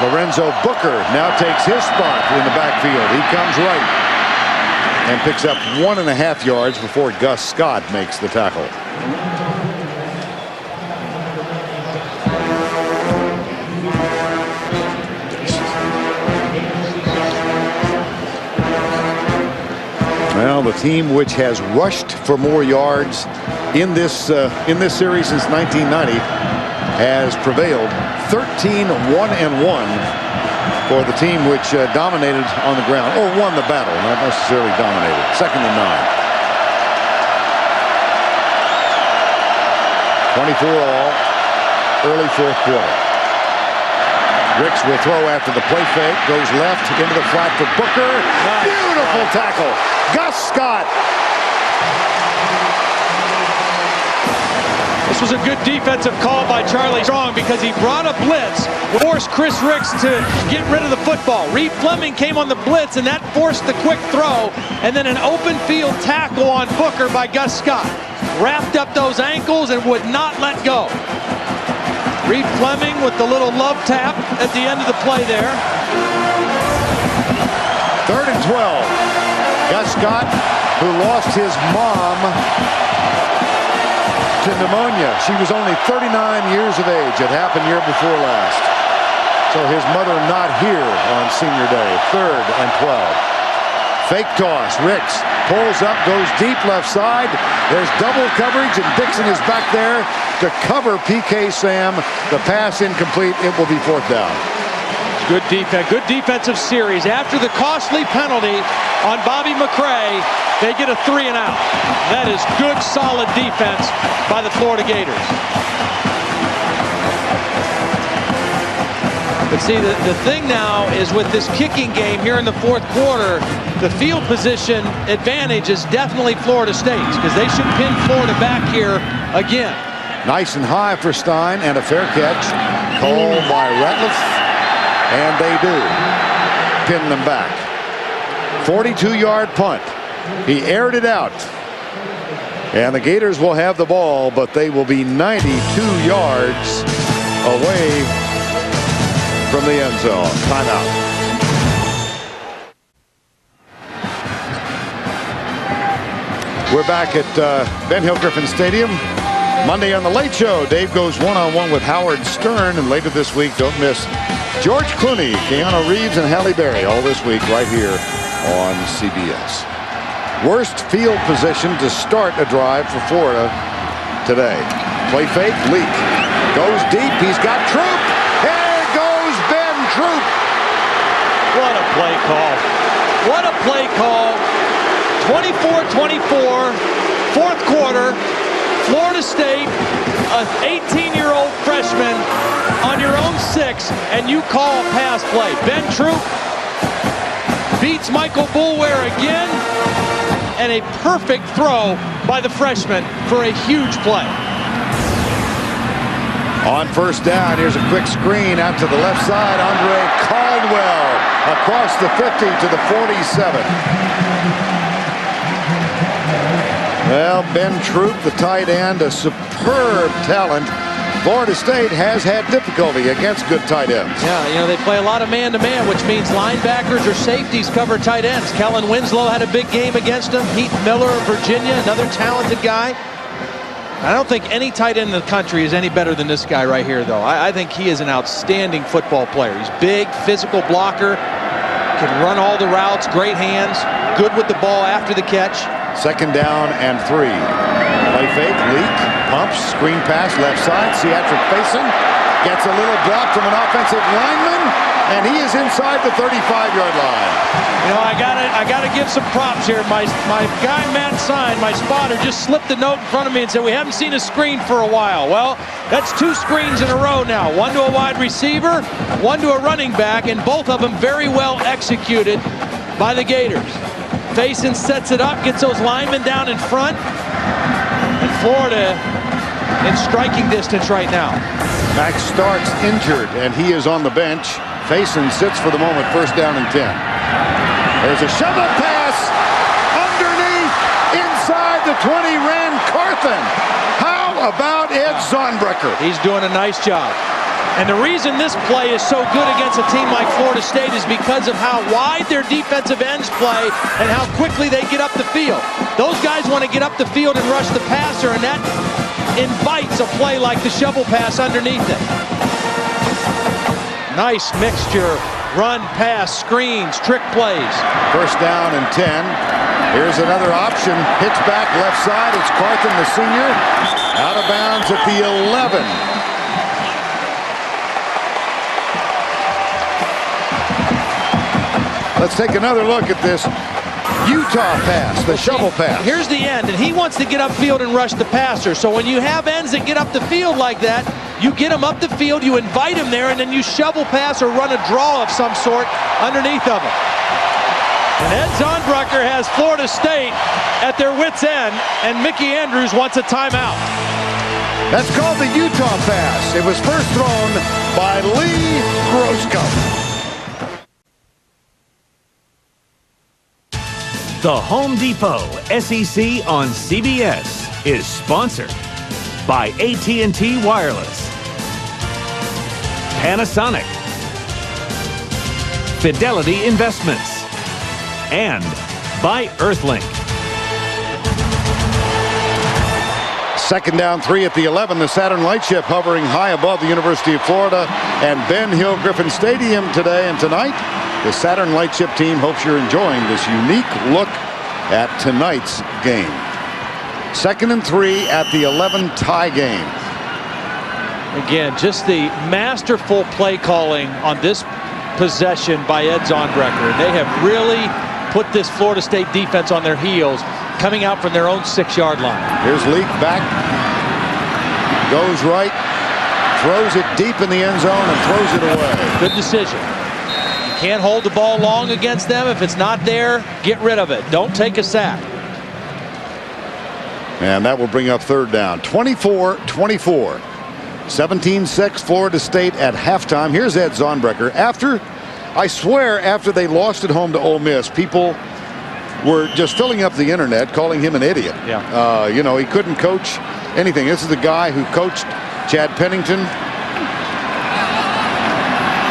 A: Lorenzo Booker now takes his spot in the backfield. He comes right and picks up 1.5 yards before Gus Scott makes the tackle. Well, the team which has rushed for more yards in this series since 1990 has prevailed. 13-1-1 for the team which dominated on the ground, or won the battle, not necessarily dominated. 2nd and 9. 24 all, early 4th quarter. Ricks will throw after the play fake, goes left into the flat for Booker. Nice. Beautiful tackle. Gus Scott.
B: This was a good defensive call by Charlie Strong because he brought a blitz, forced Chris Ricks to get rid of the football. Reed Fleming came on the blitz, and that forced the quick throw, and then an open field tackle on Booker by Gus Scott. Wrapped up those ankles and would not let go. Reed Fleming with the little love tap at the end of the play there.
A: 3rd and 12. Gus Scott, who lost his mom to pneumonia. She was only 39 years of age. It happened year before last. So his mother not here on senior day. 3rd and 12. Fake toss. Ricks pulls up, goes deep left side. There's double coverage, and Dixon is back there to cover PK Sam. The pass incomplete. It will be 4th down.
B: Good defense, good defensive series. After the costly penalty on Bobby McCray, they get a 3 and out. That is good, solid defense by the Florida Gators. But see, the thing now is with this kicking game here in the 4th quarter, the field position advantage is definitely Florida State's, because they should pin Florida back here again.
A: Nice and high for Stein, and a fair catch called by Ratliff. And they do pin them back. 42-yard punt. He aired it out. And the Gators will have the ball, but they will be 92 yards away from the end zone. Timeout. We're back at Ben Hill Griffin Stadium. Monday on The Late Show, Dave goes one-on-one with Howard Stern, and later this week, don't miss George Clooney, Keanu Reeves, and Halle Berry all this week right here on CBS. Worst field position to start a drive for Florida today. Play fake, Leak goes deep. He's got Troop. Here goes Ben Troop.
B: What a play call. What a play call. 24-24, 4th quarter. Florida State, an 18-year-old freshman on your own 6, and you call a pass play. Ben Troop beats Michael Boulware again, and a perfect throw by the freshman for a huge play.
A: On 1st down, here's a quick screen out to the left side. Andre Caldwell across the 50 to the 47. Well, Ben Troop, the tight end, a superb talent. Florida State has had difficulty against good tight ends.
B: Yeah, you know, they play a lot of man-to-man, which means linebackers or safeties cover tight ends. Kellen Winslow had a big game against him. Heath Miller of Virginia, another talented guy. I don't think any tight end in the country is any better than this guy right here, though. I think he is an outstanding football player. He's big, physical blocker, can run all the routes, great hands, good with the ball after the catch.
A: 2nd down and 3. Play fake, Leak, pumps, screen pass, left side. Seatric Faison gets a little drop from an offensive lineman, and he is inside the 35-yard line.
B: You know, I gotta give some props here. My guy Matt Sign, my spotter, just slipped a note in front of me and said we haven't seen a screen for a while. Well, that's 2 screens in a row now. One to a wide receiver, one to a running back, and both of them very well executed by the Gators. Faison sets it up, gets those linemen down in front, and Florida in striking distance right now.
A: Max Starks injured, and he is on the bench. Faison sits for the moment, 1st down and 10. There's a shovel pass underneath, inside the 20, Rand Carthen. How about Ed Zonbrecker?
B: He's doing a nice job. And the reason this play is so good against a team like Florida State is because of how wide their defensive ends play and how quickly they get up the field. Those guys want to get up the field and rush the passer, and that invites a play like the shovel pass underneath it. Nice mixture, run, pass, screens, trick plays.
A: 1st down and 10. Here's another option. Pitch back left side. It's Carthen, the senior, out of bounds at the 11. Let's take another look at this Utah pass, the shovel pass.
B: Here's the end, and he wants to get upfield and rush the passer. So when you have ends that get up the field like that, you get them up the field, you invite them there, and then you shovel pass or run a draw of some sort underneath of them. And Ed Zonbrecker has Florida State at their wits' end, and Mickey Andrews wants a timeout.
A: That's called the Utah pass. It was first thrown by Lee Roscoe.
I: The Home Depot SEC on CBS is sponsored by AT&T Wireless, Panasonic, Fidelity Investments, and by Earthlink.
A: 2nd down 3 at the 11. The Saturn Lightship hovering high above the University of Florida and Ben Hill Griffin Stadium today and tonight. The Saturn Lightship team hopes you're enjoying this unique look at tonight's game. 2nd and 3 at the 11, tie game.
B: Again, just the masterful play calling on this possession by Ed Zonbrecker. They have really put this Florida State defense on their heels, coming out from their own 6-yard line.
A: Here's Leak back. Goes right. Throws it deep in the end zone and throws it away.
B: Good decision. You can't hold the ball long against them. If it's not there, get rid of it. Don't take a sack.
A: And that will bring up third down. 24-24. 17-6 Florida State at halftime. Here's Ed Zonbrecker. I swear, after they lost at home to Ole Miss, people were just filling up the internet calling him an idiot.
B: Yeah.
A: You know, he couldn't coach anything. This is the guy who coached Chad Pennington.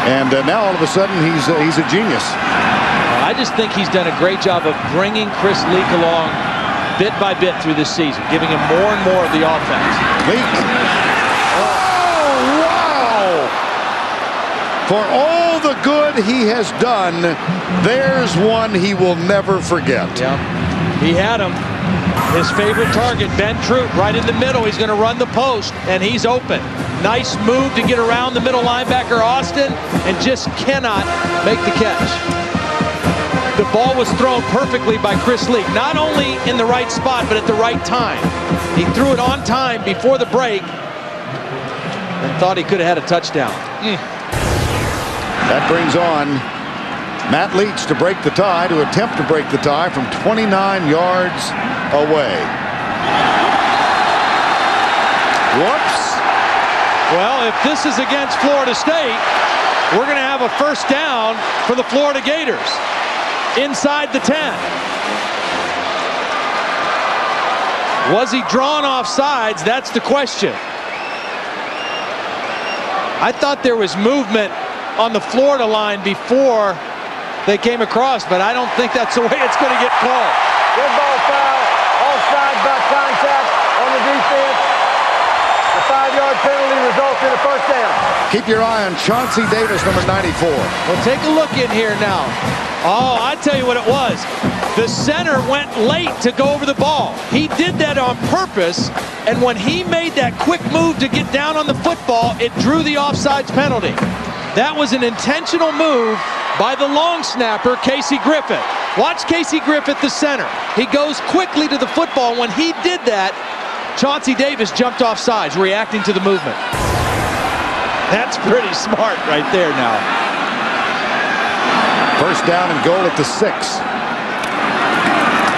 A: And now all of a sudden he's a genius.
B: I just think he's done a great job of bringing Chris Leak along bit by bit through this season, giving him more and more of the offense.
A: Leak. Oh, wow! For all the good he has done, there's one he will never forget.
B: Yeah, he had him. His favorite target, Ben Troop, right in the middle. He's going to run the post, and he's open. Nice move to get around the middle linebacker, Austin, and just cannot make the catch. The ball was thrown perfectly by Chris Leak, not only in the right spot, but at the right time. He threw it on time before the break and thought he could have had a touchdown.
A: That brings on Matt Leach to break the tie, to attempt to break the tie from 29 yards away. Whoops.
B: Well, if this is against Florida State, we're going to have a first down for the Florida Gators inside the 10. Was he drawn off sides? That's the question. I thought there was movement on the Florida line before they came across, but I don't think that's the way it's going to get called.
J: Good ball foul, offside by contact on the defense. The 5-yard penalty results in a first down.
A: Keep your eye on Chauncey Davis, number 94.
B: Well, take a look in here now. Oh, I tell you what it was. The center went late to go over the ball. He did that on purpose, and when he made that quick move to get down on the football, it drew the offsides penalty. That was an intentional move by the long snapper, Casey Griffith. Watch Casey Griffith, the center. He goes quickly to the football. When he did that, Chauncey Davis jumped off sides, reacting to the movement. That's pretty smart right there now.
A: First down and goal at the 6.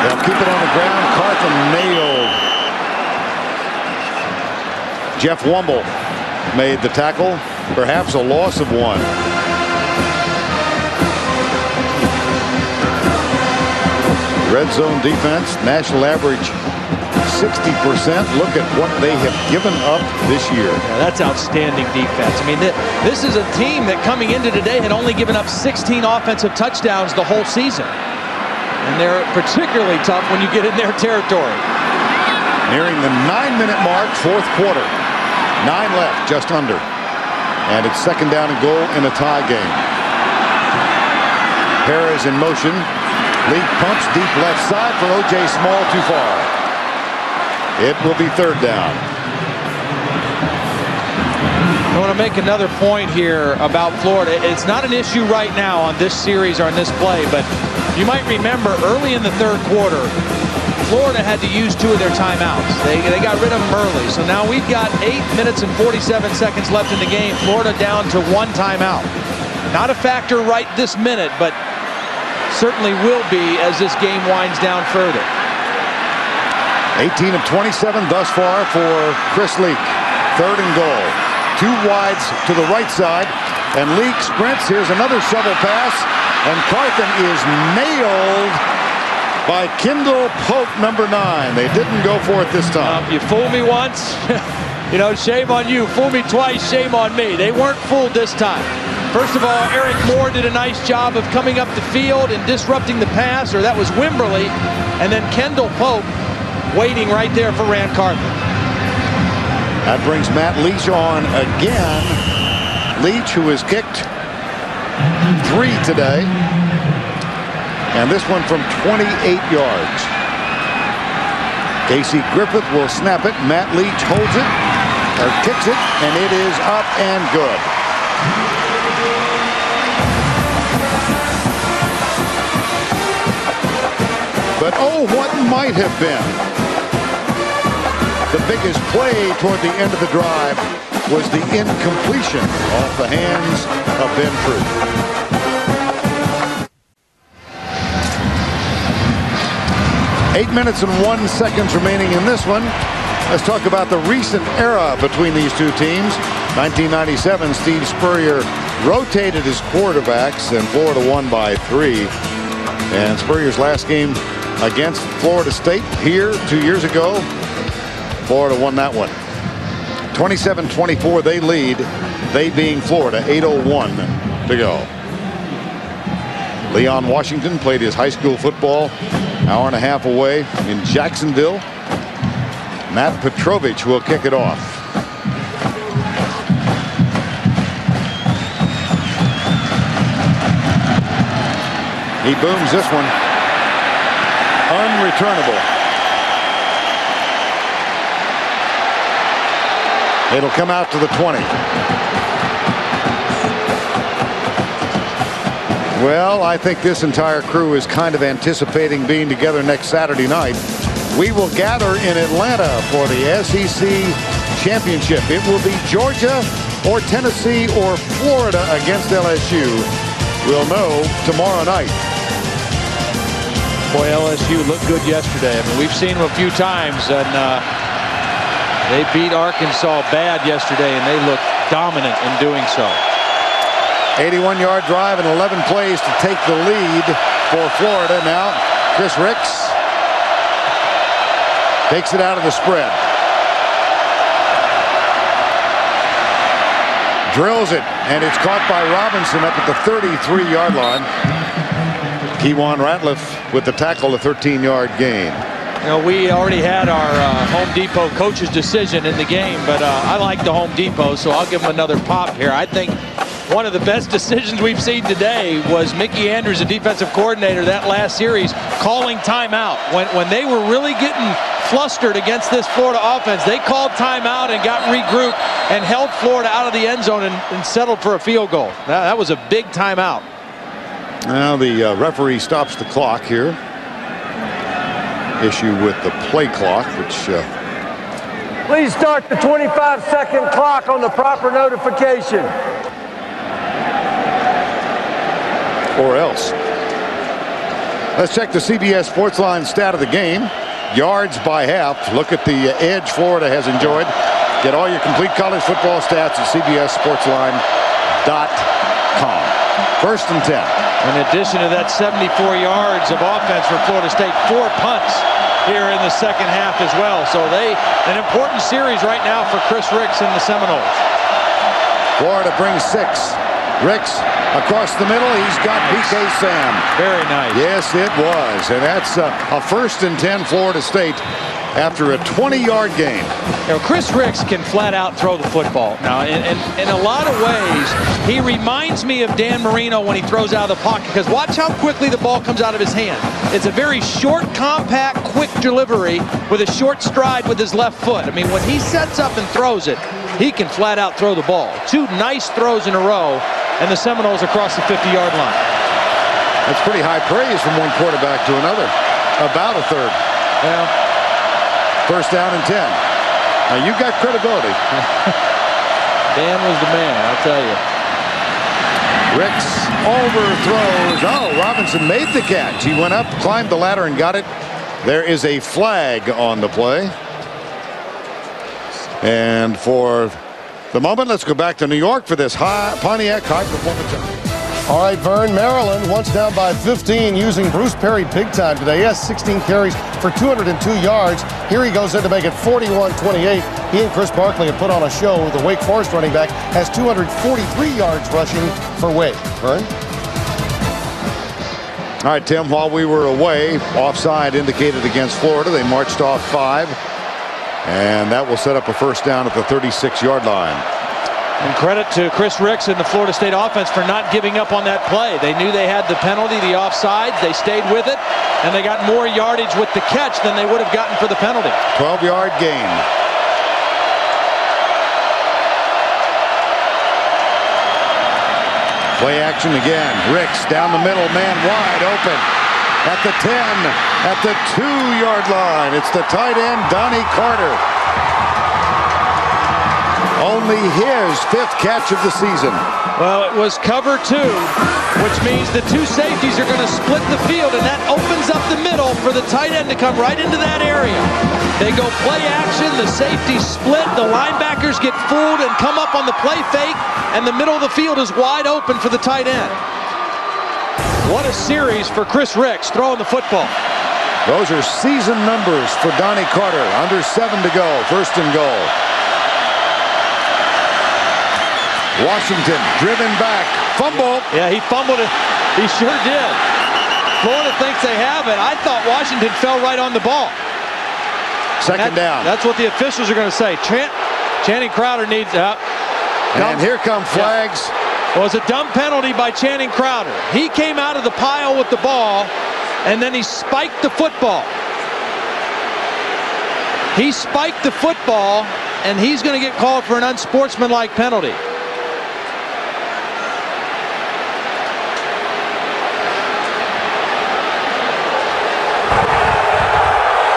A: They'll keep it on the ground. Carthon nailed. Jeff Wumble made the tackle. Perhaps a loss of 1. Red zone defense, national average 60%. Look at what they have given up this year.
B: Yeah, that's outstanding defense. I mean, this is a team that coming into today had only given up 16 offensive touchdowns the whole season. And they're particularly tough when you get in their territory.
A: Nearing the 9-minute mark, fourth quarter. 9 left, just under. And it's second down and goal in a tie game. Perez in motion. Leak pumps deep left side for O.J. Small, too far. It will be third down.
B: I want to make another point here about Florida. It's not an issue right now on this series or on this play, but you might remember early in the third quarter, Florida had to use 2 of their timeouts. They got rid of them early. So now we've got 8 minutes and 47 seconds left in the game. Florida down to 1 timeout. Not a factor right this minute, but certainly will be as this game winds down further.
A: 18 of 27 thus far for Chris Leak. Third and goal. 2 wides to the right side. And Leak sprints. Here's another shovel pass. And Carthon is nailed by Kendall Pope, number 9. They didn't go for it this time.
B: You fool me once, you know, shame on you. Fool me twice, shame on me. They weren't fooled this time. First of all, Eric Moore did a nice job of coming up the field and disrupting the pass, or that was Wimberly. And then Kendall Pope waiting right there for Ran Carthon.
A: That brings Matt Leach on again. Leach, who has kicked 3 today. And this one from 28 yards. Casey Griffith will snap it. Matt Leach holds it. kicks it, and it is up and good. But oh, what might have been the biggest play toward the end of the drive was the incompletion off the hands of Ben Fruit. Eight minutes and 1 second remaining in this one. Let's talk about the recent era between these two teams. 1997, Steve Spurrier rotated his quarterbacks, and Florida won by 3. And Spurrier's last game against Florida State here 2 years ago, Florida won that one. 27-24, they lead, they being Florida, 8:01 to go. Leon Washington played his high school football hour and a half away in Jacksonville. Matt Petrovich will kick it off. He booms this one. Unreturnable. It'll come out to the 20. Well, I think this entire crew is kind of anticipating being together next Saturday night. We will gather in Atlanta for the SEC Championship. It will be Georgia or Tennessee or Florida against LSU. We'll know tomorrow night.
B: Boy, LSU looked good yesterday. I mean, we've seen them a few times, and they beat Arkansas bad yesterday, and they looked dominant in doing so.
A: 81-yard drive and 11 plays to take the lead for Florida. Now, Chris Ricks takes it out of the spread. Drills it, and it's caught by Robinson up at the 33-yard line. Kewan Ratliff with the tackle, a 13-yard gain.
B: You know, we already had our Home Depot coach's decision in the game, but I like the Home Depot, so I'll give them another pop here. I think one of the best decisions we've seen today was Mickey Andrews, the defensive coordinator, that last series, calling timeout. When they were really getting flustered against this Florida offense, they called timeout and got regrouped and held Florida out of the end zone and settled for a field goal. That was a big timeout.
A: Now the referee stops the clock here. Issue with the play clock, which...
J: Please start the 25-second clock on the proper notification.
A: Or else. Let's check the CBS Sportsline stat of the game. Yards by half. Look at the edge Florida has enjoyed. Get all your complete college football stats at CBSSportsline.com. First and 10.
B: In addition to that 74 yards of offense for Florida State, 4 punts here in the second half as well. So an important series right now for Chris Ricks and the Seminoles.
A: Florida brings 6. Ricks across the middle. He's got PK Sam.
B: Very nice.
A: Yes, it was. And that's a first and 10 Florida State after a 20-yard game.
B: You know, Chris Ricks can flat out throw the football. Now, in a lot of ways, he reminds me of Dan Marino when he throws out of the pocket, because watch how quickly the ball comes out of his hand. It's a very short, compact, quick delivery with a short stride with his left foot. I mean, when he sets up and throws it, he can flat out throw the ball. 2 nice throws in a row, and the Seminoles across the 50-yard line.
A: That's pretty high praise from one quarterback to another. About a third.
B: Yeah.
A: First down and 10. Now, you got credibility.
B: Dan was the man, I'll tell you.
A: Ricks overthrows. Oh, Robinson made the catch. He went up, climbed the ladder, and got it. There is a flag on the play. And for the moment, let's go back to New York for this Pontiac high performance.
G: All right, Vern, Maryland once down by 15 using Bruce Perry big time today. He has 16 carries for 202 yards. Here he goes in to make it 41-28. He and Chris Barkley have put on a show. The Wake Forest running back has 243 yards rushing for Wake. Vern?
A: All right, Tim, while we were away, offside indicated against Florida. They marched off 5. And that will set up a first down at the 36-yard line.
B: And credit to Chris Ricks and the Florida State offense for not giving up on that play. They knew they had the penalty, the offsides. They stayed with it, and they got more yardage with the catch than they would have gotten for the penalty.
A: 12-yard gain. Play action again. Ricks down the middle, man wide open. At the 10, at the 2-yard line. It's the tight end, Donnie Carter. Only his 5th catch of the season.
B: Well, it was cover 2, which means the 2 safeties are going to split the field, and that opens up the middle for the tight end to come right into that area. They go play action, the safeties split, the linebackers get fooled and come up on the play fake, and the middle of the field is wide open for the tight end. What a series for Chris Ricks throwing the football.
A: Those are season numbers for Donnie Carter. Under 7 to go, 1st and goal. Washington driven back, fumble.
B: Yeah, he fumbled it. He sure did. Florida thinks they have it. I thought Washington fell right on the ball.
A: Second down.
B: That's what the officials are going to say. Channing Crowder needs out.
A: And here come flags.
B: Yeah. Well, it was a dumb penalty by Channing Crowder. He came out of the pile with the ball, and then he spiked the football. He spiked the football, and he's going to get called for an unsportsmanlike penalty.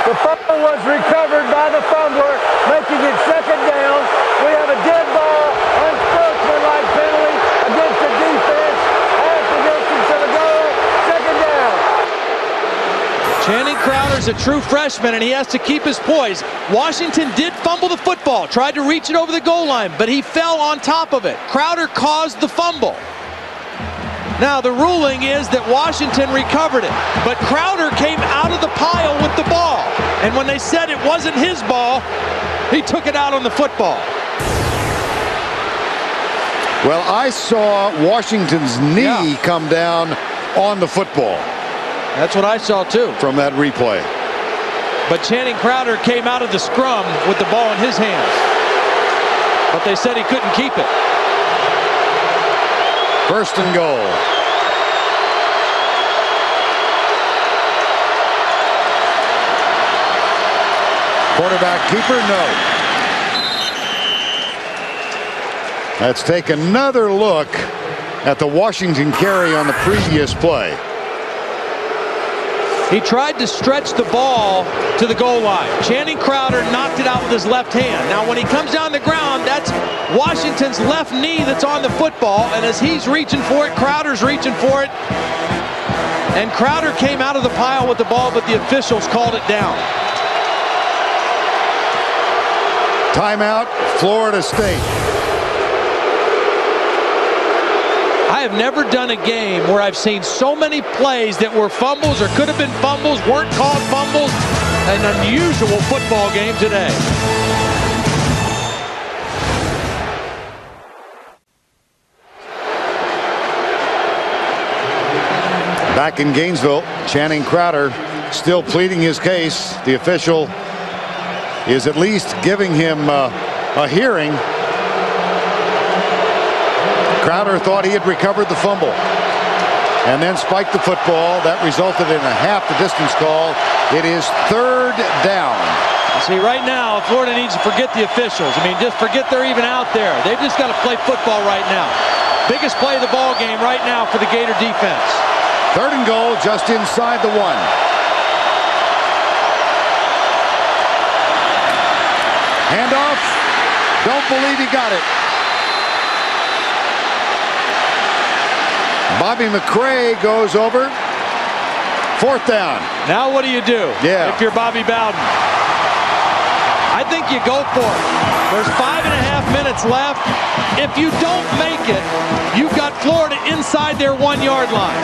J: The fumble was recovered by the fumbler, making it 2nd down. We have a dead ball, unsportsmanlike penalty against the defense. Off the distance of the goal, 2nd down.
B: Channing Crowder's a true freshman, and he has to keep his poise. Washington did fumble the football, tried to reach it over the goal line, but he fell on top of it. Crowder caused the fumble. Now, the ruling is that Washington recovered it, but Crowder came out of the pile with the ball. And when they said it wasn't his ball, he took it out on the football.
A: Well, I saw Washington's knee come down on the football.
B: That's what I saw, too.
A: From that replay.
B: But Channing Crowder came out of the scrum with the ball in his hands. But they said he couldn't keep it.
A: 1st and goal. Quarterback keeper, no. Let's take another look at the Washington carry on the previous play.
B: He tried to stretch the ball to the goal line. Channing Crowder knocked it out with his left hand. Now, when he comes down the ground, that's Washington's left knee that's on the football. And as he's reaching for it, Crowder's reaching for it. And Crowder came out of the pile with the ball, but the officials called it down.
A: Timeout, Florida State.
B: I have never done a game where I've seen so many plays that were fumbles or could have been fumbles, weren't called fumbles. An unusual football game today.
A: Back in Gainesville, Channing Crowder still pleading his case. The official is at least giving him a hearing. Crowder thought he had recovered the fumble and then spiked the football. That resulted in a half the distance call. It is 3rd down.
B: See, right now, Florida needs to forget the officials. I mean, just forget they're even out there. They've just got to play football right now. Biggest play of the ball game right now for the Gator defense.
A: 3rd and goal, just inside the 1. Handoff. Don't believe he got it. Bobby McCray goes over. 4th down.
B: Now what do you do if you're Bobby Bowden? I think you go for it. There's 5.5 minutes left. If you don't make it, you've got Florida inside their 1-yard line.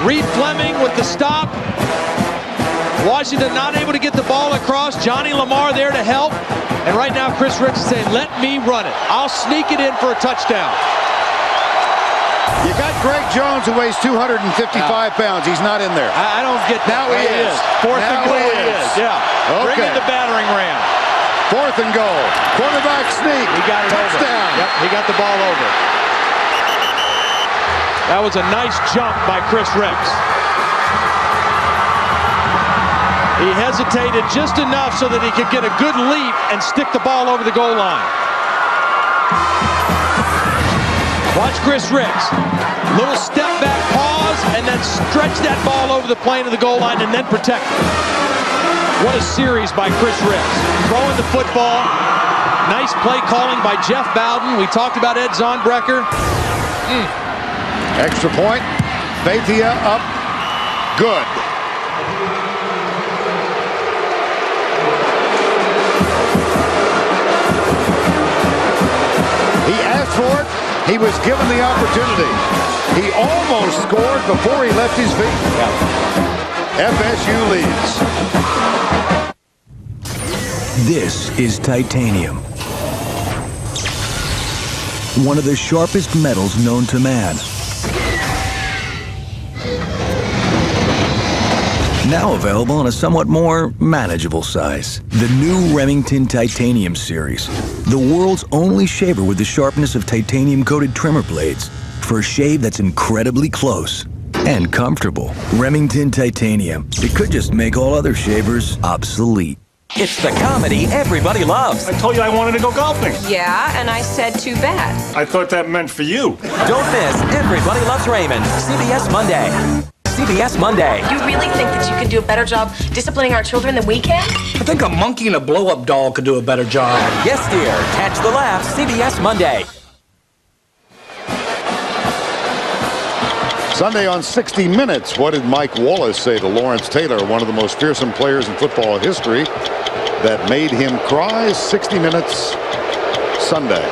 B: Reed Fleming with the stop. Washington not able to get the ball across. Johnny Lamar there to help. And right now Chris Ricks is saying, let me run it. I'll sneak it in for a touchdown.
A: You got Greg Jones, who weighs 255 pounds. He's not in there.
B: I don't get that.
A: Now he is.
B: 4th and goal he is. Yeah.
A: Okay.
B: Bring in the battering ram.
A: 4th and goal. Quarterback sneak.
B: He got it
A: Touchdown.
B: over. Yep, he got the ball over. That was a nice jump by Chris Ricks. He hesitated just enough so that he could get a good leap and stick the ball over the goal line. Watch Chris Ricks. Little step back pause, and then stretch that ball over the plane of the goal line and then protect it. What a series by Chris Ricks. Throwing the football. Nice play calling by Jeff Bowden. We talked about Ed Zonbrecker.
A: Extra point. Bethia up. Good. He asked for it. He was given the opportunity. He almost scored before he left his feet. FSU leads.
L: This is titanium. One of the sharpest metals known to man. Now available in a somewhat more manageable size. The new Remington Titanium Series. The world's only shaver with the sharpness of titanium-coated trimmer blades for a shave that's incredibly close and comfortable. Remington Titanium. It could just make all other shavers obsolete.
M: It's the comedy everybody loves.
N: I told you I wanted to go golfing.
O: Yeah, and I said too bad.
N: I thought that meant for you.
M: Don't miss Everybody Loves Raymond, CBS Monday. CBS Monday.
O: You really think that you can do a better job disciplining our children than we can?
P: I think a monkey and a blow-up doll could do a better job.
M: Yes, dear. Catch the laugh, CBS Monday.
A: Sunday on 60 Minutes, what did Mike Wallace say to Lawrence Taylor, one of the most fearsome players in football history, that made him cry? 60 Minutes Sunday.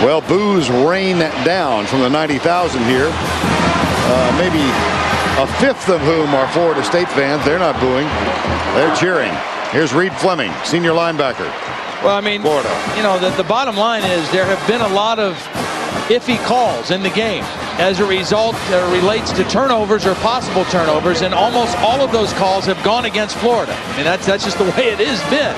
A: Well, boos rain down from the 90,000 here. Maybe a fifth of whom are Florida State fans. They're not booing. They're cheering. Here's Reed Fleming, senior linebacker.
B: Well, I mean,
A: Florida.
B: You know, the bottom line is there have been a lot of iffy calls in the game as a result relates to turnovers or possible turnovers, and almost all of those calls have gone against Florida. I mean, that's just the way it has been.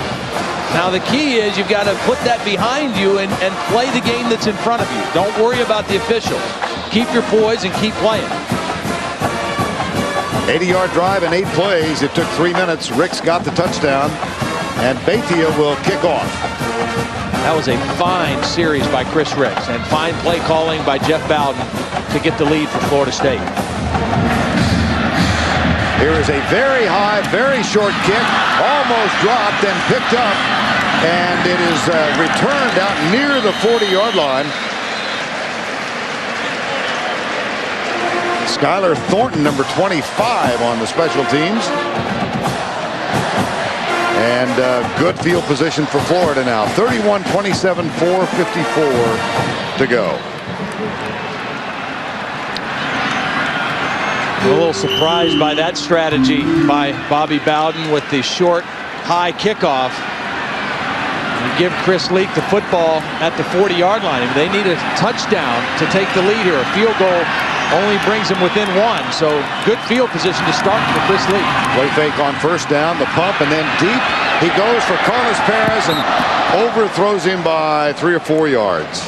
B: Now the key is you've got to put that behind you and play the game that's in front of you. Don't worry about the officials. Keep your poise and keep playing.
A: 80-yard drive in 8 plays. It took 3 minutes. Ricks got the touchdown, and Bethia will kick off.
B: That was a fine series by Chris Ricks and fine play calling by Jeff Bowden to get the lead for Florida State.
A: Here is a very high, very short kick, almost dropped and picked up, and it is returned out near the 40-yard line. Skylar Thornton, number 25 on the special teams. And good field position for Florida now. 31-27, 4:54 to go.
B: A little surprised by that strategy by Bobby Bowden with the short, high kickoff. You give Chris Leak the football at the 40-yard line. I mean, they need a touchdown to take the lead here. A field goal only brings them within 1. So good field position to start for Chris Leak.
A: Play fake on first down, the pump, and then deep. He goes for Carlos Perez and overthrows him by 3 or 4 yards.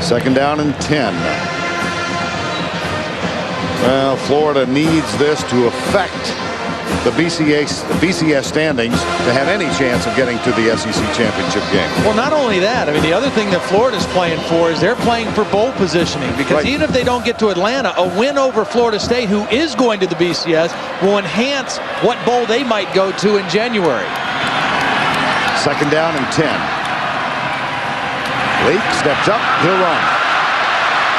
A: Second down and 10. Well, Florida needs this to affect the BCS standings to have any chance of getting to the SEC championship game.
B: Well, not only that, I mean, the other thing that Florida's playing for is they're playing for bowl positioning, because even if they don't get to Atlanta, a win over Florida State, who is going to the BCS, will enhance what bowl they might go to in January.
A: Second down and 10. Leak steps up, he'll run.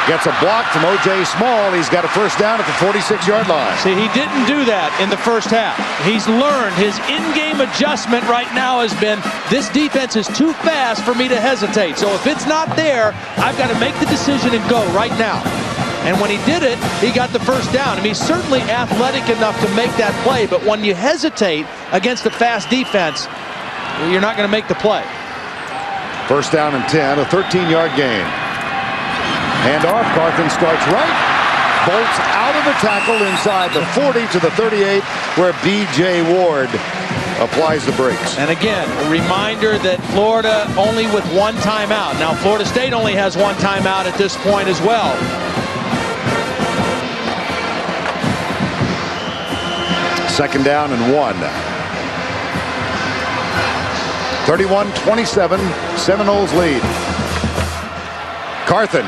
A: Gets a block from O.J. Small. He's got a first down at the 46-yard line.
B: See, he didn't do that in the first half. He's learned his in-game adjustment right now has been, this defense is too fast for me to hesitate. So if it's not there, I've got to make the decision and go right now. And when he did it, he got the first down. I mean, he's certainly athletic enough to make that play, but when you hesitate against a fast defense, you're not going to make the play.
A: First down and 10, a 13-yard gain. Handoff, Carthen starts right, bolts out of the tackle inside the 40 to the 38, where B.J. Ward applies the brakes.
B: And again, a reminder that Florida only with 1 timeout. Now, Florida State only has 1 timeout at this point as well. Second down and 1.
A: 31-27, Seminoles lead. Carthen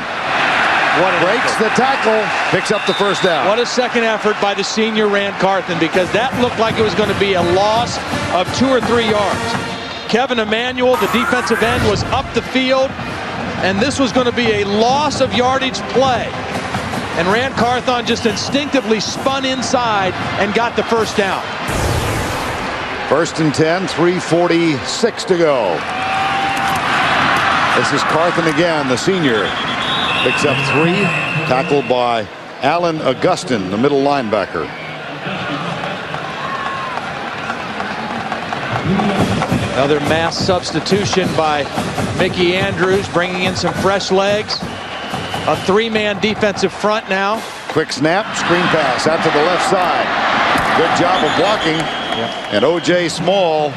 A: breaks the tackle, picks up the first down.
B: What a second effort by the senior Rand Carthen, because that looked like it was going to be a loss of 2 or 3 yards. Kevin Emanuel, the defensive end, was up the field, and this was going to be a loss of yardage play. And Rand Carthen just instinctively spun inside and got the first down.
A: 1st and 10, 3:46 to go. This is Carthen again, the senior. Picks up 3, tackled by Alan Augustin, the middle linebacker.
B: Another mass substitution by Mickey Andrews, bringing in some fresh legs. A 3-man defensive front now.
A: Quick snap, screen pass out to the left side. Good job of blocking. And O.J. Small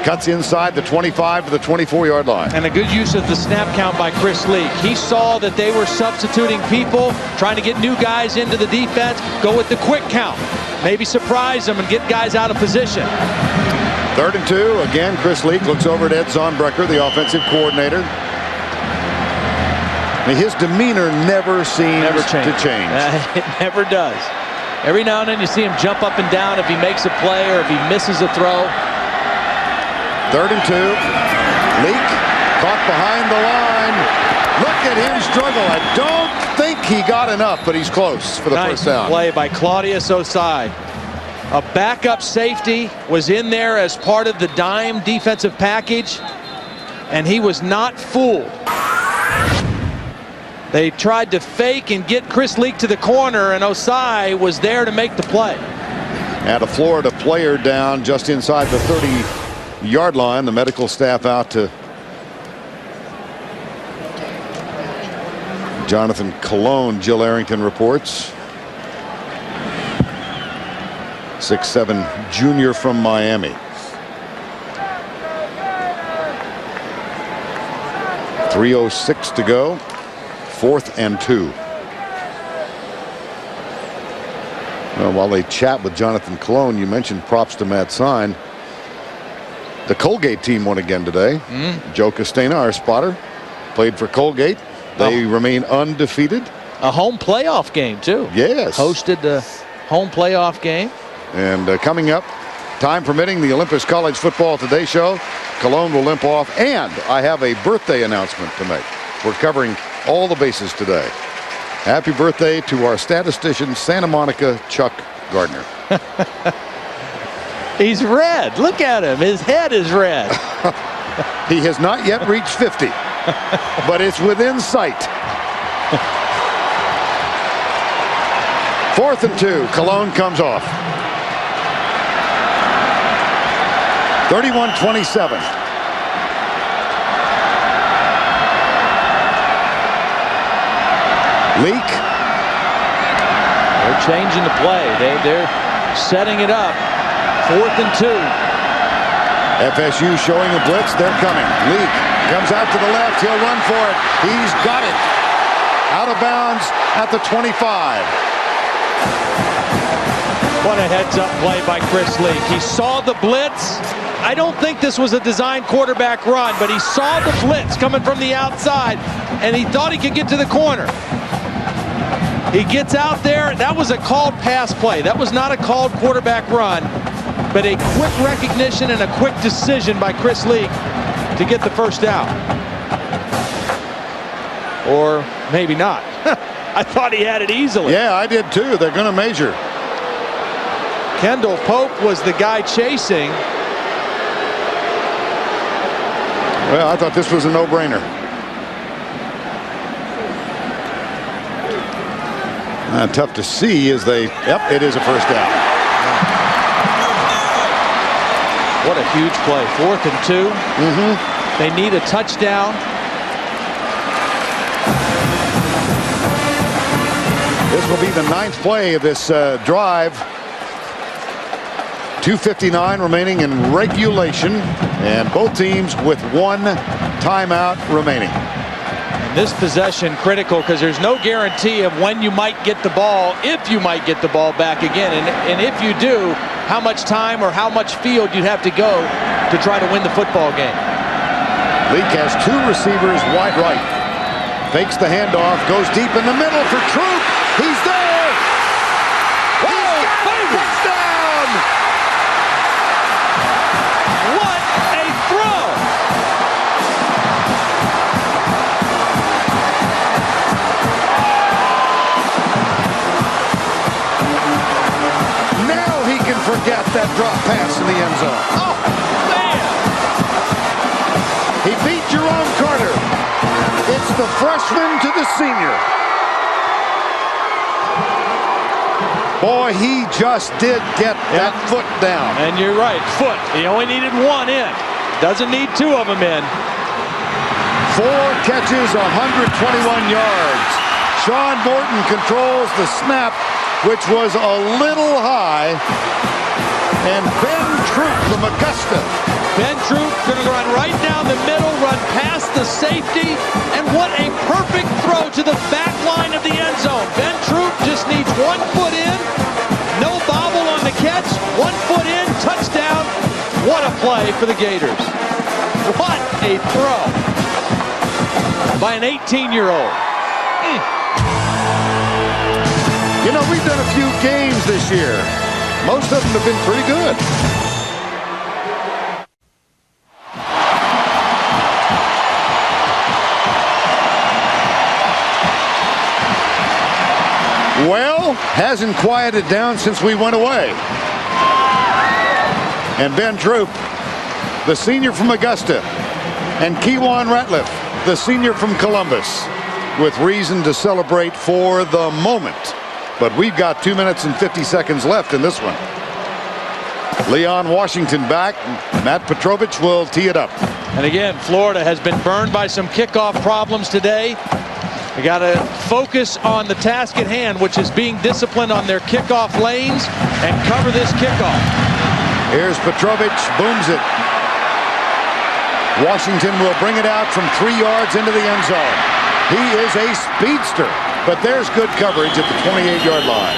A: cuts inside the 25 to the 24-yard line.
B: And a good use of the snap count by Chris Leak. He saw that they were substituting people, trying to get new guys into the defense. Go with the quick count. Maybe surprise them and get guys out of position.
A: 3rd and 2. Again, Chris Leak looks over at Ed Zonbrecker, the offensive coordinator. His demeanor never seems to change.
B: It never does. Every now and then you see him jump up and down if he makes a play or if he misses a throw.
A: 3rd and 2. Leak caught behind the line. Look at him struggle. I don't think he got enough, but he's close for the first down.
B: Nice play by Claudius Osai. A backup safety was in there as part of the dime defensive package, and he was not fooled. They tried to fake and get Chris Leak to the corner, and Osai was there to make the play.
A: And a Florida player down just inside the 30-yard line. The medical staff out to Jonathan Colon, Jill Arrington reports. 6'7" junior from Miami. 3:06 to go. 4th and 2. Well, while they chat with Jonathan Colon, you mentioned props to Matt Sign. The Colgate team won again today. Joe Castana, our spotter, played for Colgate. They remain undefeated.
B: A home playoff game, too.
A: Yes.
B: Hosted the home playoff game.
A: And coming up, time permitting, the Olympus College Football Today show. Colon will limp off, and I have a birthday announcement to make. We're covering all the bases today. Happy birthday to our statistician, Santa Monica, Chuck Gardner.
B: He's red. Look at him. His head is red.
A: He has not yet reached 50, but it's within sight. 4th and 2. Colon comes off. 31-27. Leak.
B: They're changing the play. They're setting it up. 4th and 2.
A: FSU showing a blitz. They're coming. Leak comes out to the left. He'll run for it. He's got it. Out of bounds at the 25.
B: What a heads-up play by Chris Leak. He saw the blitz. I don't think this was a designed quarterback run, but he saw the blitz coming from the outside, and he thought he could get to the corner. He gets out there. That was a called pass play. That was not a called quarterback run, but a quick recognition and a quick decision by Chris Leak to get the first down. Or maybe not. I thought he had it easily.
A: Yeah, I did too. They're going to measure.
B: Kendall Pope was the guy chasing.
A: Well, I thought this was a no-brainer. Tough to see as they, yep, it is a first down.
B: What a huge play. 4th and 2. They need a touchdown.
A: This will be the 9th play of this drive. 2:59 remaining in regulation, and both teams with 1 timeout remaining.
B: This possession critical because there's no guarantee of when you might get the ball, if you might get the ball back again, and if you do, how much time or how much field you'd have to go to try to win the football game.
A: Leak has 2 receivers wide right. Fakes the handoff, goes deep in the middle for Troop. He's there. Whoa, touchdown!
B: What a throw!
A: Now he can forget that drop pass in the end zone.
B: Oh, man!
A: He beat Jerome Carter. It's the freshman to the senior. Boy, he just did get that foot down.
B: And you're right, foot. He only needed 1 in. Doesn't need 2 of them in.
A: 4 catches, 121 yards. Sean Morton controls the snap, which was a little high. And Ben Troop from Augusta.
B: Ben Troop going to run right down the middle, run past the safety, and what a perfect throw to the back line of the end zone. Ben Troop just needs 1 foot in, no bobble on the catch, 1 foot in, touchdown. What a play for the Gators. What a throw by an 18-year-old.
A: You know, we've done a few games this year. Most of them have been pretty good. Well, hasn't quieted down since we went away. And Ben Troop, the senior from Augusta, and Kewan Ratliff, the senior from Columbus, with reason to celebrate for the moment. But we've got 2 minutes and 50 seconds left in this one. Leon Washington back. Matt Petrovich will tee it up.
B: And again, Florida has been burned by some kickoff problems today. They got to focus on the task at hand, which is being disciplined on their kickoff lanes and cover this kickoff.
A: Here's Petrovich, booms it. Washington will bring it out from 3 yards into the end zone. He is a speedster, but there's good coverage at the 28-yard line.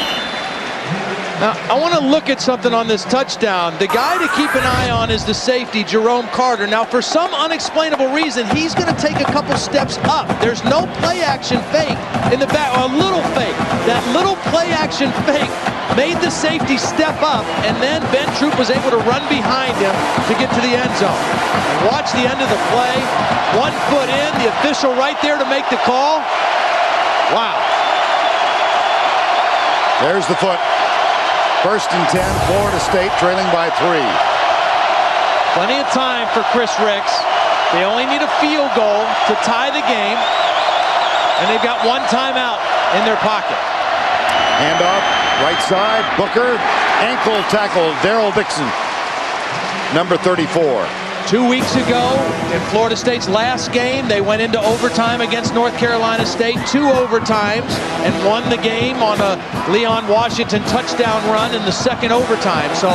B: Now, I want to look at something on this touchdown. The guy to keep an eye on is the safety, Jerome Carter. Now, for some unexplainable reason, he's going to take a couple steps up. There's no play-action fake in the back, a little fake. That little play-action fake made the safety step up, and then Ben Troop was able to run behind him to get to the end zone. And watch the end of the play. 1 foot in, the official right there to make the call. Wow.
A: There's the foot. 1st and 10, Florida State trailing by 3.
B: Plenty of time for Chris Ricks. They only need a field goal to tie the game, and they've got 1 timeout in their pocket.
A: Hand off, right side, Booker, ankle tackle, Daryl Dixon, number 34.
B: 2 weeks ago, in Florida State's last game, they went into overtime against North Carolina State, 2 overtimes, and won the game on a Leon Washington touchdown run in the 2nd overtime. So,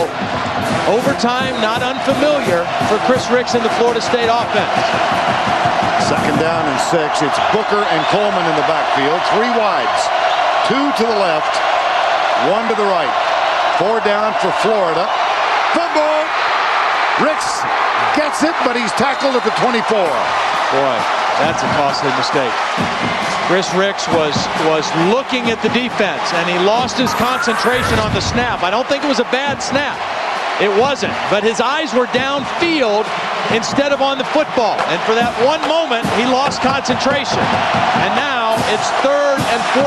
B: overtime not unfamiliar for Chris Ricks and the Florida State offense.
A: 2nd down and 6. It's Booker and Coleman in the backfield. 3 wides. 2 to the left, 1 to the right. 4 down for Florida. Football. Ricks gets it, but he's tackled at the 24.
B: Boy, that's a costly mistake. Chris Ricks was looking at the defense, and he lost his concentration on the snap. I don't think it was a bad snap. It wasn't, but his eyes were downfield instead of on the football. And for that 1 moment, he lost concentration. And now it's 3rd and 14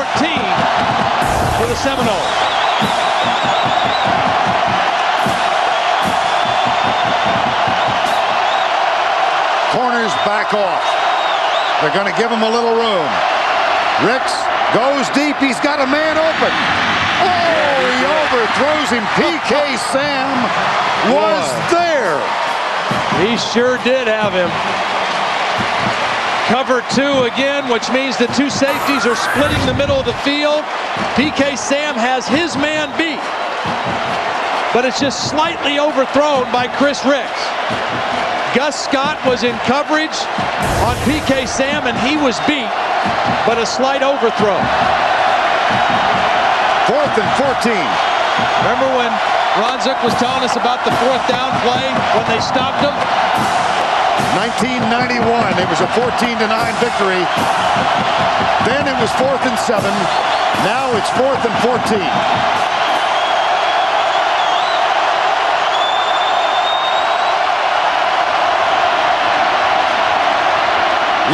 B: for the Seminoles.
A: Corners back off. They're going to give him a little room. Ricks goes deep. He's got a man open. Oh, he overthrows him. PK Sam was there.
B: He sure did have him. Cover 2 again, which means the 2 safeties are splitting the middle of the field. PK Sam has his man beat, but it's just slightly overthrown by Chris Ricks. Gus Scott was in coverage on PK Sam, and he was beat, but a slight overthrow.
A: 4th and 14.
B: Remember when Ron Zook was telling us about the 4th down play when they stopped him?
A: 1991, it was a 14-9 victory. Then it was 4th and 7. Now it's 4th and 14.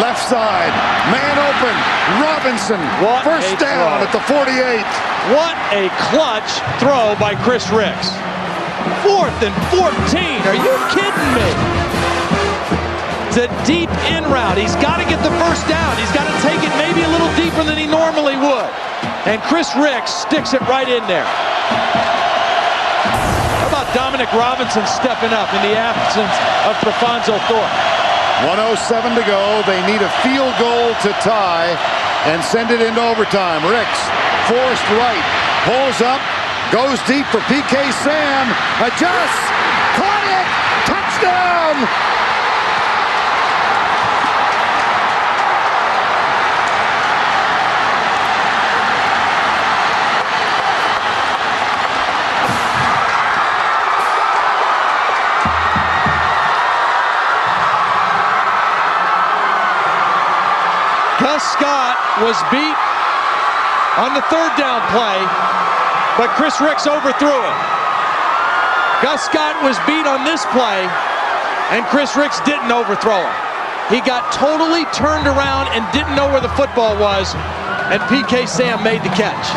A: Left side, man open, Robinson, first down at the 48.
B: What a clutch throw by Chris Ricks. 4th and 14, are you kidding me? It's a deep in route. He's got to get the first down. He's got to take it maybe a little deeper than he normally would. And Chris Ricks sticks it right in there. How about Dominic Robinson stepping up in the absence of Profonzo Thorpe?
A: 1:07 to go. They need a field goal to tie and send it into overtime. Ricks forced right, pulls up, goes deep for PK Sam, adjusts, caught it, touchdown!
B: Gus Scott was beat on the 3rd down play, but Chris Ricks overthrew it. Gus Scott was beat on this play, and Chris Ricks didn't overthrow it. He got totally turned around and didn't know where the football was, and PK Sam made the catch.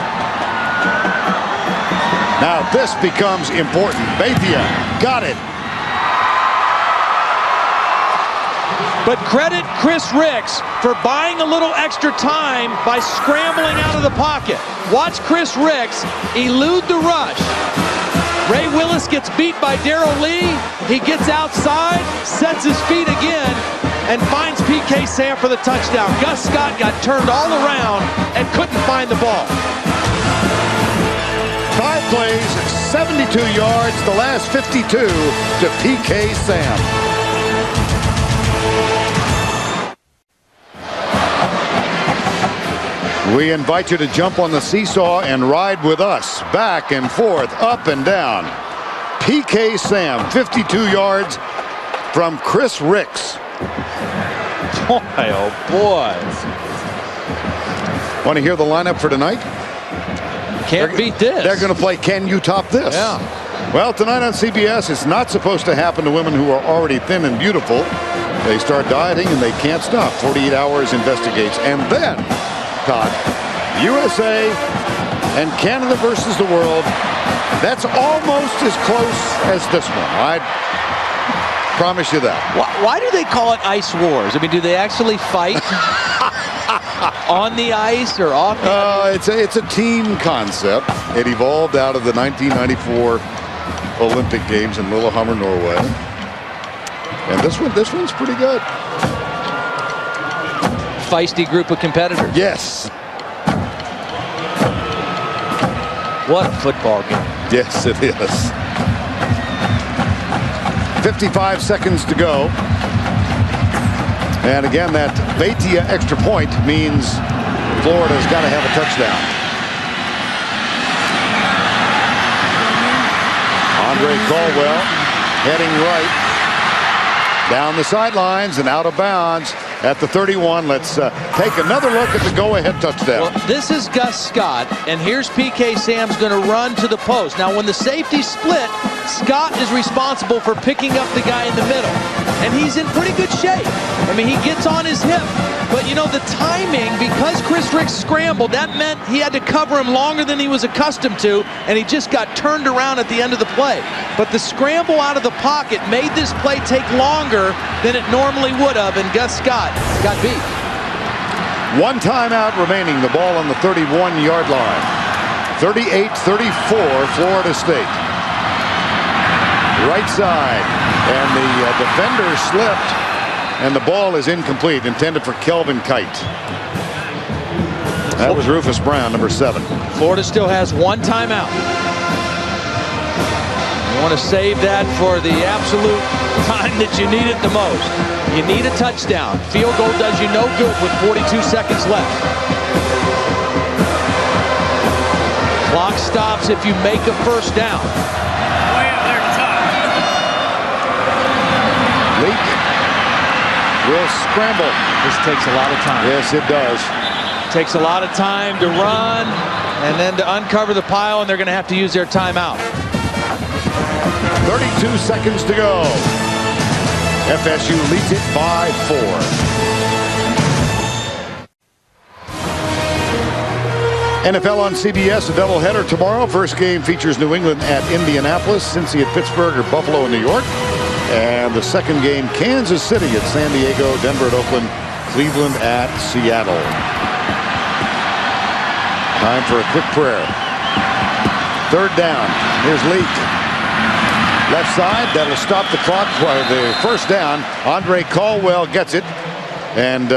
A: Now this becomes important. Bethia got it.
B: But credit Chris Ricks for buying a little extra time by scrambling out of the pocket. Watch Chris Ricks elude the rush. Ray Willis gets beat by Darrell Lee. He gets outside, sets his feet again, and finds PK Sam for the touchdown. Gus Scott got turned all around and couldn't find the ball.
A: 5 plays, 72 yards, the last 52 to PK Sam. We invite you to jump on the seesaw and ride with us. Back and forth, up and down. PK Sam, 52 yards from Chris Ricks.
B: Boy, oh boy.
A: Want to hear the lineup for tonight?
B: Can't beat this.
A: They're going to play Can You Top This?
B: Yeah.
A: Well, tonight on CBS, it's not supposed to happen to women who are already thin and beautiful. They start dieting and they can't stop. 48 Hours investigates. And then, Todd, USA and Canada versus the world. That's almost as close as this one. I promise you that.
B: Why do they call it ice wars? I mean, do they actually fight on the ice or off the ice?
A: It's a team concept. It evolved out of the 1994 Olympic Games in Lillehammer, Norway. And this one's pretty good.
B: Feisty group of competitors.
A: Yes.
B: What a football game.
A: Yes, it is. 55 seconds to go. And again, that Bethia extra point means Florida's got to have a touchdown. Andre Caldwell heading right. Down the sidelines and out of bounds at the 31. Let's take another look at the go-ahead touchdown.
B: Well, this is Gus Scott, and here's PK Sam's going to run to the post. Now, when the safety split, Scott is responsible for picking up the guy in the middle, and he's in pretty good shape. I mean, he gets on his hip, but you know, the timing, because Chris Ricks scrambled, that meant he had to cover him longer than he was accustomed to, and he just got turned around at the end of the play. But the scramble out of the pocket made this play take longer than it normally would have, and Gus Scott got beat.
A: 1 timeout remaining. The ball on the 31-yard line. 38-34, Florida State. Right side, and the defender slipped, and the ball is incomplete, intended for Kelvin Kite. That was Rufus Brown, number 7.
B: Florida still has 1 timeout. You want to save that for the absolute time that you need it the most. You need a touchdown. Field goal does you no good with 42 seconds left. Clock stops if you make a first down.
A: Leak will scramble.
B: This takes a lot of time.
A: Yes, it does.
B: Takes a lot of time to run and then to uncover the pile, and they're going to have to use their timeout.
A: 32 seconds to go. FSU leads it by 4. NFL on CBS, a doubleheader tomorrow. First game features New England at Indianapolis, Cincy at Pittsburgh, or Buffalo in New York. And the second game, Kansas City at San Diego, Denver at Oakland, Cleveland at Seattle. Time for a quick prayer. Third down. Here's Leak. Left side. That'll stop the clock. The first down. Andre Caldwell gets it. And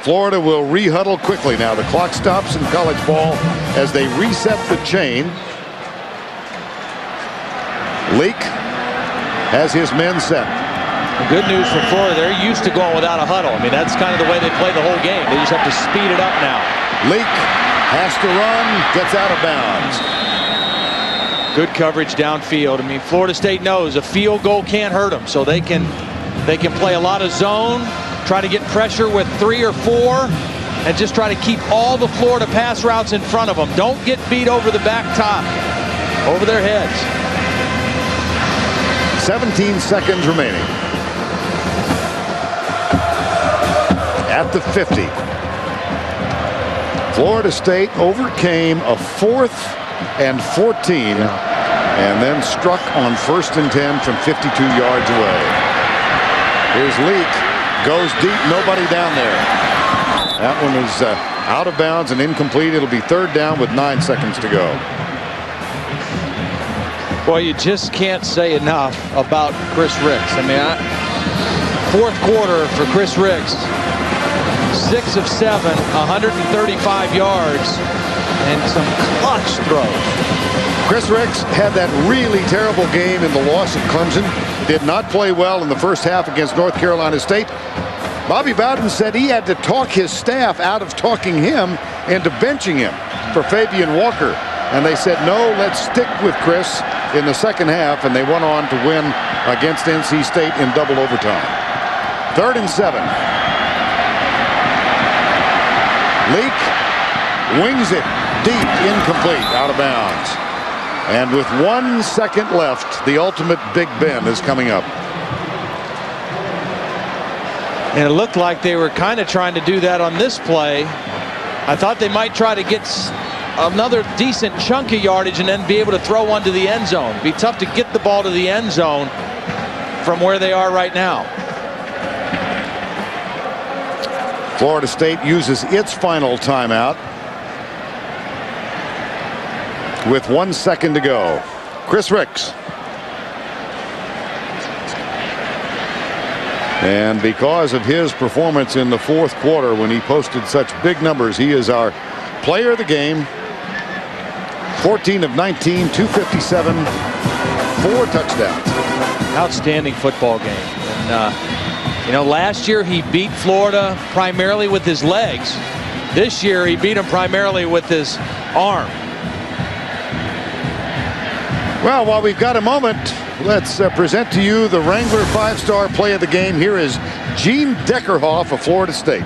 A: Florida will re-huddle quickly now. The clock stops in college ball as they reset the chain. Leak has his men set.
B: Good news for Florida. They're used to going without a huddle. I mean, that's kind of the way they play the whole game. They just have to speed it up now.
A: Leak has to run, gets out of bounds.
B: Good coverage downfield. I mean, Florida State knows a field goal can't hurt them, so they can play a lot of zone, try to get pressure with 3 or 4, and just try to keep all the Florida pass routes in front of them. Don't get beat over the back top, over their heads.
A: 17 seconds remaining. At the 50. Florida State overcame a 4th and 14 and then struck on 1st and 10 from 52 yards away. Here's Leak. Goes deep. Nobody down there. That one is out of bounds and incomplete. It'll be third down with 9 seconds to go.
B: Boy, you just can't say enough about Chris Ricks. I mean, fourth quarter for Chris Ricks. 6 of 7, 135 yards, and some clutch throws.
A: Chris Ricks had that really terrible game in the loss at Clemson. Did not play well in the first half against North Carolina State. Bobby Bowden said he had to talk his staff out of talking him into benching him for Fabian Walker. And they said, no, let's stick with Chris in the second half. And they went on to win against NC State in double overtime. 3rd and 7. Leak wings it deep, incomplete, out of bounds. And with 1 second left, the ultimate Big Ben is coming up.
B: And it looked like they were kind of trying to do that on this play. I thought they might try to get another decent chunk of yardage and then be able to throw one to the end zone. It'd be tough to get the ball to the end zone from where they are right now.
A: Florida State uses its final timeout with 1 second to go. Chris Ricks. And because of his performance in the fourth quarter when he posted such big numbers, he is our player of the game. 14 of 19, 257, 4 touchdowns.
B: Outstanding football game. And, you know, last year he beat Florida primarily with his legs. This year he beat him primarily with his arm.
A: Well, while we've got a moment, let's present to you the Wrangler 5-star play of the game. Here is Gene Deckerhoff of Florida State.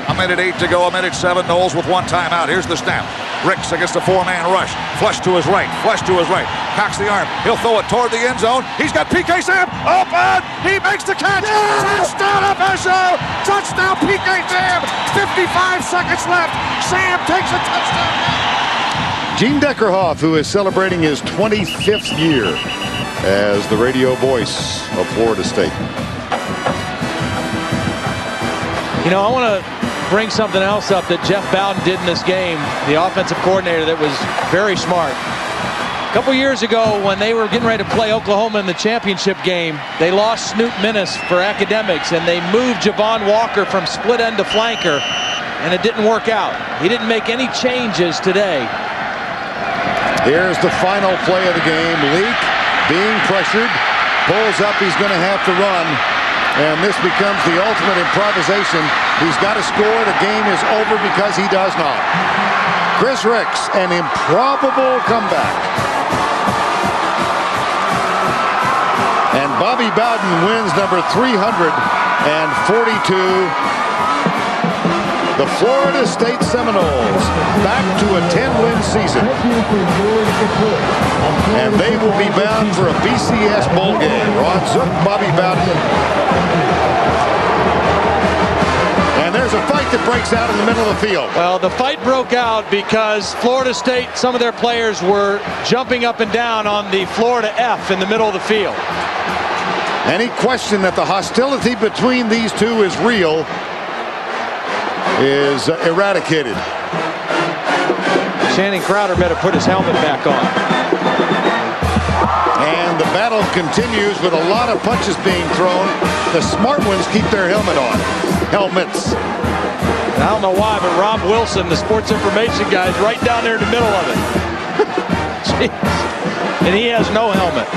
Q: A minute 8 to go, a minute 7. Knowles with 1 timeout. Here's the snap. Ricks against a 4-man rush. Flush to his right. Flush to his right. Cocks the arm. He'll throw it toward the end zone. He's got PK Sam open. He makes the catch. Touchdown FSU. Touchdown PK Sam. 55 seconds left. Sam takes a touchdown.
A: Gene Deckerhoff, who is celebrating his 25th year as the radio voice of Florida State.
B: You know, I want to bring something else up that Jeff Bowden did in this game, the offensive coordinator, that was very smart. A couple years ago when they were getting ready to play Oklahoma in the championship game, they lost Snoop Minnis for academics, and they moved Javon Walker from split end to flanker, and it didn't work out. He didn't make any changes today.
A: Here's the final play of the game. Leak being pressured, pulls up, he's going to have to run. And this becomes the ultimate improvisation. He's got to score. The game is over because he does not. Chris Ricks, an improbable comeback. And Bobby Bowden wins number 342. The Florida State Seminoles back to a 10-win season. And they will be bound for a BCS bowl game. Ron Zook, Bobby Bowden. And there's a fight that breaks out in the middle of the field.
B: Well, the fight broke out because Florida State, some of their players were jumping up and down on the Florida F in the middle of the field.
A: Any question that the hostility between these two is real is eradicated.
B: Channing Crowder better put his helmet back on.
A: And the battle continues with a lot of punches being thrown. The smart ones keep their helmets.
B: I don't know why, but Rob Wilson, the sports information guy, is right down there in the middle of it. Jeez. And he has no helmet.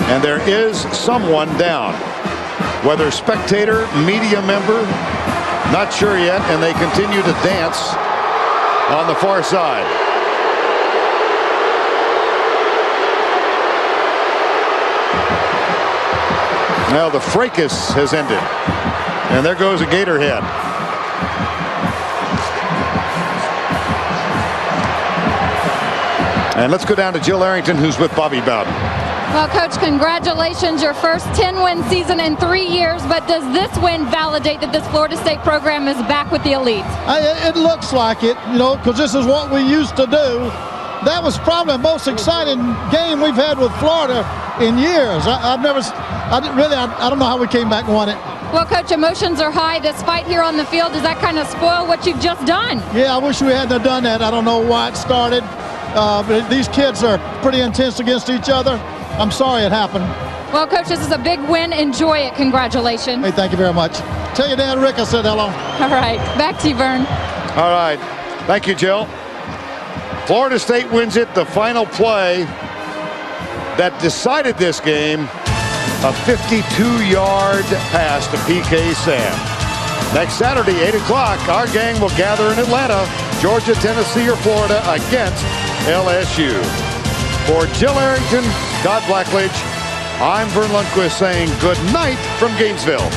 A: And there is someone down. Whether spectator, media member, not sure yet, and they continue to dance on the far side. Now the fracas has ended. And there goes a Gatorhead. And let's go down to Jill Arrington, who's with Bobby Bowden.
F: Well, Coach, congratulations, your first 10-win season in 3 years, but does this win validate that this Florida State program is back with the elites?
H: It looks like it, you know, because this is what we used to do. That was probably the most exciting game we've had with Florida in years. I don't know how we came back and won it.
F: Well, Coach, emotions are high. This fight here on the field, does that kind of spoil what you've just done?
H: Yeah, I wish we hadn't done that. I don't know why it started, but these kids are pretty intense against each other. I'm sorry it happened.
F: Well, Coach, this is a big win. Enjoy it. Congratulations.
H: Hey, thank you very much. Tell your dad Rick I said hello.
F: All right. Back to you, Vern.
A: All right. Thank you, Jill. Florida State wins it. The final play that decided this game, a 52-yard pass to P.K. Sam. Next Saturday, 8 o'clock, our gang will gather in Atlanta, Georgia, Tennessee, or Florida against LSU. For Jill Arrington, Todd Blackledge, I'm Vern Lundquist saying good night from Gainesville.